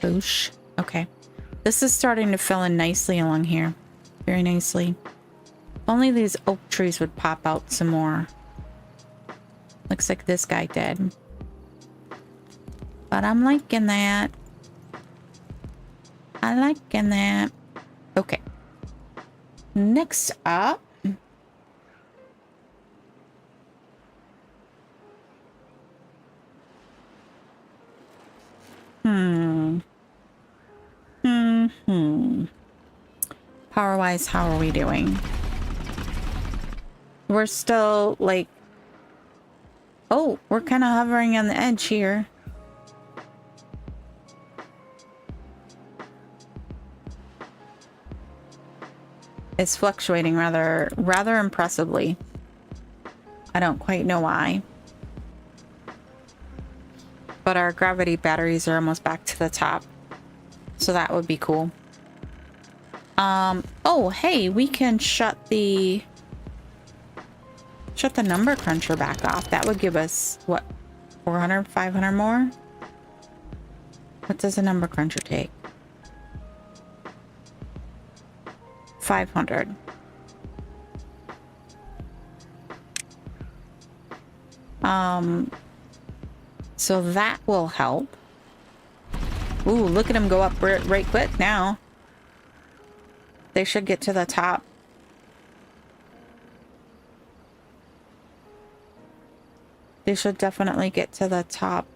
Boosh. Okay. This is starting to fill in nicely along here. Very nicely. If only these oak trees would pop out some more. Looks like this guy did. But I'm liking that. I liking that. Okay. Next up. Power-wise, how are we doing? We're still, like... Oh, we're kind of hovering on the edge here. It's fluctuating rather impressively. I don't quite know why. But our gravity batteries are almost back to the top. So that would be cool. Oh, hey, we can shut the number cruncher back off. That would give us, what, 400, 500 more? What does a number cruncher take? 500. So that will help. Ooh, look at him go up right quick now. They should get to the top. They should definitely get to the top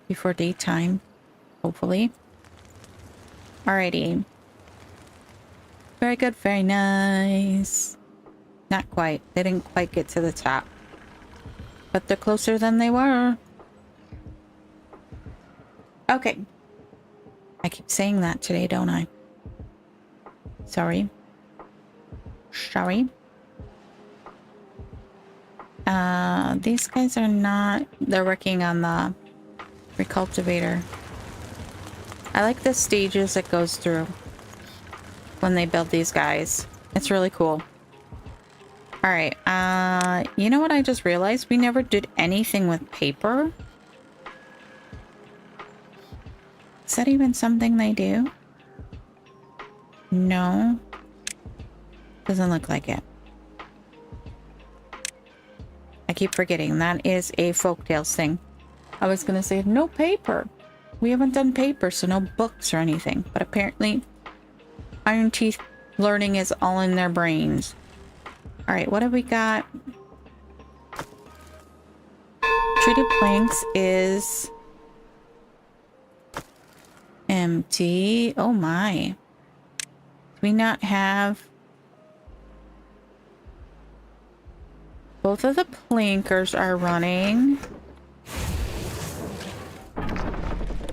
before daytime, hopefully. Alrighty. Very good, very nice. Not quite. They didn't quite get to the top. But they're closer than they were. Okay. I keep saying that today, don't I? Sorry. Sorry. These guys are not... They're working on the recultivator. I like the stages it goes through when they build these guys. It's really cool. Alright, you know what I just realized? We never did anything with paper. Is that even something they do? No. Doesn't look like it. I keep forgetting. That is a folktales thing. I was gonna say, no paper. We haven't done paper, so no books or anything. But apparently, Ironteeth learning is all in their brains. Alright, what have we got? Treated planks is... empty. Oh my. Do we not have... Both of the plankers are running.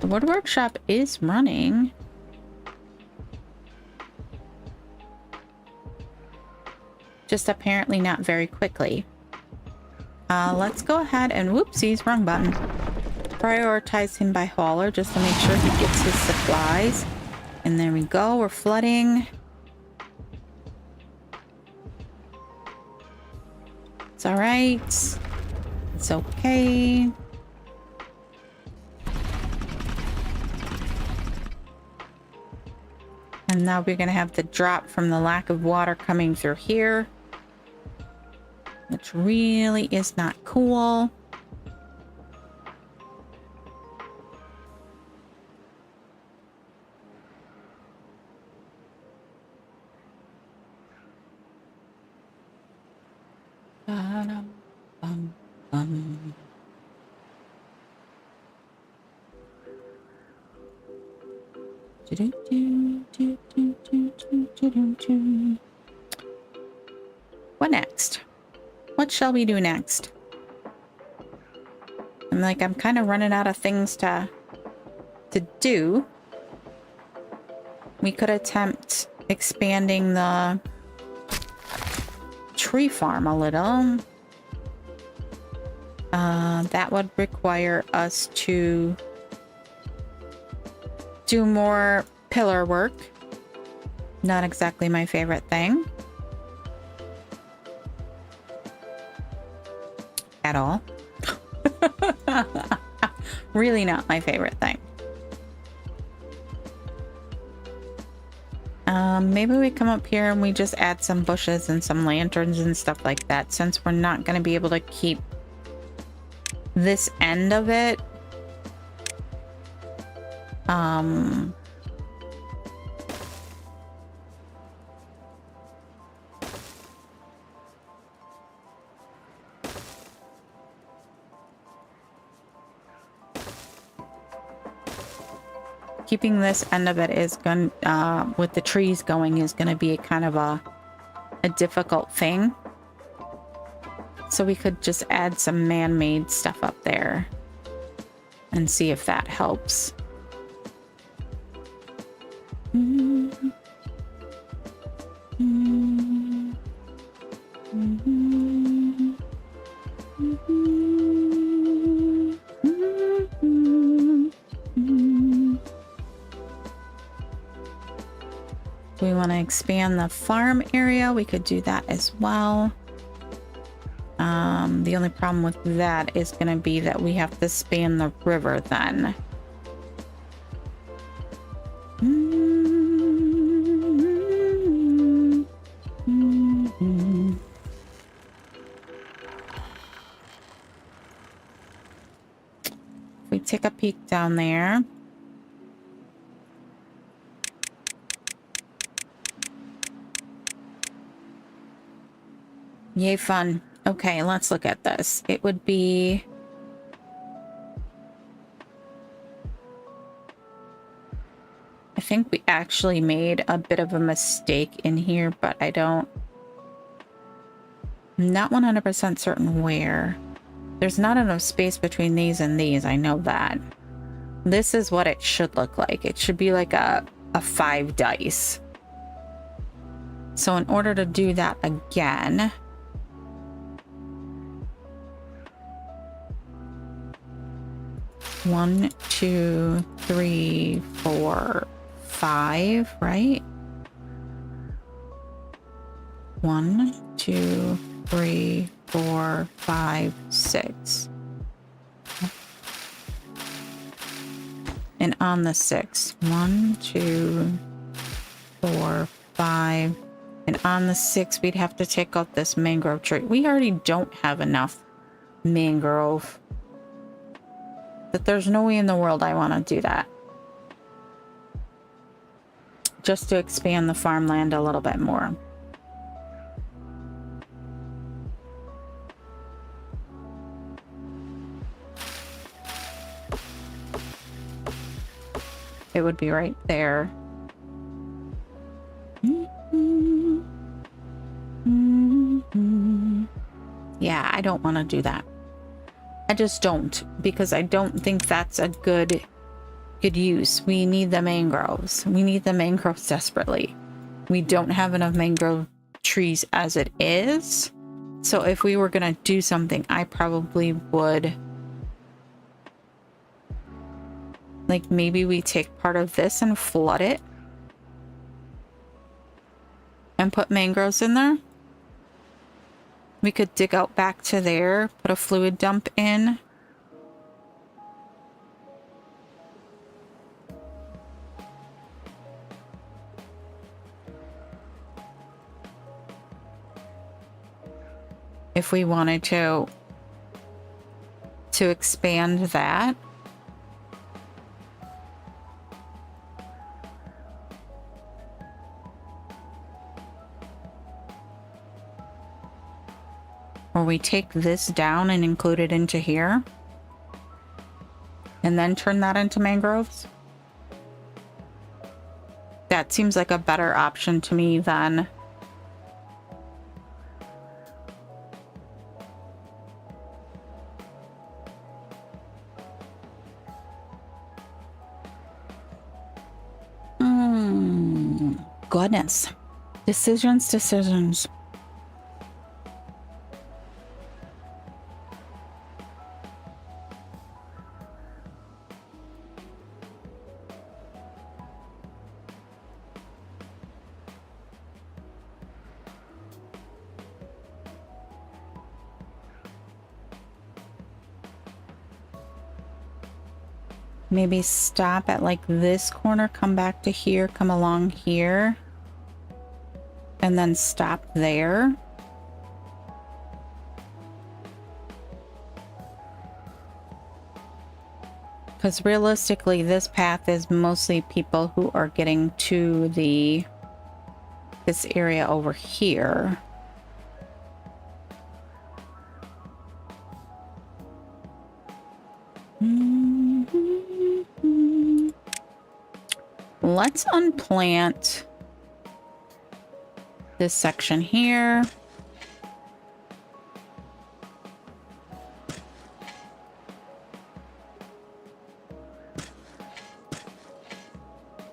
The wood workshop is running. Just apparently not very quickly. Let's go ahead and whoopsies, wrong button. Prioritize him by hauler just to make sure he gets his supplies. And there we go, we're flooding. It's all right. It's okay. And now we're gonna have the drop from the lack of water coming through here, which really is not cool. What next? What shall we do next? I'm kind of running out of things to do. We could attempt expanding the tree farm a little. That would require us to do more pillar work. Not exactly my favorite thing. At all. Really not my favorite thing. Maybe we come up here and we just add some bushes and some lanterns and stuff like that, since we're not going to be able to keep this end of it. Keeping this end of it is going with the trees going is going to be kind of a difficult thing. So we could just add some man-made stuff up there and see if that helps. We want to expand the farm area. We could do that as well. The only problem with that is going to be that we have to span the river then. If we take a peek down there. Yay, fun. Okay, let's look at this. It would be... I think we actually made a bit of a mistake in here, but I'm not 100% certain where. There's not enough space between these and these, I know that. This is what it should look like. It should be like a 5 dice. So in order to do that again... 1, 2, 3, 4, 5, right? 1, 2, 3, 4, 5, 6. And on the 6, 1, 2, 4, 5. And on the 6, we'd have to take out this mangrove tree. We already don't have enough mangrove. But there's no way in the world I want to do that. Just to expand the farmland a little bit more. It would be right there. Yeah, I don't want to do that. I just don't, because I don't think that's a good use. We need the mangroves. We need the mangroves desperately. We don't have enough mangrove trees as it is. So if we were going to do something, I probably would... Like, maybe we take part of this and flood it. And put mangroves in there. We could dig out back to there, put a fluid dump in. If we wanted to expand that. Or we take this down and include it into here. And then turn that into mangroves. That seems like a better option to me than... Goodness. Decisions. Maybe stop at like this corner, come back to here, come along here, and then stop there. Because realistically, this path is mostly people who are getting to this area over here. Let's unplant this section here.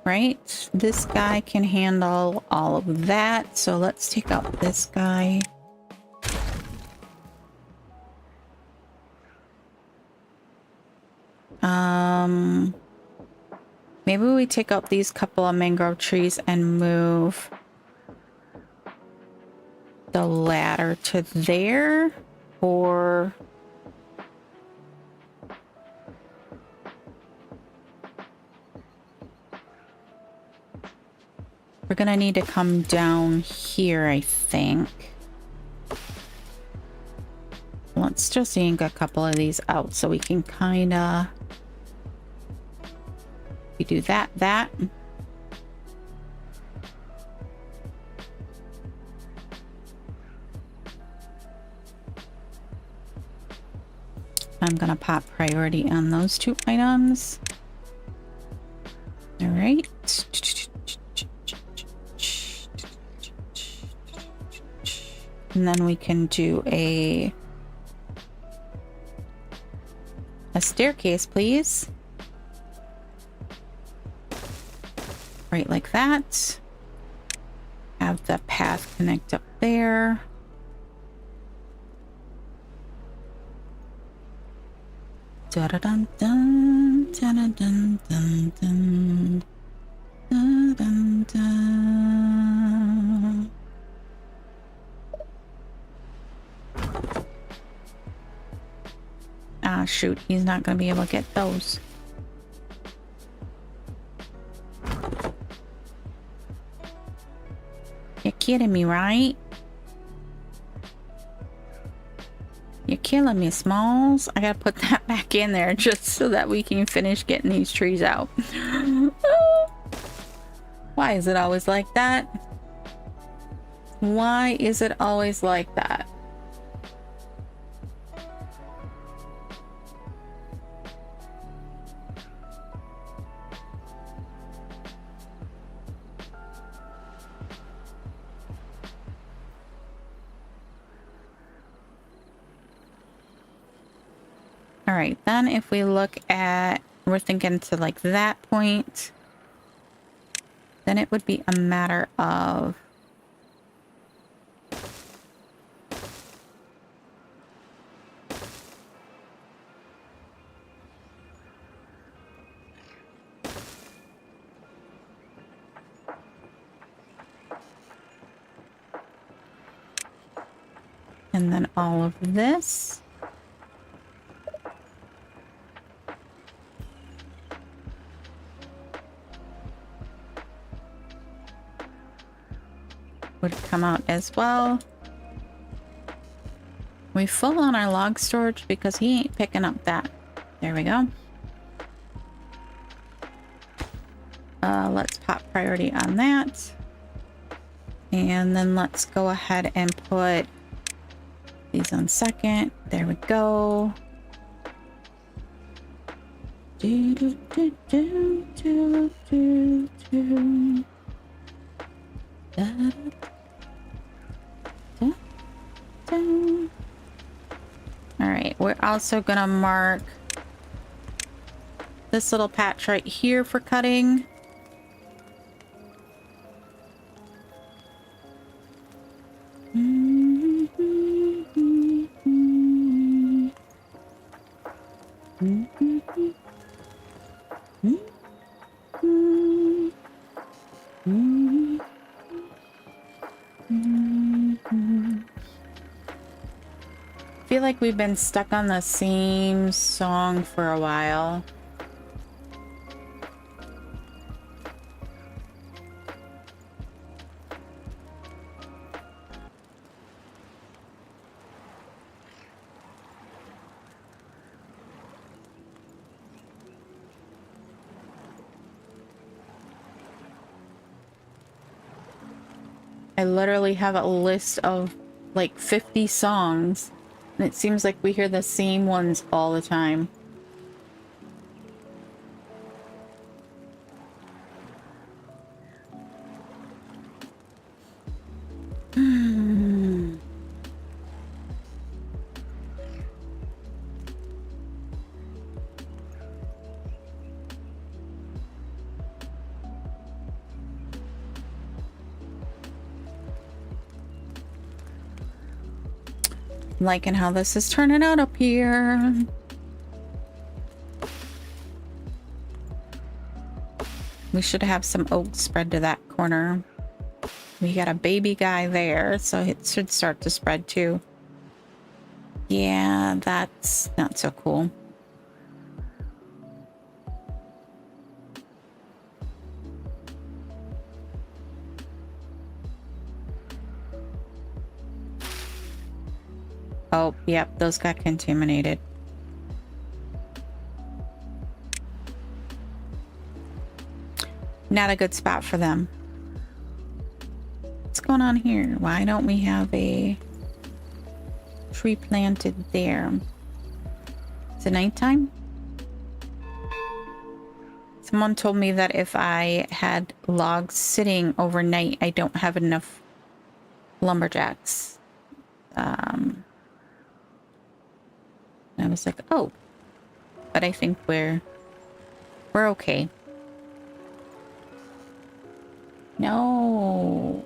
Right, this guy can handle all of that, so let's take out this guy. Maybe we take out these couple of mangrove trees and move the ladder to there, or we're gonna need to come down here, I think. Let's just yank a couple of these out so we can kind of... We do that. I'm gonna pop priority on those two items. All right. And then we can do a staircase, please. Right like that. Have the path connect up there. Da-da-dun-dun, da-da-dun-dun-dun, da-dun-dun. Ah, shoot, he's not gonna be able to get those. You're kidding me, right? You're killing me, Smalls. I gotta put that back in there just so that we can finish getting these trees out. Why is it always like that? Why is it always like that? All right, then if we look at, we're thinking to like that point, then it would be a matter of and then all of this. Would come out as well. We full on our log storage because he ain't picking up that. There we go. Let's pop priority on that. And then let's go ahead and put these on second. There we go. Do, do, do, do, do, do, do. Da, da, da, da. All right, we're also gonna mark this little patch right here for cutting. I feel like we've been stuck on the same song for a while. I literally have a list of like 50 songs, and it seems like we hear the same ones all the time. Liking how this is turning out up here. We should have some oats spread to that corner. We got a baby guy there, so it should start to spread too. Yeah, that's not so cool. Oh, yep, those got contaminated. Not a good spot for them. What's going on here? Why don't we have a tree planted there? Is it nighttime? Someone told me that if I had logs sitting overnight, I don't have enough lumberjacks. I was like, oh, but I think we're okay. No.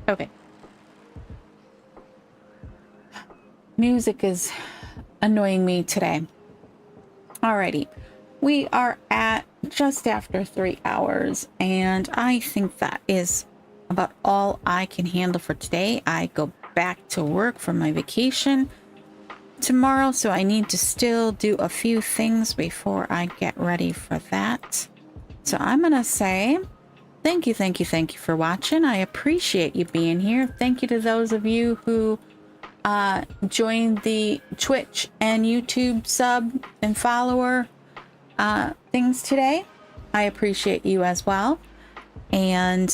Okay. Music is annoying me today. Alrighty. We are at just after 3 hours, and I think that is about all I can handle for today. I go back to work for my vacation tomorrow, so I need to still do a few things before I get ready for that. So I'm gonna say thank you for watching. I appreciate you being here. Thank you to those of you who joined the Twitch and YouTube sub and follower things today. I appreciate you as well. And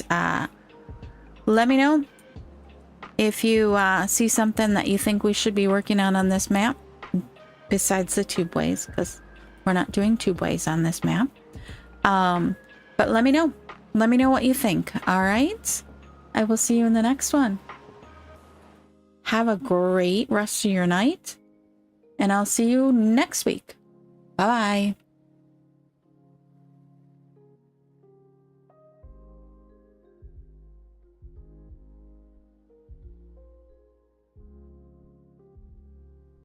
let me know if you see something that you think we should be working on this map, besides the tube ways, because we're not doing tube ways on this map. But let me know. Let me know what you think. All right. I will see you in the next one. Have a great rest of your night, and I'll see you next week. Bye-bye.